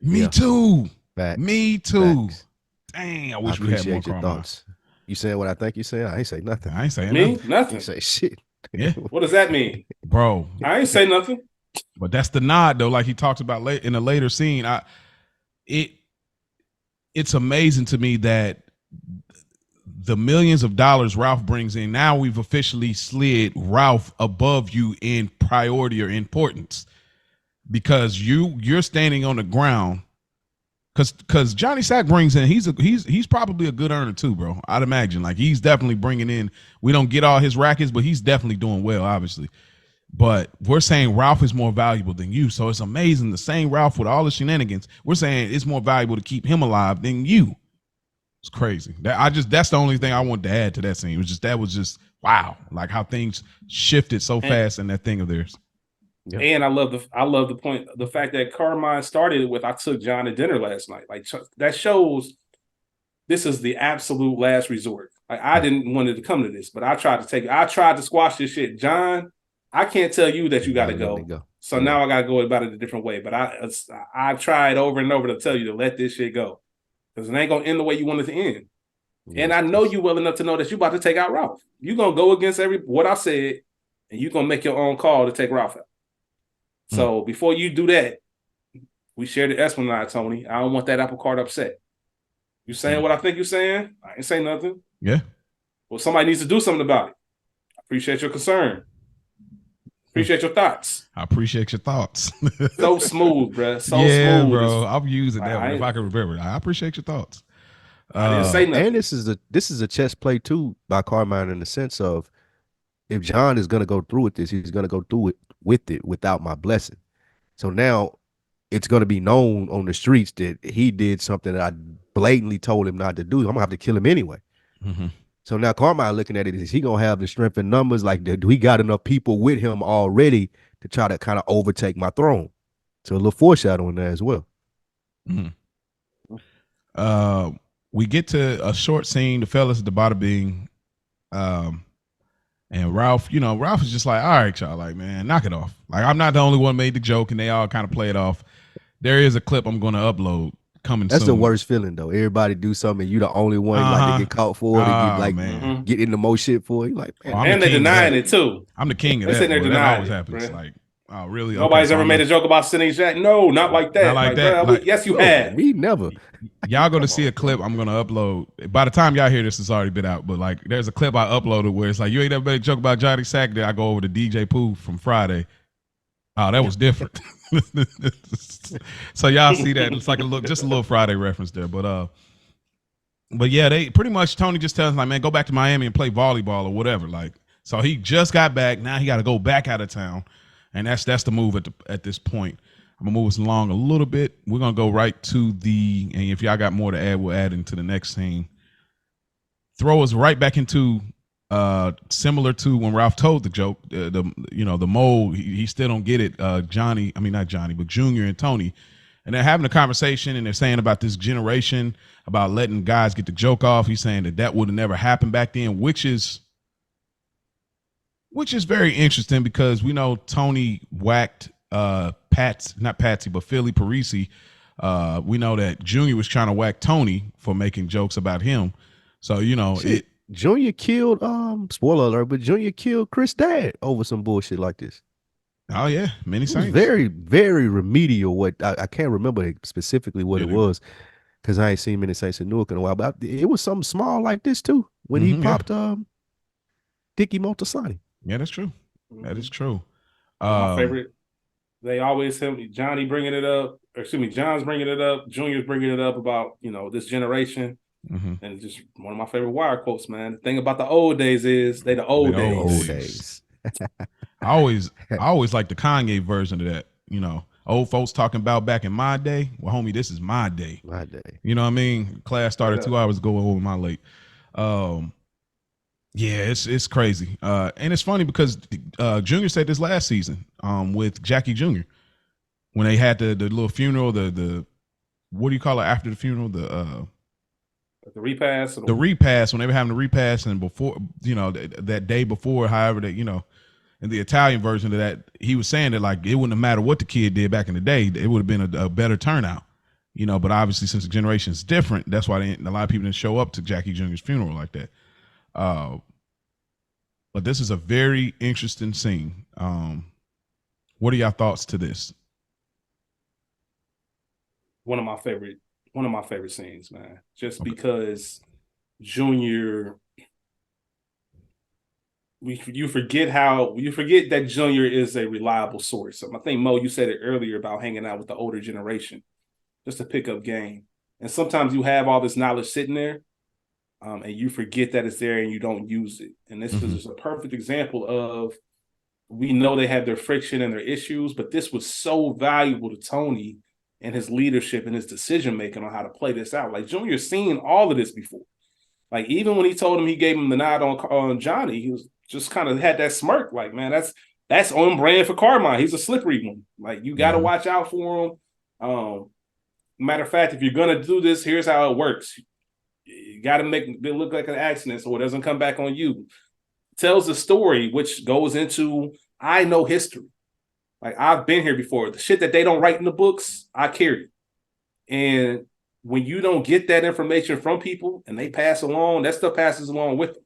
Me too. Facts. Me too. Facts. Dang, I wish we had more Carmine. Thoughts. You saying what I think you saying? I ain't say nothing. I ain't saying nothing. I ain't say shit. Yeah. What does that mean? Bro. I ain't say nothing. But that's the nod though, like he talks about in a later scene. It's amazing to me that the millions of dollars Ralph brings in, now we've officially slid Ralph above you in priority or importance, because you're standing on the ground. Because Johnny Sack brings in, he's probably a good earner too, bro. I'd imagine, like, he's definitely bringing in. We don't get all his rackets, but he's definitely doing well, obviously. But we're saying Ralph is more valuable than you. So it's amazing. The same Ralph with all the shenanigans, we're saying it's more valuable to keep him alive than you. It's crazy. That's the only thing I wanted to add to that scene. That was just wow. Like how things shifted so fast in that thing of theirs. Yep. And I love the point, the fact that Carmine started it with, I took John to dinner last night. Like, that shows this is the absolute last resort. Like, I didn't want it to come to this, but I tried to squash this shit. John, I can't tell you that you got to go. So now I got to go about it a different way. But I tried over and over to tell you to let this shit go, because it ain't going to end the way you want it to end. Yes, and I know you well enough to know that you about to take out Ralph. You're going to go against what I said, and you're going to make your own call to take Ralph out. So before you do that, we shared the Esplanade, Tony. I don't want that apple cart upset. You saying what I think you're saying? I ain't saying nothing. Yeah. Well, somebody needs to do something about it. I appreciate your concern. Appreciate your thoughts. I appreciate your thoughts. So smooth, bro. So yeah, smooth, bro. I'm using that one if I can remember. I appreciate your thoughts. I didn't say nothing. And this is a chess play too by Carmine, in the sense of, if John is going to go through with this, he's going to go through it without my blessing. So now it's going to be known on the streets that he did something that I blatantly told him not to do. I'm going to have to kill him anyway. Mm-hmm. So now Carmine looking at it, is he going to have the strength in numbers? Like, do he got enough people with him already to try to kind of overtake my throne? So a little foreshadowing there as well. Mm-hmm. We get to a short scene, the fellas at the bada bing. And Ralph is just like, all right, y'all, like, man, knock it off. Like, I'm not the only one made the joke, and they all kind of play it off. There is a clip I'm going to upload coming soon. That's the worst feeling, though. Everybody do something, and you the only one like to get caught for it, and get into more shit for it. You like, man. And they're denying it too. I'm the king of that. That always happens. Like, Oh, really? Nobody's Okay, ever made a joke about Sidney Jack. No, not like that. Not like that. Bro, yes, you have. We never. Y'all going to see a clip I'm going to upload. By the time y'all hear this, it's already been out. But like, there's a clip I uploaded where it's like, you ain't never made a joke about Johnny Sack. Then I go over to DJ Pooh from Friday. Oh, that was different. So y'all see that. It's like just a little Friday reference there. But yeah, they pretty much, Tony just tells him, like, man, go back to Miami and play volleyball or whatever. Like, so he just got back. Now he got to go back out of town. And that's the move at this point. I'm gonna move us along a little bit. We're gonna go right to and if y'all got more to add, we'll add into the next scene. Throw us right back into similar to when Ralph told the joke. The mole, he still don't get it. Not Johnny, but Junior and Tony, and they're having a conversation and they're saying about this generation, about letting guys get the joke off. He's saying that would have never happened back then, which is very interesting because we know Tony whacked not Patsy, but Philly Parisi. We know that Junior was trying to whack Tony for making jokes about him. So, Junior killed, spoiler alert, but Junior killed Chris' dad over some bullshit like this. Oh, yeah. Many Saints. Very, very remedial. What I can't remember specifically what it was because I ain't seen Many Saints in Newark in a while, but it was something small like this too when he popped Dickie Moltisanti. Yeah, that's true. That is true. My favorite. They always have Johnny bringing it up. Or excuse me, John's bringing it up. Junior's bringing it up about this generation, and just one of my favorite Wire quotes, man. The thing about the old days is they the old days. Old days. I always like the Kanye version of that. Old folks talking about back in my day. Well, homie, this is my day. My day. You know what I mean? Class started 2 hours ago over my late. Yeah, it's crazy. And it's funny because Junior said this last season with Jackie Jr. when they had the little funeral, the what do you call it after the funeral? The repast. The repast, when they were having the repast, and before, that day before, however, that, in the Italian version of that, he was saying that, like, it wouldn't have mattered what the kid did back in the day. It would have been a better turnout, but obviously since the generation is different, that's why a lot of people didn't show up to Jackie Jr.'s funeral like that. But this is a very interesting scene. What are y'all thoughts to this? One of my favorite scenes, man. Just because Junior, you forget that Junior is a reliable source. I think, Mo, you said it earlier about hanging out with the older generation just to pick up game. And sometimes you have all this knowledge sitting there, and you forget that it's there and you don't use it. And this is just a perfect example of, we know they have their friction and their issues, but this was so valuable to Tony and his leadership and his decision-making on how to play this out. Like, Junior's seen all of this before. Like, even when he told him, he gave him the nod on Johnny, he was just kind of had that smirk. Like, man, that's on brand for Carmine. He's a slippery one. Like, you got to watch out for him. Matter of fact, if you're going to do this, here's how it works. You got to make it look like an accident so it doesn't come back on you. Tells a story which goes into, I know history. Like, I've been here before. The shit that they don't write in the books, I carry. And when you don't get that information from people and they pass along, that stuff passes along with them.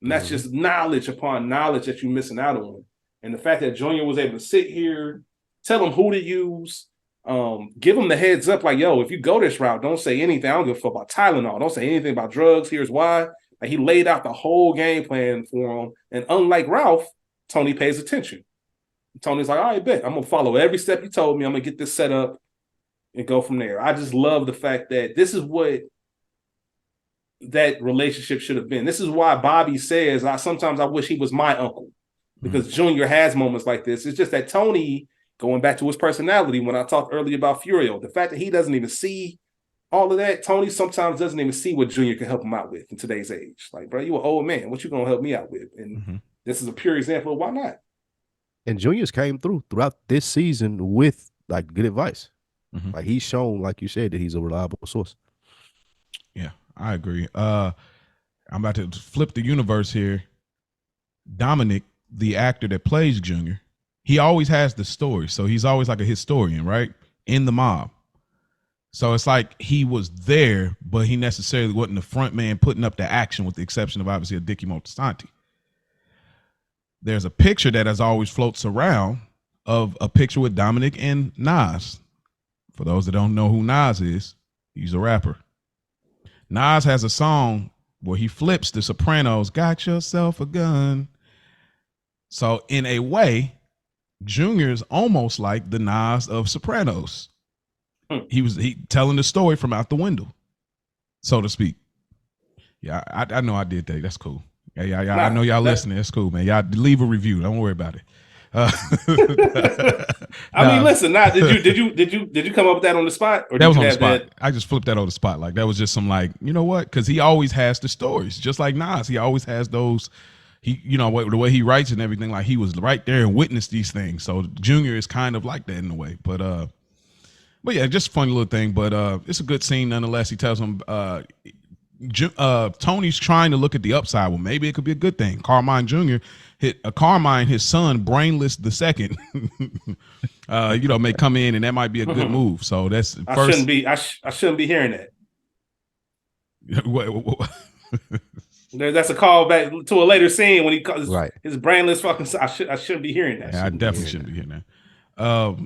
And that's just knowledge upon knowledge that you're missing out on. And the fact that Junior was able to sit here, tell them who to use, give them the heads up, like, yo, if you go this route, don't say anything. I don't give a fuck about Tylenol. Don't say anything about drugs. Here's why. Like, he laid out the whole game plan for him. And unlike Ralph, Tony pays attention. Tony's like, all right, bet. I'm going to follow every step you told me. I'm going to get this set up and go from there. I just love the fact that this is what that relationship should have been. This is why Bobby says, sometimes I wish he was my uncle, because Junior has moments like this. It's just that Tony, going back to his personality, when I talked earlier about Furio, the fact that he doesn't even see all of that, Tony sometimes doesn't even see what Junior can help him out with in today's age. Like, bro, you an old man. What you going to help me out with? And this is a pure example of why not. And Junior's came throughout this season with, like, good advice. Like, he's shown, like you said, that he's a reliable source. Yeah, I agree. I'm about to flip the universe here. Dominic, the actor that plays Junior, he always has the story. So he's always like a historian, right? In the mob. So it's like he was there, but he necessarily wasn't the front man putting up the action, with the exception of obviously a Dickie Moltisanti. There's a picture that has always floats around of a picture with Dominic and Nas. For those that don't know who Nas is, he's a rapper. Nas has a song where he flips the Sopranos, got yourself a gun. So in a way, Junior's almost like the Nas of Sopranos. He telling the story from out the window, so to speak. Yeah, I know I did that. That's cool. Yeah. Nah, I know y'all listening. That's cool, man. Y'all leave a review. Don't worry about it. I mean, listen. Now, did you come up with that on the spot, or that did was you on the have spot? that? I just flipped that on the spot. Like that was just some like, you know what? Because he always has the stories, just like Nas. He always has those. He, you know, the way he writes and everything. Like he was right there and witnessed these things. So Junior is kind of like that in a way. But yeah, just a funny little thing. But it's a good scene nonetheless. He tells him, Tony's trying to look at the upside. Well, maybe it could be a good thing. Carmine Jr. Carmine, his son, Brainless the second, may come in, and that might be a good move. So that's I shouldn't be hearing that. That's a callback to a later scene when he calls his brainless fucking. I shouldn't be hearing that. Yeah, I definitely shouldn't be hearing that.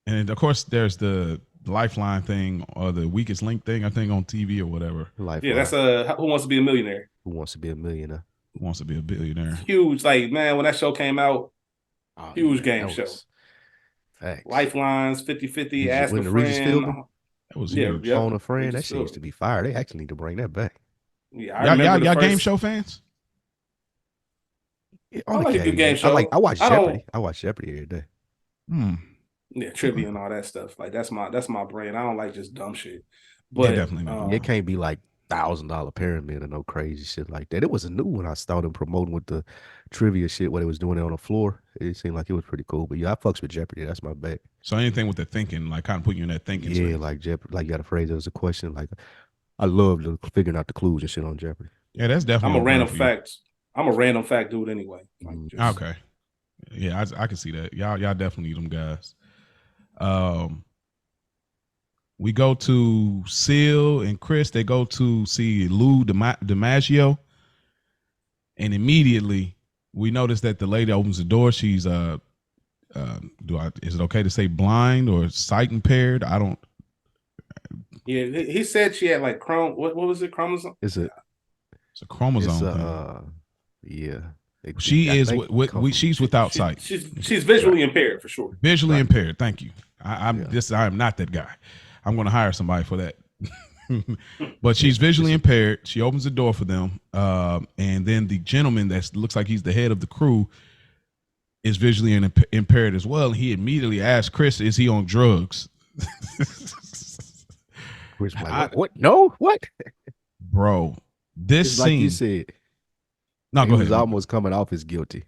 And of course, there's the Lifeline thing or the Weakest Link thing, I think, on TV or whatever. Lifeline. Yeah, that's Who Wants to Be a Millionaire? Who Wants to Be a Millionaire? Who Wants to Be a Billionaire? Huge, like, man, when that show came out, huge game show. Facts. Lifelines, 50-50, Ask a Friend. That was huge. Phone a Friend, that shit used to be fire. They actually need to bring that back. Yeah, y'all game show fans? I like a good game show. I watch Jeopardy. I watch Jeopardy every day. Yeah, trivia and all that stuff. Like that's my brain. I don't like just dumb shit. But definitely not. It can't be like $1,000 pyramid or no crazy shit like that. It was a new one I started promoting with the trivia shit what they was doing it on the floor. It seemed like it was pretty cool. But yeah, I fucks with Jeopardy. That's my bet. So anything with the thinking, like kind of put you in that thinking space. space. Like Jeopardy, like you got a phrase. There was a question. Like I love figuring out the clues and shit on Jeopardy. Yeah, that's definitely. I'm a random fact dude anyway. Like okay. Yeah, I can see that. Y'all definitely need them guys. We go to Seal and Chris. They go to see Lou DiMaggio, and immediately we notice that the lady opens the door. She's is it okay to say blind or sight impaired? I don't. Yeah, he said she had like what was it? Chromosome? It's a chromosome. Yeah. She is she's without sight. She's visually impaired for sure. Visually impaired. Thank you. I am not that guy. I'm going to hire somebody for that. But she's visually impaired. She opens the door for them, and then the gentleman that looks like he's the head of the crew is visually impaired as well. And he immediately asks Chris, "Is he on drugs?" Chris like, what? No, what? Bro, this scene. Like you said. No, go ahead. He was almost coming off as guilty.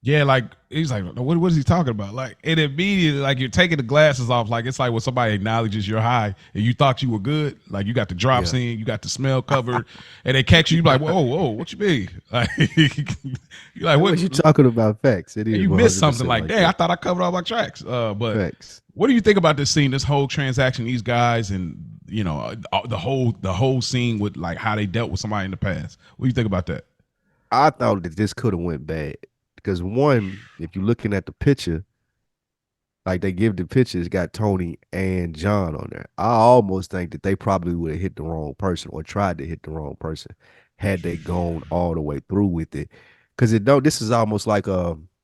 Yeah, like he's like, what is he talking about? Like, it immediately, like you're taking the glasses off, like it's like when somebody acknowledges you're high and you thought you were good, like you got the drops in, you got the smell covered, and they catch you, you're like, whoa, what you mean? Like, you're like, what you talking about? Facts. It is. You missed something. Like, dang, I thought I covered all my tracks. But facts. What do you think about this scene, this whole transaction, these guys, and you know, the whole scene with like how they dealt with somebody in the past? What do you think about that? I thought that this could have went bad. Because one, if you're looking at the picture, like they give the picture, it's got Tony and John on there. I almost think that they probably would have hit the wrong person or tried to hit the wrong person had they gone all the way through with it. Because this is almost like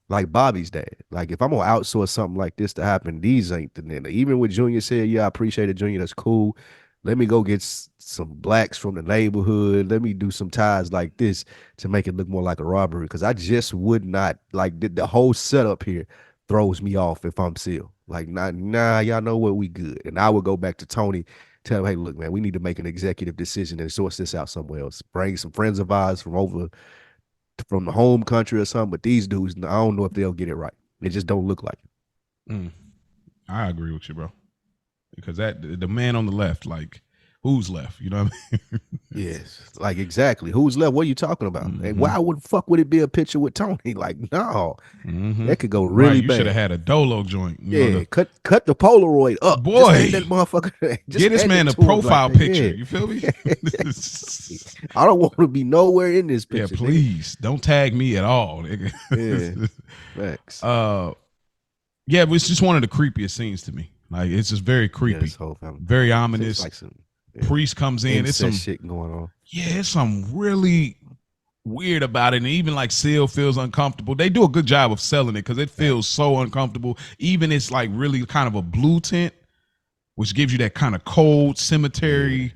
Bobby's dad. Like if I'm gonna outsource something like this to happen, these ain't the nigga. Even with Junior said, yeah, I appreciate it, Junior. That's cool. Let me go get some blacks from the neighborhood. Let me do some ties like this to make it look more like a robbery. Because I just would not like the whole setup here throws me off if I'm Seal. Like, nah, y'all know what, we good. And I would go back to Tony, tell him, hey, look, man, we need to make an executive decision and source this out somewhere else. Bring some friends of ours from the home country or something. But these dudes, I don't know if they'll get it right. They just don't look like it. I agree with you, bro. Because the man on the left, like, who's left? You know what I mean? Yes, like exactly. Who's left? What are you talking about? And why would would it be a picture with Tony? Like, no, that could go really bad. You should have had a Dolo joint. Yeah, cut the Polaroid up, boy. That motherfucker. Get this man a profile picture. You feel me? I don't want to be nowhere in this picture. Yeah, please don't tag me at all. Yeah, thanks. Yeah, but it's just one of the creepiest scenes to me. Like it's just very creepy, very ominous. Like some, Priest comes in. It's some shit going on. Yeah, it's some really weird about it, and even like Seal feels uncomfortable. They do a good job of selling it because it feels so uncomfortable. Even it's like really kind of a blue tint, which gives you that kind of cold cemetery,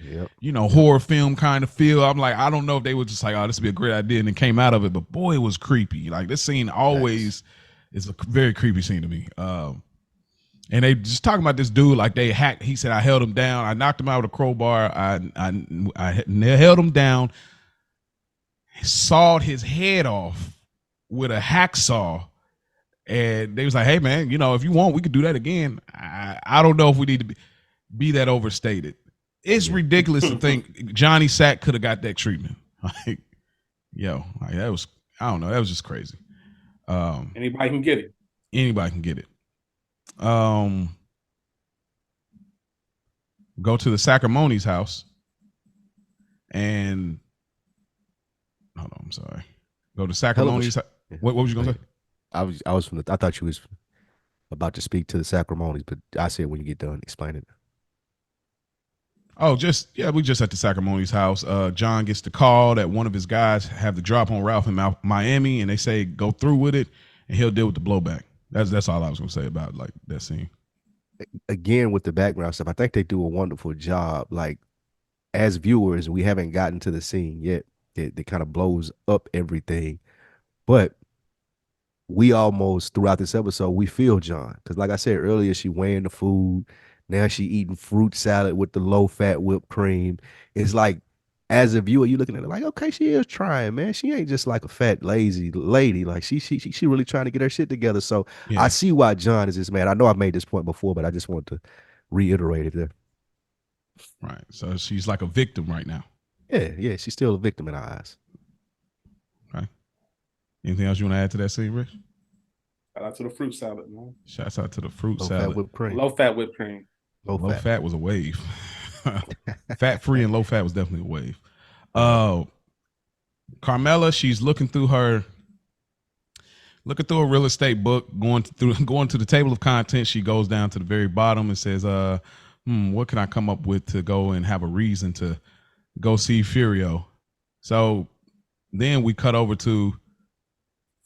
horror film kind of feel. I'm like, I don't know if they were just like, oh, this would be a great idea, and then came out of it, but boy, it was creepy. Like this scene always is a very creepy scene to me. And they just talking about this dude like they hacked. He said, I held him down. I knocked him out with a crowbar. I held him down, sawed his head off with a hacksaw. And they was like, hey, man, if you want, we could do that again. I don't know if we need to be that overstated. It's ridiculous to think Johnny Sack could have got that treatment. Like, that was, I don't know. That was just crazy. Anybody can get it. Anybody can get it. Go to the Sacramonis' house and hold on, I'm sorry. Go to Sacramonis'. What was you gonna say? I thought you was about to speak to the Sacramonis, but I said when you get done, explain it. Oh, we just at the Sacramonis' house. John gets the call that one of his guys have the drop on Ralph in Miami, and they say go through with it, and he'll deal with the blowback. That's all I was gonna say about like that scene. Again, with the background stuff, I think they do a wonderful job. Like as viewers, we haven't gotten to the scene yet. It kind of blows up everything, but we almost throughout this episode we feel John because, like I said earlier, she weighing the food. Now she eating fruit salad with the low fat whipped cream. It's like, as a viewer, you looking at it like, okay, she is trying, man. She ain't just like a fat, lazy lady. Like she really trying to get her shit together. So I see why John is this man. I know I've made this point before, but I just want to reiterate it there. Right. So she's like a victim right now. Yeah. She's still a victim in our eyes. Right. Anything else you want to add to that scene, Rich? Shout out to the fruit salad, man. Shouts out to the fruit Low salad. Fat whipped cream. Low fat whipped cream. Low fat was a wave. Fat free and low fat was definitely a wave. Carmela, she's looking through a real estate book, going to the table of contents. She goes down to the very bottom and says, what can I come up with to go and have a reason to go see Furio? So then we cut over to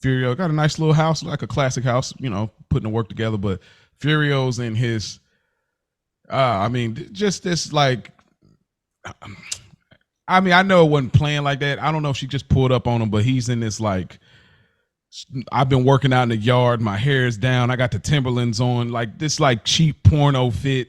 Furio. Got a nice little house, like a classic house, putting the work together, but Furio's in his just this like, I know it wasn't playing like that. I don't know if she just pulled up on him, but he's in this like, I've been working out in the yard. My hair is down. I got the Timberlands on, like this like cheap porno fit.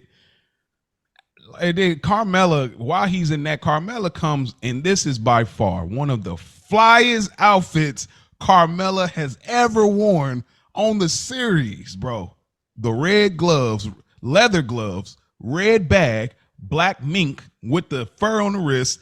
And then Carmela, while he's in that, Carmela comes, and this is by far one of the flyest outfits Carmela has ever worn on the series, bro. The red gloves, leather gloves, red bag, black mink with the fur on the wrist,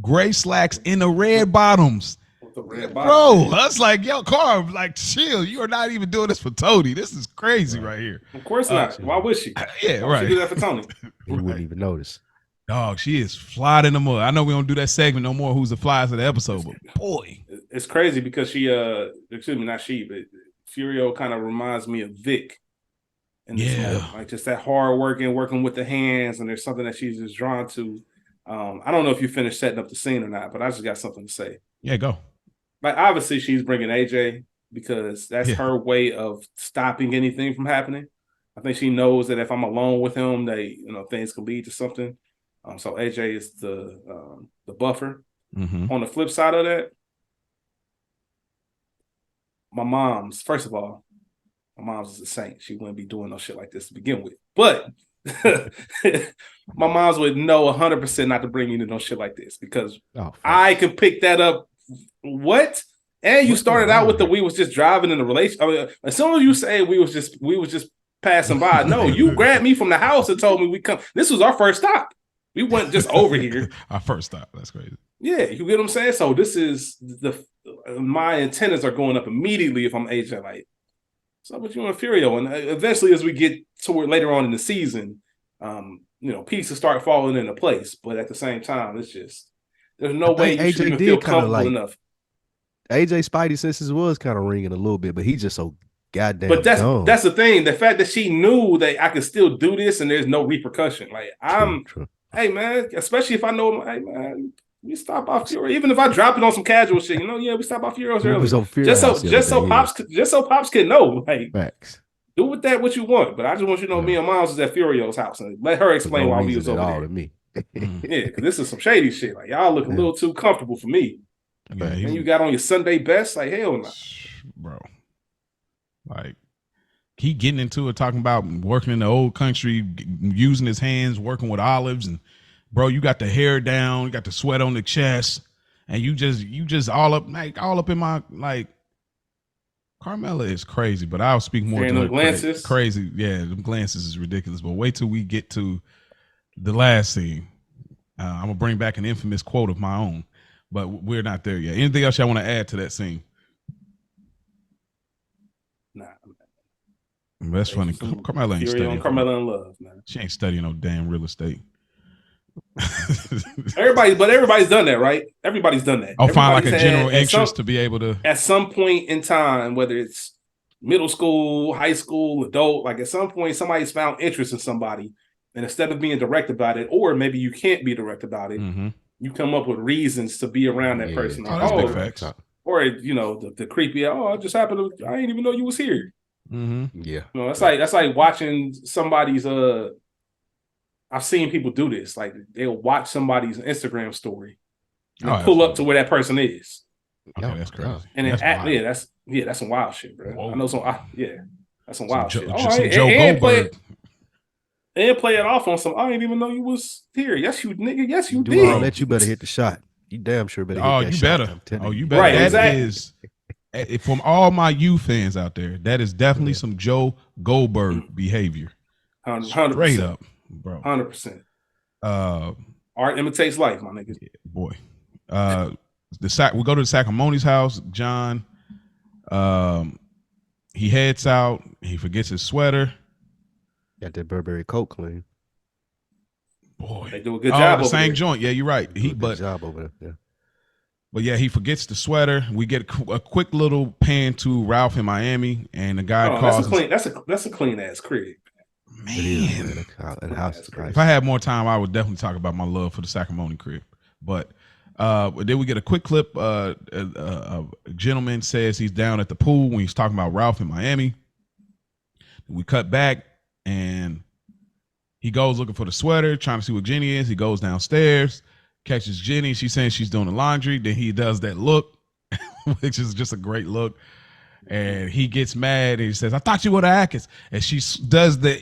gray slacks in the red bottoms. Bro, I was like, yo, Carl, like, chill. You are not even doing this for Tony. This is crazy right here. Of course not. Why would she? Yeah, Why would she do that for Tony? You wouldn't even notice. Dog, she is fly in the mud. I know we don't do that segment no more. Who's the flies of the episode? But boy, it's crazy because she, excuse me, not she, but Furio kind of reminds me of Vic. In this movie. Like just that hard working with the hands, and there's something that she's just drawn to. I don't know if you finished setting up the scene or not, but I just got something to say. Yeah, go. Like obviously she's bringing AJ because that's her way of stopping anything from happening. I think she knows that if I'm alone with him, things can lead to something. So AJ is the buffer. Mm-hmm. On the flip side of that, my mom's is a saint. She wouldn't be doing no shit like this to begin with. But my mom's would know 100% not to bring you to no shit like this because I could pick that up. What? And you started out with we was just driving in a relationship. As soon as you say we was just passing by, no, you grabbed me from the house and told me we come. This was our first stop. We went just over here. Our first stop. That's crazy. Yeah, you get what I'm saying? So this is my antennas are going up immediately if I'm AJ. Like, so what you and Furio, and eventually as we get toward later on in the season, pieces start falling into place. But at the same time, it's just there's no way you should even feel comfortable enough. AJ Spidey senses was kind of ringing a little bit, but he's just so goddamn But dumb. that's the thing. The fact that she knew that I could still do this and there's no repercussion. Like True. hey man, especially if I know, hey man, we stop off Fury. Even if I drop it on some casual shit, we stop off Fury We was early. on Fear House Just so Pops can know. Like, Facts. do with that what you want. But I just want you to know me and Miles is at Furio's house and let her explain why we was over there. To me. Yeah, because this is some shady shit. Like y'all look a little too comfortable for me. Yeah, and you got on your Sunday best, like hell no. Bro. Like he getting into it, talking about working in the old country, using his hands, working with olives, and bro, you got the hair down, you got the sweat on the chest, and you just all up in my like. Carmela is crazy, but I'll speak more to her glances. Crazy, yeah, them glances is ridiculous. But wait till we get to the last scene. I'm gonna bring back an infamous quote of my own, but we're not there yet. Anything else y'all want to add to that scene? Nah. That's funny. Carmela ain't studying. Carmela in love, man. She ain't studying no damn real estate. Everybody's done that, right? Everybody's done that. I'll find like a general interest to be able to. At some point in time, whether it's middle school, high school, adult, like at some point somebody's found interest in somebody, and instead of being direct about it, or maybe you can't be direct about it, you come up with reasons to be around that person. Like, that's big facts. Or the creepy. I just happened to. I didn't even know you was here. Yeah, that's like watching somebody's. I've seen people do this. Like they'll watch somebody's Instagram story and pull up to where that person is. Okay, that's crazy. And then that's some wild shit, bro. Whoa. I know some. That's some wild shit. Some Joe Goldberg. And play it off on some. I didn't even know you was here. Yes, you nigga. Yes, you did. All that, you better hit the shot. You damn sure better. Hit that shot. You better. Right, that is from all my you fans out there. That is definitely some Joe Goldberg behavior. 100%. Straight up, bro. 100%. Art imitates life, my nigga. Yeah, boy. We go to the Sacramone's house. John. He heads out. He forgets his sweater. Got that Burberry coat clean. Boy, they do a good job. The over same there. joint. Yeah, you're right. Good job over there. Yeah. But yeah, he forgets the sweater. We get a quick little pan to Ralph in Miami, and the guy calls. That's a clean ass crib. Man, if I had more time, I would definitely talk about my love for the Sacramone crib. But then we get a quick clip. A gentleman says he's down at the pool when he's talking about Ralph in Miami. We cut back, and he goes looking for the sweater, trying to see what Jenny is. He goes downstairs, catches Jenny. She's saying she's doing the laundry. Then he does that look, which is just a great look. And he gets mad and he says, "I thought you were the actress." And she does the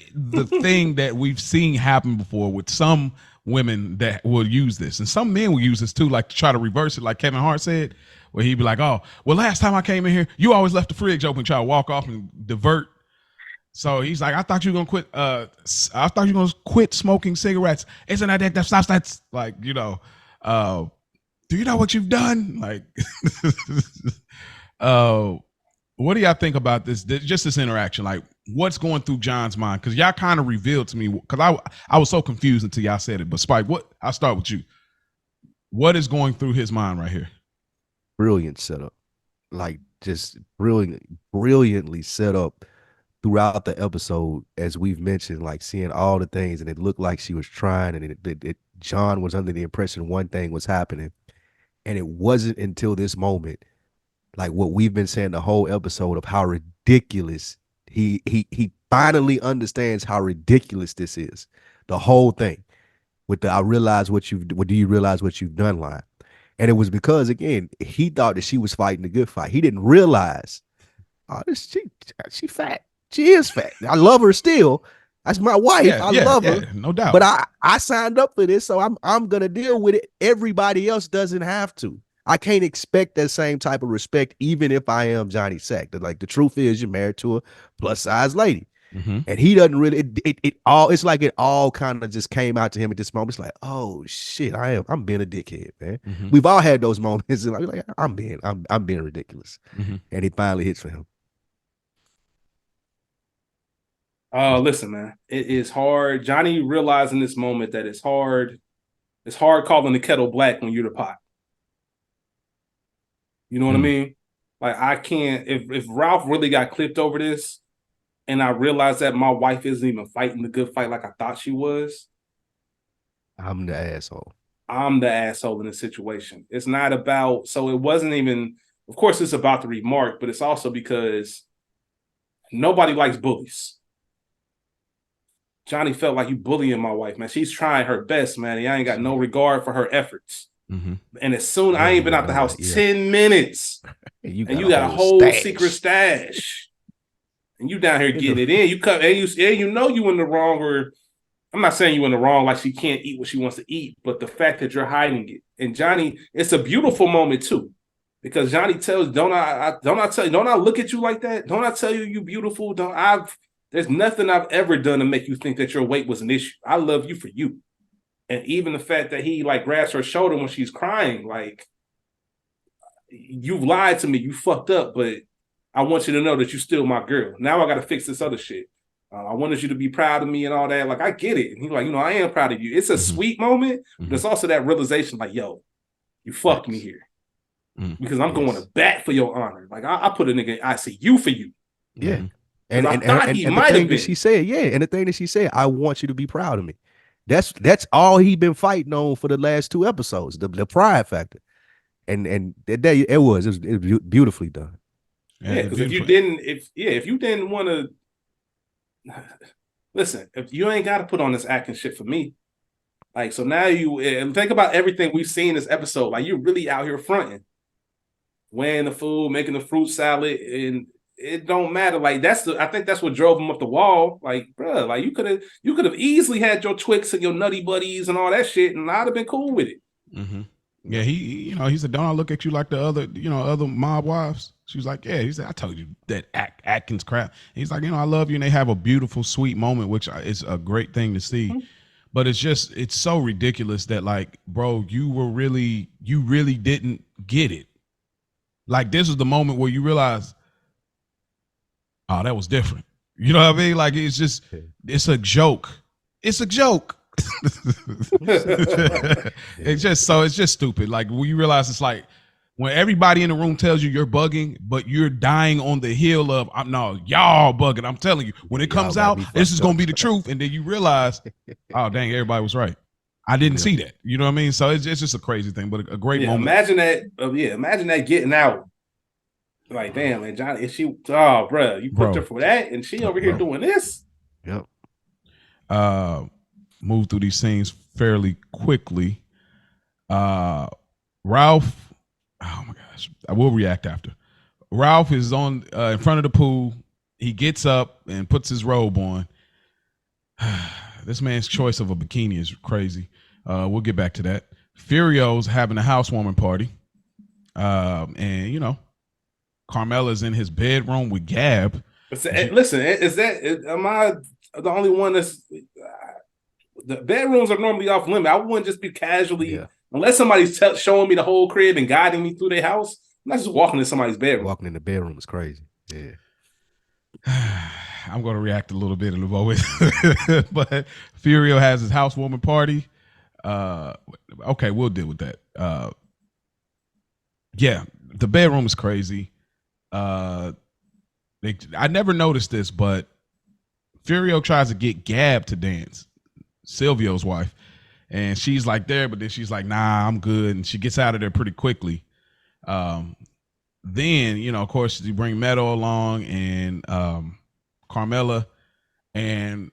thing that we've seen happen before with some women that will use this. And some men will use this too, like to try to reverse it, like Kevin Hart said, where he'd be like, "Oh, well, last time I came in here, you always left the fridge open," try to walk off and divert. So he's like, "I thought you were gonna quit. I thought you were gonna quit smoking cigarettes. Isn't that that's like, do you know what you've done?" Like, what do y'all think about this? Just this interaction, like what's going through John's mind? Because y'all kind of revealed to me. Because I was so confused until y'all said it. But Spike, I'll start with you. What is going through his mind right here? Brilliant setup, like just brilliantly set up throughout the episode, as we've mentioned, like seeing all the things, and it looked like she was trying, and John was under the impression one thing was happening, and it wasn't until this moment, like what we've been saying the whole episode, of how ridiculous he finally understands how ridiculous this is. The whole thing with the do you realize what you've done line. And it was because, again, he thought that she was fighting a good fight. He didn't realize, she fat. She is fat. I love her still. That's my wife. I love her, no doubt. But I signed up for this, so I'm gonna deal with it. Everybody else doesn't have to. I can't expect that same type of respect, even if I am Johnny Sack. Like the truth is, you're married to a plus size lady, and he doesn't really. It's like it all kind of just came out to him at this moment. It's like, oh shit, I'm being a dickhead, man. We've all had those moments, and like I'm being ridiculous, and it finally hits for him. Listen, man, it is hard. Johnny realized in this moment that it's hard. It's hard calling the kettle black when you're the pot. You know what I mean? Like I can't. If Ralph really got clipped over this, and I realized that my wife isn't even fighting the good fight like I thought she was, I'm the asshole. I'm the asshole in the situation. It's not about. So it wasn't even. Of course, it's about the remark, but it's also because nobody likes bullies. Johnny felt like you bullying my wife, man. She's trying her best, man. I ain't got no regard for her efforts. Mm-hmm. And as soon I ain't been out the house 10 minutes, and you got a whole stash. secret stash, and you down here getting it in. You cut, and you know you in the wrong. Or I'm not saying you in the wrong, like she can't eat what she wants to eat, but the fact that you're hiding it, and Johnny, it's a beautiful moment too, because Johnny tells, don't I look at you like that? Don't I tell you beautiful? There's nothing I've ever done to make you think that your weight was an issue. I love you for you. And even the fact that he like grabs her shoulder when she's crying, like, you've lied to me, you fucked up, but I want you to know that you're still my girl. Now I got to fix this other shit. I wanted you to be proud of me and all that. Like, I get it. And he's like, I am proud of you. It's a sweet moment, but it's also that realization, like, yo, you fucked me here. Because I'm going to bat for your honor. Like, I put a nigga in ICU for you. Yeah. And the thing that she said, and the thing that she said, I want you to be proud of me. That's all he been fighting on for the last 2 episodes, the pride factor, and it was beautifully done. Yeah, because if you didn't want to listen, if you ain't got to put on this acting shit for me, like, so now you think about everything we've seen this episode, like, you're really out here fronting, weighing the food, making the fruit salad, and it don't matter. Like, I think that's what drove him up the wall. Like, bro, like, you could have easily had your Twix and your Nutty Buddies and all that shit, and I'd have been cool with it. Mm-hmm. Yeah, he said, don't I look at you like the other mob wives? She was like, yeah. He said, I told you that Atkins crap. And he's like, I love you, and they have a beautiful, sweet moment, which is a great thing to see. Mm-hmm. But it's so ridiculous that, like, bro, you really didn't get it. Like, this is the moment where you realize, oh, that was different. You know what I mean? Like, it's a joke. It's a joke. It's just stupid. Like, when you realize, it's like when everybody in the room tells you you're bugging, but you're dying on the heel of, no, y'all bugging. I'm telling you, when it comes out, this is going to be the truth. And then you realize, oh, dang, everybody was right. I didn't see that. You know what I mean? So it's just a crazy thing, but a great moment. Imagine that getting out. Like, damn, man, Johnny, is she? Oh, bro, you put her for that, and she over here doing this. Yep. Move through these scenes fairly quickly. Ralph, oh my gosh, I will react after. Ralph is on in front of the pool. He gets up and puts his robe on. This man's choice of a bikini is crazy. We'll get back to that. Furio's having a housewarming party, and Carmela's in his bedroom with Gab. Listen, am I the only one that's the bedrooms are normally off limit? I wouldn't just be casually, unless somebody's showing me the whole crib and guiding me through their house. I'm not just walking in somebody's bedroom. Walking in the bedroom is crazy. Yeah. I'm going to react a little bit in a moment, but Furio has his housewarming party. Okay, we'll deal with that. Yeah, the bedroom is crazy. I never noticed this, but Furio tries to get Gab to dance, Silvio's wife, and she's like there, but then she's like, nah, I'm good, and she gets out of there pretty quickly. Then, of course, you bring Meadow along and Carmela, and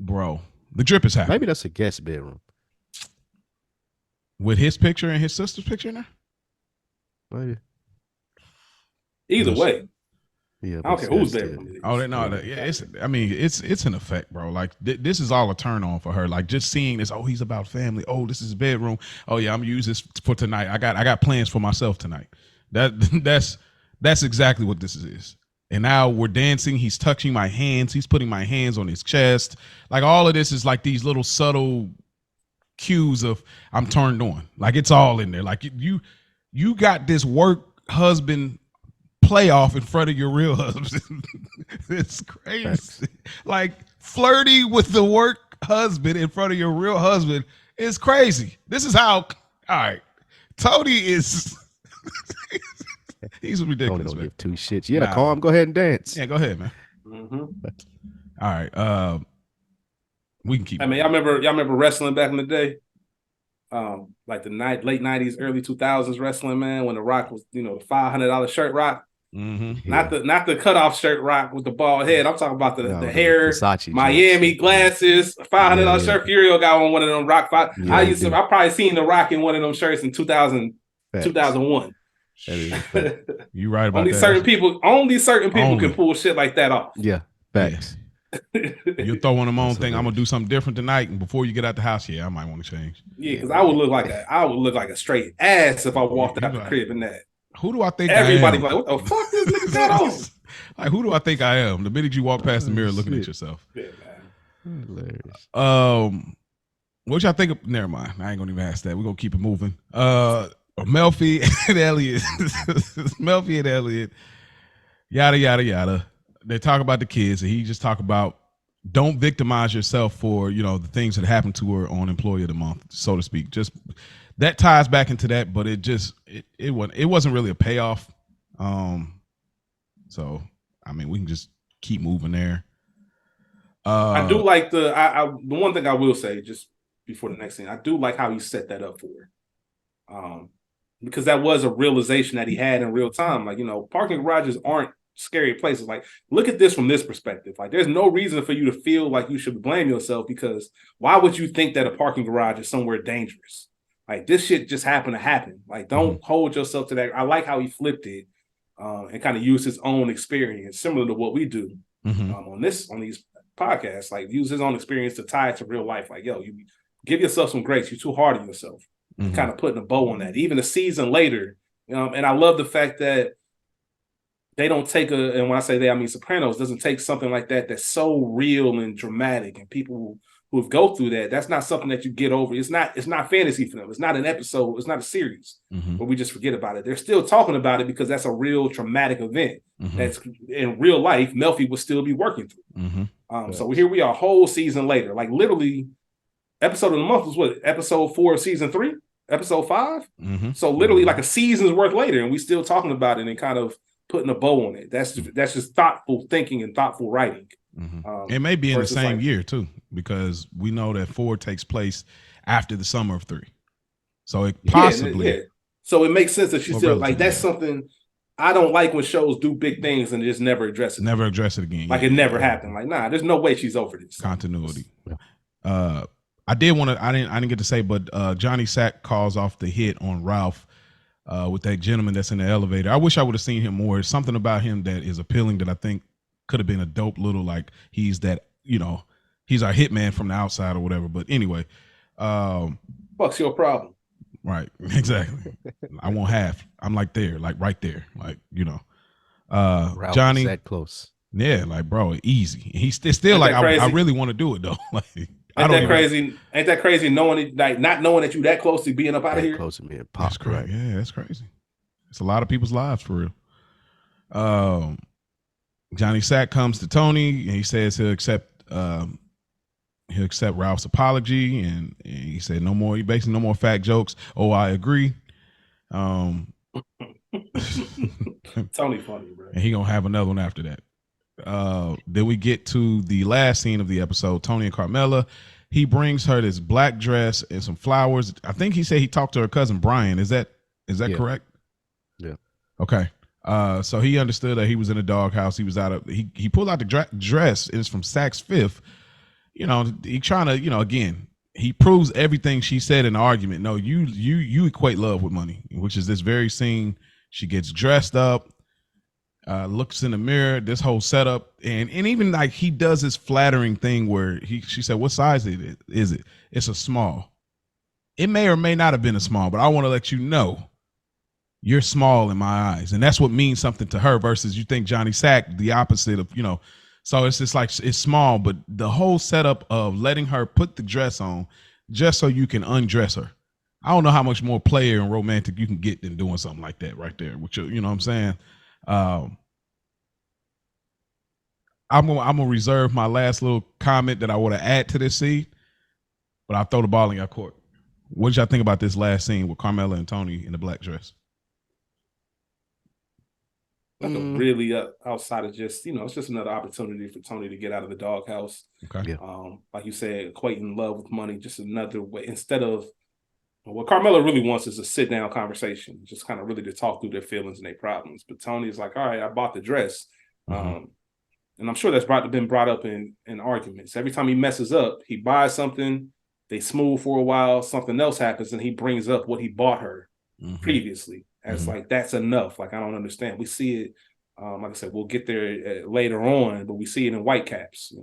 bro, the drip is happening. Maybe that's a guest bedroom with his picture and his sister's picture in there. Maybe. Either way, yeah. I don't care who's there. Oh, no, it's an effect, bro. Like, this is all a turn on for her. Like, just seeing this. Oh, he's about family. Oh, this is his bedroom. Oh yeah, I'm gonna use this for tonight. I got plans for myself tonight. That's exactly what this is. And now we're dancing. He's touching my hands. He's putting my hands on his chest. Like, all of this is like these little subtle cues of I'm turned on. Like, it's all in there. Like, you got this work husband playoff in front of your real husband. It's crazy. Like, flirty with the work husband in front of your real husband is crazy. This is how, all right, Tony is He's Tony ridiculous. don't Man. give two shits. Yeah, Nah. calm. Go ahead and dance. Yeah, go ahead, man. Mm-hmm. All right. We can keep. I mean, y'all remember wrestling back in the day? Like the late 90s, early 2000s wrestling, man, when the Rock was, the $500 shirt Rock. Mm-hmm. Not the cutoff shirt Rock with the bald head. I'm talking about the hair, Versace Miami joints. glasses, $500 shirt. Furio got on one of them Rock. I probably seen the Rock in one of them shirts in 2000, 2001. You right about only that. Certain people can pull shit like that off. Yeah, facts. You throw on them own thing. I'm gonna do something different tonight, and before you get out the house, I might want to change. Yeah, because I would look like a straight ass if I walked out the crib in that. Who do I think everybody I am? Like, what the fuck this nigga got on? Like, who do I think I am? The minute you walk past the mirror looking at yourself. Yeah, man. Hilarious. What y'all think of? Never mind. I ain't gonna even ask that. We're gonna keep it moving. Melfi and Elliot. Melfi and Elliot. Yada yada yada. They talk about the kids, and he just talk about don't victimize yourself for the things that happened to her on Employee of the Month, so to speak. Just that ties back into that, but it wasn't really a payoff. So I mean, we can just keep moving there. I do like the one thing I will say just before the next thing. I do like how he set that up for her, because that was a realization that he had in real time. Like, parking garages aren't scary places. Like, look at this from this perspective. Like, there's no reason for you to feel like you should blame yourself, because why would you think that a parking garage is somewhere dangerous? Like, this shit just happened to happen. Like, don't hold yourself to that. I like how he flipped it and kind of used his own experience, similar to what we do on these podcasts. Like, use his own experience to tie it to real life. Like, yo, you give yourself some grace. You're too hard on yourself. Kind of putting a bow on that. Even a season later, and I love the fact that they don't take and when I say they, I mean Sopranos doesn't take something like that that's so real and dramatic, and people who have go through that's not something that you get over. It's not fantasy for them. It's not an episode. It's not a series where we just forget about it. They're still talking about it because that's a real traumatic event that's in real life Melfi would still be working through. So here we are, a whole season later. Like, literally, episode of the month was what, episode 4 of season 3, episode 5. So literally like a season's worth later, and we still talking about it and kind of putting a bow on it. That's just thoughtful thinking and thoughtful writing. It may be in the same year too, because we know that 4 takes place after the summer of 3. So it possibly. So it makes sense that she's still like, that's something I don't like when shows do big things and just never address it. Never address it again. Like, it never happened. Like, nah, there's no way she's over this. Continuity. I didn't get to say, but Johnny Sack calls off the hit on Ralph with that gentleman that's in the elevator. I wish I would have seen him more. There's something about him that is appealing that I think could have been a dope little, like, he's that, he's our hitman from the outside or whatever. But anyway. Fuck's your problem? Right. Exactly. I won't have. I'm like there, like right there. Like, Ralph Johnny. That close. Yeah, like, bro, easy. He's still like, I really want to do it though. Like, Ain't that crazy knowing, like, not knowing that you that close to being up out of here? Close to being That's crazy. Yeah, that's crazy. It's a lot of people's lives for real. Johnny Sack comes to Tony and he says he'll accept Ralph's apology, and he said no more fat jokes. Oh, I agree. Tony funny, bro. And he gonna have another one after that. Then we get to the last scene of the episode, Tony and Carmela. He brings her this black dress and some flowers. I think he said he talked to her cousin Brian. Is that correct? Yeah. Okay. So he understood that he was in a doghouse. He was he pulled out the dress, and it's from Saks Fifth. He trying to, again, he proves everything she said in the argument. No, you equate love with money, which is this very scene. She gets dressed up, looks in the mirror, this whole setup, and even like he does this flattering thing where she said, "What size is it? It's a small." It may or may not have been a small, but I want to let you know you're small in my eyes, and that's what means something to her. Versus you think Johnny Sack, the opposite of So it's just like it's small, but the whole setup of letting her put the dress on just so you can undress her. I don't know how much more player and romantic you can get than doing something like that right there. Which you know what I'm saying. I'm gonna reserve my last little comment that I want to add to this scene, but I'll throw the ball in your court. What did y'all think about this last scene with Carmela and Tony in the black dress? like a really outside of just, it's just another opportunity for Tony to get out of the doghouse. Okay. Yeah. Like you said, equating love with money, just another way. Instead of what Carmela really wants is a sit down conversation, just kind of really to talk through their feelings and their problems. But Tony's like, all right, I bought the dress. And I'm sure that's been brought up in arguments. Every time he messes up, he buys something, they smooth for a while, something else happens, and he brings up what he bought her previously. As like, that's enough. Like, I don't understand. We see it, like I said, we'll get there later on, but we see it in Whitecaps.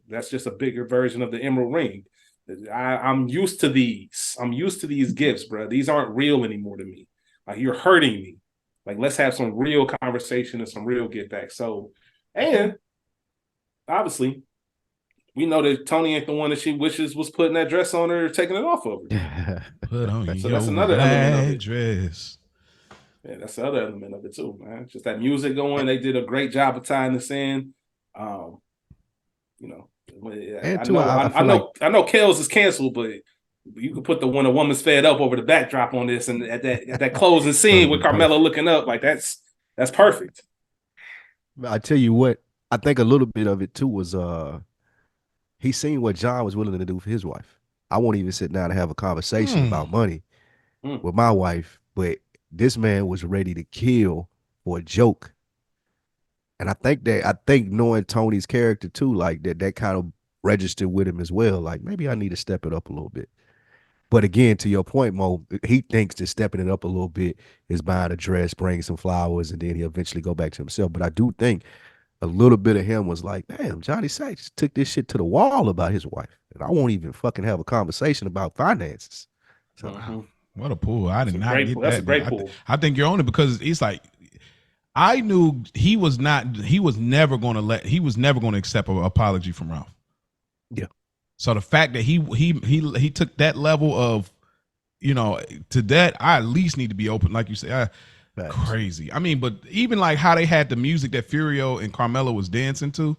That's just a bigger version of the Emerald Ring. I'm used to these. I'm used to these gifts, bro. These aren't real anymore to me. Like, you're hurting me. Like, let's have some real conversation and some real get back. So, and obviously, we know that Tony ain't the one that she wishes was putting that dress on her or taking it off of her. Put on So that's another element of it. dress. Yeah, that's the other element of it too, man. Just that music going. They did a great job of tying this in. I know Kels is canceled, but you could put the when a woman's fed up over the backdrop on this, and at that closing scene with Carmela looking up, like that's perfect. I tell you what, I think a little bit of it too was he seen what John was willing to do for his wife. I won't even sit down and have a conversation about money with my wife, but this man was ready to kill for a joke. And I think knowing Tony's character too, like that kind of registered with him as well. Like, maybe I need to step it up a little bit. But again, to your point, Mo, he thinks that stepping it up a little bit is buying a dress, bringing some flowers, and then he'll eventually go back to himself. But I do think a little bit of him was like, damn, Johnny Sykes took this shit to the wall about his wife. And I won't even fucking have a conversation about finances. So what a pull. I did not get that. That's a great pull. I think you're on it because it's like, I knew he was never going to accept an apology from Ralph. Yeah. So the fact that he took that level of, to that, I at least need to be open. Like you say, crazy. I mean, but even like how they had the music that Furio and Carmela was dancing to,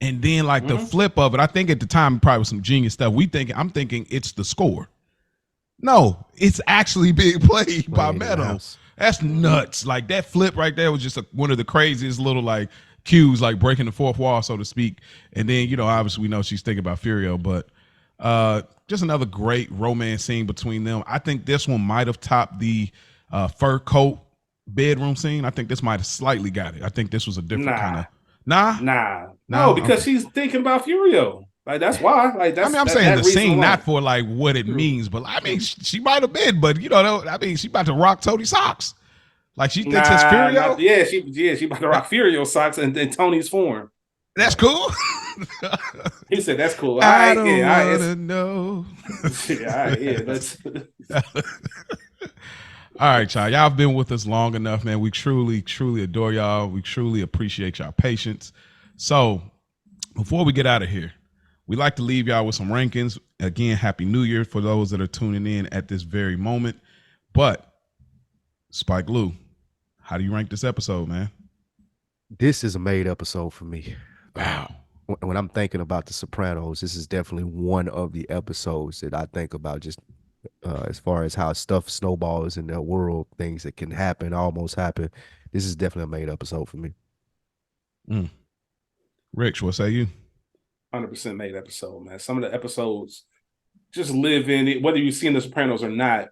and then like the flip of it, I think at the time probably was some genius stuff. I'm thinking it's the score. No, it's actually being played by Meadow. That's nuts. Like, that flip right there was just one of the craziest little like cues, like breaking the fourth wall, so to speak. And then, obviously we know she's thinking about Furio, but just another great romance scene between them. I think this one might have topped the fur coat bedroom scene. I think this might have slightly got it. I think this was a different kind of No, because she's thinking about Furio. Like, that's why. Like, that's. I mean, I'm saying the scene, not for like what it means, but I mean, she might have been. But I mean, she about to rock Tony's socks. Like, she thinks it's Furio. She about to rock Furio socks and Tony's form. That's cool. He said that's cool. I don't want to know. Let's. All right, y'all. Y'all have been with us long enough, man. We truly, truly adore y'all. We truly appreciate y'all patience. So, before we get out of here, we like to leave y'all with some rankings. Again, Happy New Year for those that are tuning in at this very moment. But, Spike Lou, how do you rank this episode, man? This is a made episode for me. Wow. When I'm thinking about The Sopranos, this is definitely one of the episodes that I think about, just as far as how stuff snowballs in the world, things that can happen, almost happen. This is definitely a made episode for me. Rich, what say you? 100% made episode, man. Some of the episodes just live in it, whether you've seen The Sopranos or not.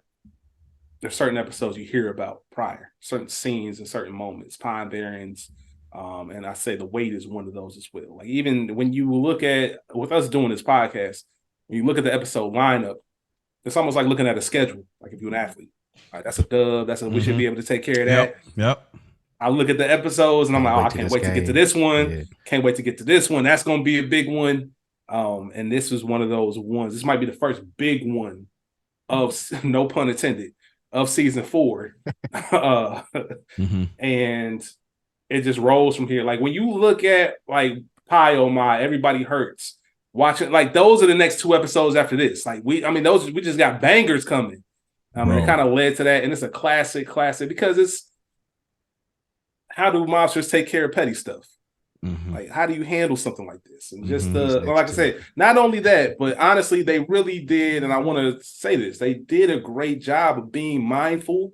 There's certain episodes you hear about prior, certain scenes and certain moments, Pine Barrens, and I say The Wait is one of those as well. Like, even when you look at, with us doing this podcast, when you look at the episode lineup, it's almost like looking at a schedule. Like, if you're an athlete, all right, that's a dub. We should be able to take care of that. Yep. I look at the episodes and I'm like, I can't wait to get to this one. Yeah. Can't wait to get to this one. That's going to be a big one. And this was one of those ones. This might be the first big one of, no pun intended, of season 4. And it just rolls from here. Like, when you look at like Pie Oh My, Everybody Hurts, watching, like, those are the next 2 episodes after this. Like, we just got bangers coming. It kind of led to that. And it's a classic because it's, how do monsters take care of petty stuff? Like, how do you handle something like this? And just like I said, not only that, but honestly, they really did, and I want to say this, they did a great job of being mindful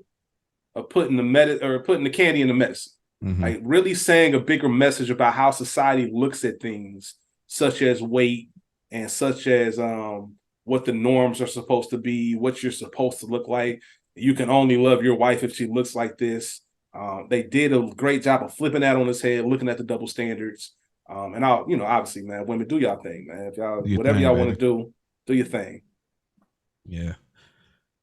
of putting the candy in the medicine. like really saying a bigger message about how society looks at things, such as weight and such as what the norms are supposed to be, what you're supposed to look like. You can only love your wife if she looks like this. They did a great job of flipping that on his head, looking at the double standards. And obviously, man, women, do y'all thing, man. If y'all, whatever y'all want to do your thing. Yeah.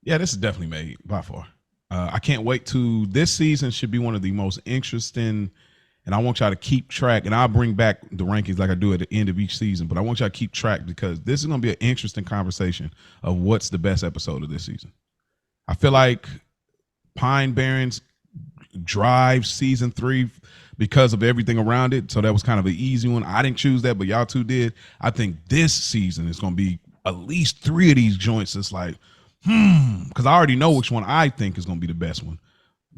Yeah, this is definitely made by far. I can't wait to this season should be one of the most interesting, and I want y'all to keep track, and I'll bring back the rankings like I do at the end of each season, but I want y'all to keep track because this is going to be an interesting conversation of what's the best episode of this season. I feel like Pine Barrens drives season 3 because of everything around it, so that was kind of an easy one. I didn't choose that, but y'all two did. I think this season is going to be at least 3 of these joints. It's like, because I already know which one I think is going to be the best one,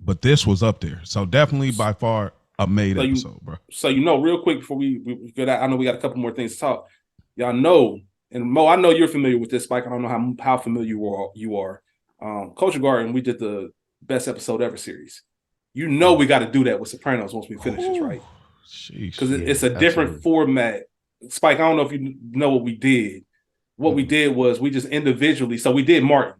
but this was up there. So definitely by far a made episode, bro. So real quick before we get out, I know we got a couple more things to talk. Y'all know, and Mo, I know you're familiar with this, Spike. I don't know how familiar you are. Culture Garden, we did the best episode ever series. You know we got to do that with Sopranos once we finish this, right? Because it's a different format. Spike, I don't know if you know what we did. What we did was we just individually, so we did Martin.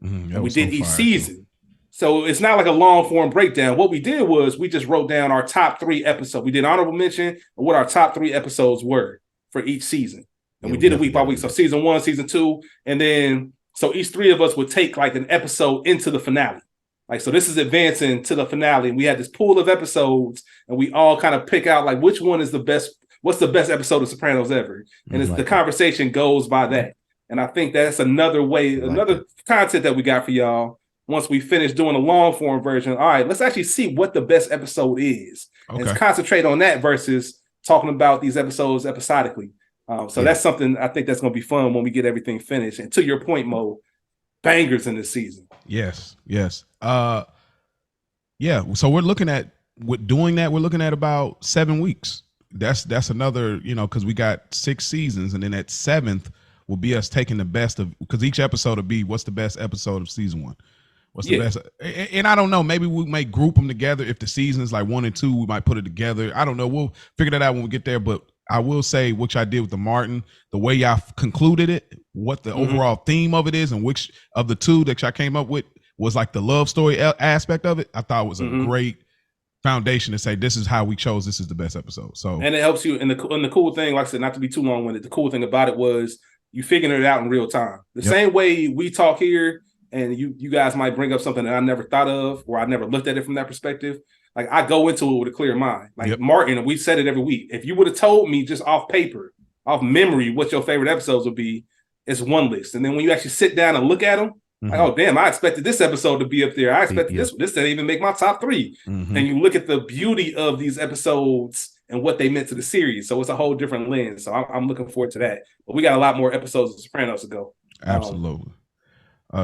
And we did each season. So it's not like a long form breakdown. What we did was we just wrote down our top 3 episodes. We did honorable mention and what our top 3 episodes were for each season. And we did it week by week. So season 1, season 2, and then so each 3 of us would take like an episode into the finale. Like, so this is advancing to the finale. And we had this pool of episodes and we all kind of pick out like which one is the best, what's the best episode of Sopranos ever? And the conversation goes by that. And I think that's another way, another content that we got for y'all. Once we finish doing a long form version, all right, let's actually see what the best episode is. Okay. And concentrate on that versus talking about these episodes episodically. That's something I think that's going to be fun when we get everything finished. And to your point, Mo, bangers in this season. Yes. So we're looking at we're looking at about 7 weeks. That's another, because we got 6 seasons, and then at 7th will be us taking the best of, because each episode will be what's the best episode of season 1. What's the best? And I don't know. Maybe we may group them together. If the season's like 1 and 2, we might put it together. I don't know. We'll figure that out when we get there. But I will say, which I did with the Martin, the way y'all concluded it, what the overall theme of it is, and which of the 2 that y'all came up with was like the love story aspect of it. I thought it was a great foundation to say this is how we chose. This is the best episode. So, and it helps you. And the cool thing, like I said, not to be too long-winded, the cool thing about it was you figuring it out in real time. The same way we talk here, and you guys might bring up something that I never thought of, or I never looked at it from that perspective. Like, I go into it with a clear mind. Like Martin, we said it every week. If you would have told me just off paper, off memory, what your favorite episodes would be, it's one list. And then when you actually sit down and look at them, like, oh damn, I expected this episode to be up there. I expected this didn't even make my top 3. And you look at the beauty of these episodes and what they meant to the series. So it's a whole different lens. So I'm looking forward to that. But we got a lot more episodes of Sopranos to go. Absolutely.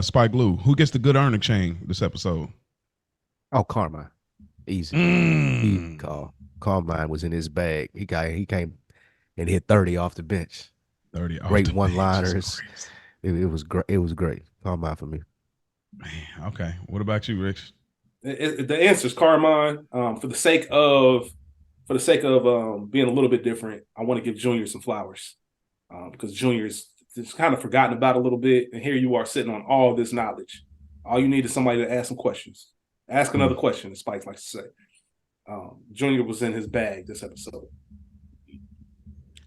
Spike Blue, who gets the good earning chain this episode? Oh, Carmine. Easy. Easy call. Carmine was in his bag. He came and hit 30 off the bench. 30 great one-liners. It was great. It was great. Carmine for me. Man, okay. What about you, Rich? The answer is Carmine. For the sake of being a little bit different, I want to give Junior some flowers because Junior's just kind of forgotten about a little bit, and here you are sitting on all this knowledge. All you need is somebody to ask some questions. Ask another question, as Spike likes to say. Junior was in his bag this episode.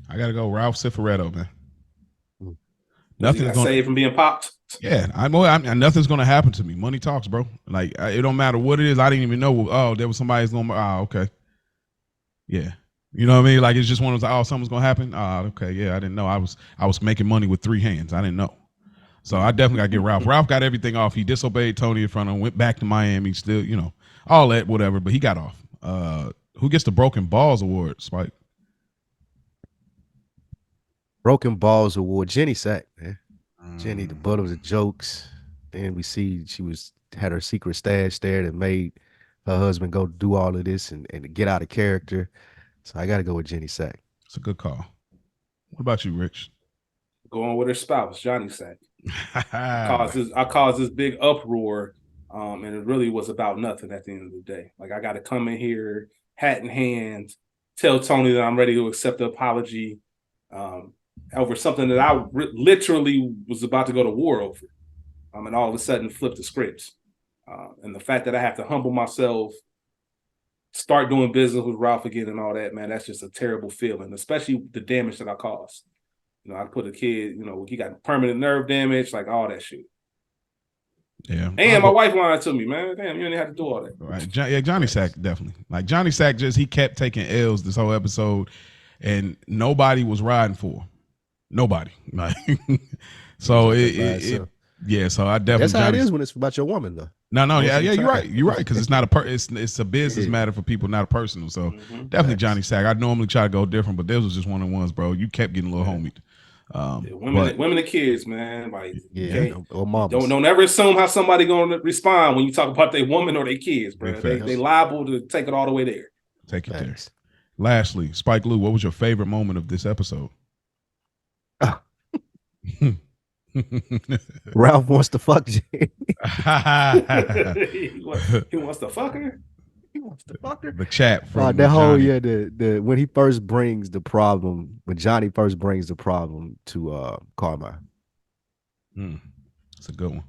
I gotta go Ralph Cifaretto, man. Nothing's gonna save from being popped. Yeah, I know. Nothing's gonna happen to me. Money talks, bro. Like, it don't matter what it is. I didn't even know. Oh, there was somebody's gonna. Oh, okay. Yeah, you know what I mean. Like, it's just one of those. Oh, something's gonna happen. Oh, okay. Yeah, I didn't know. I was making money with 3 hands. I didn't know. So I definitely gotta get Ralph. Ralph got everything off. He disobeyed Tony in front of him. Went back to Miami. Still, all that, whatever. But he got off. Who gets the Broken Balls Award, Spike? Broken Balls Award, Jenny Sack, man. Jenny, the butt of the jokes. And we see she had her secret stash there that made her husband go do all of this and get out of character. So I got to go with Jenny Sack. It's a good call. What about you, Rich? Going with her spouse, Johnny Sack. I caused this big uproar, and it really was about nothing at the end of the day. Like, I got to come in here hat in hand, tell Tony that I'm ready to accept the apology over something that I literally was about to go to war over. And all of a sudden flip the script. And the fact that I have to humble myself, start doing business with Ralph again and all that, man, that's just a terrible feeling, especially the damage that I caused. I put a kid, he got permanent nerve damage, like all that shit. Yeah. And my wife lied to me, man. Damn, you didn't have to do all that. Right. Johnny Sack, definitely. Like Johnny Sack he kept taking L's this whole episode, and nobody was riding for him. Nobody. Like, so yeah, so I definitely. That's how it is when it's about your woman, though. No, yeah, you're right. You're right, because it's not it's a business matter for people, not a personal. So definitely Johnny Sack. I normally try to go different, but this was just one of the ones, bro. You kept getting a little homied. Women and kids, man. Like, or moms. Don't ever assume how somebody gonna respond when you talk about their woman or their kids, bro. They liable to take it all the way there. Take it there. Lastly, Spike Lee, what was your favorite moment of this episode? Ralph wants to fuck Jamie. he wants to fuck her. He wants to fuck her. The chat from that whole Johnny. the when he first brings the problem, when Johnny first brings the problem to Carmine. That's a good one.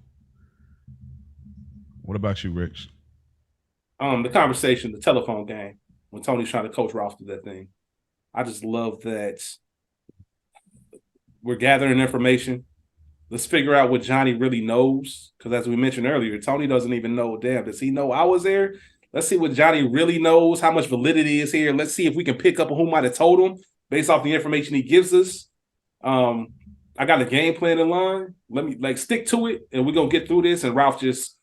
What about you, Rich? The conversation, the telephone game, when Tony's trying to coach Ralph to that thing. I just love that we're gathering information. Let's figure out what Johnny really knows. Because as we mentioned earlier, Tony doesn't even know, damn, does he know I was there? Let's see what Johnny really knows, how much validity is here. Let's see if we can pick up on who might have told him based off the information he gives us. I got a game plan in line. Let me stick to it, and we're going to get through this. And Ralph just,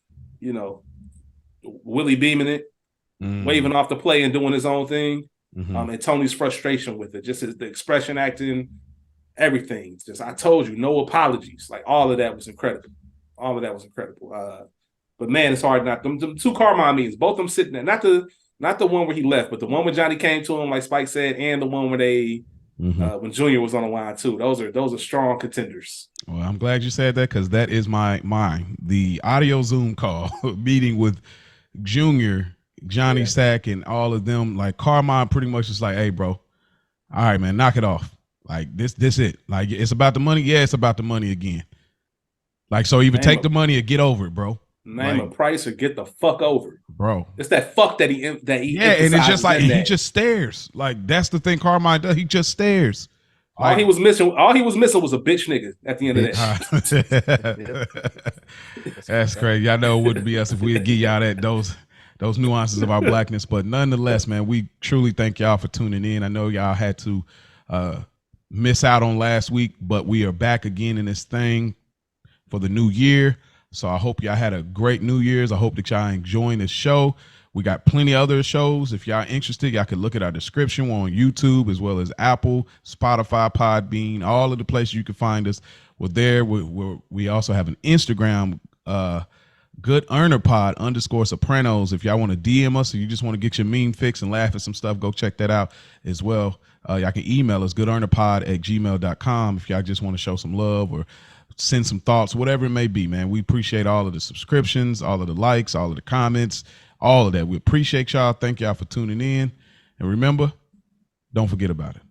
Willie beaming it, waving off the play and doing his own thing. And Tony's frustration with it, just the expression acting, everything. Just, I told you, no apologies. Like, all of that was incredible. All of that was incredible. But man, it's hard not. Them two Carmine meetings, both of them sitting there. Not the one where he left, but the one where Johnny came to him, like Spike said, and the one where they when Junior was on the line too. Those are strong contenders. Well, I'm glad you said that, because that is mine. The audio Zoom call meeting with Junior, Johnny Sack, and all of them. Like Carmine pretty much is like, hey, bro, all right, man, knock it off. Like this it. Like, it's about the money. Yeah, it's about the money again. Like, so either take the money or get over it, bro. Name a price or get the fuck over it, bro. It's that fuck that he and it's just like he just stares. Like, that's the thing Carmine does. He just stares. All he was missing was a bitch nigga at the end of that. That's crazy. Y'all know it wouldn't be us if we'd give y'all those nuances of our blackness. But nonetheless, man, we truly thank y'all for tuning in. I know y'all had to miss out on last week, but we are back again in this thing for the new year. So I hope y'all had a great New Year's. I hope that y'all enjoying this show. We got plenty of other shows. If y'all interested, y'all can look at our description. We're on YouTube as well as Apple, Spotify, Podbean, all of the places you can find us. We're there. We also have an Instagram, Good Earner Pod _Sopranos. If y'all want to DM us or you just want to get your meme fix and laugh at some stuff, go check that out as well. Y'all can email us, goodearnerpod@gmail.com, if y'all just want to show some love or send some thoughts, whatever it may be, man. We appreciate all of the subscriptions, all of the likes, all of the comments, all of that. We appreciate y'all. Thank y'all for tuning in. And remember, don't forget about it.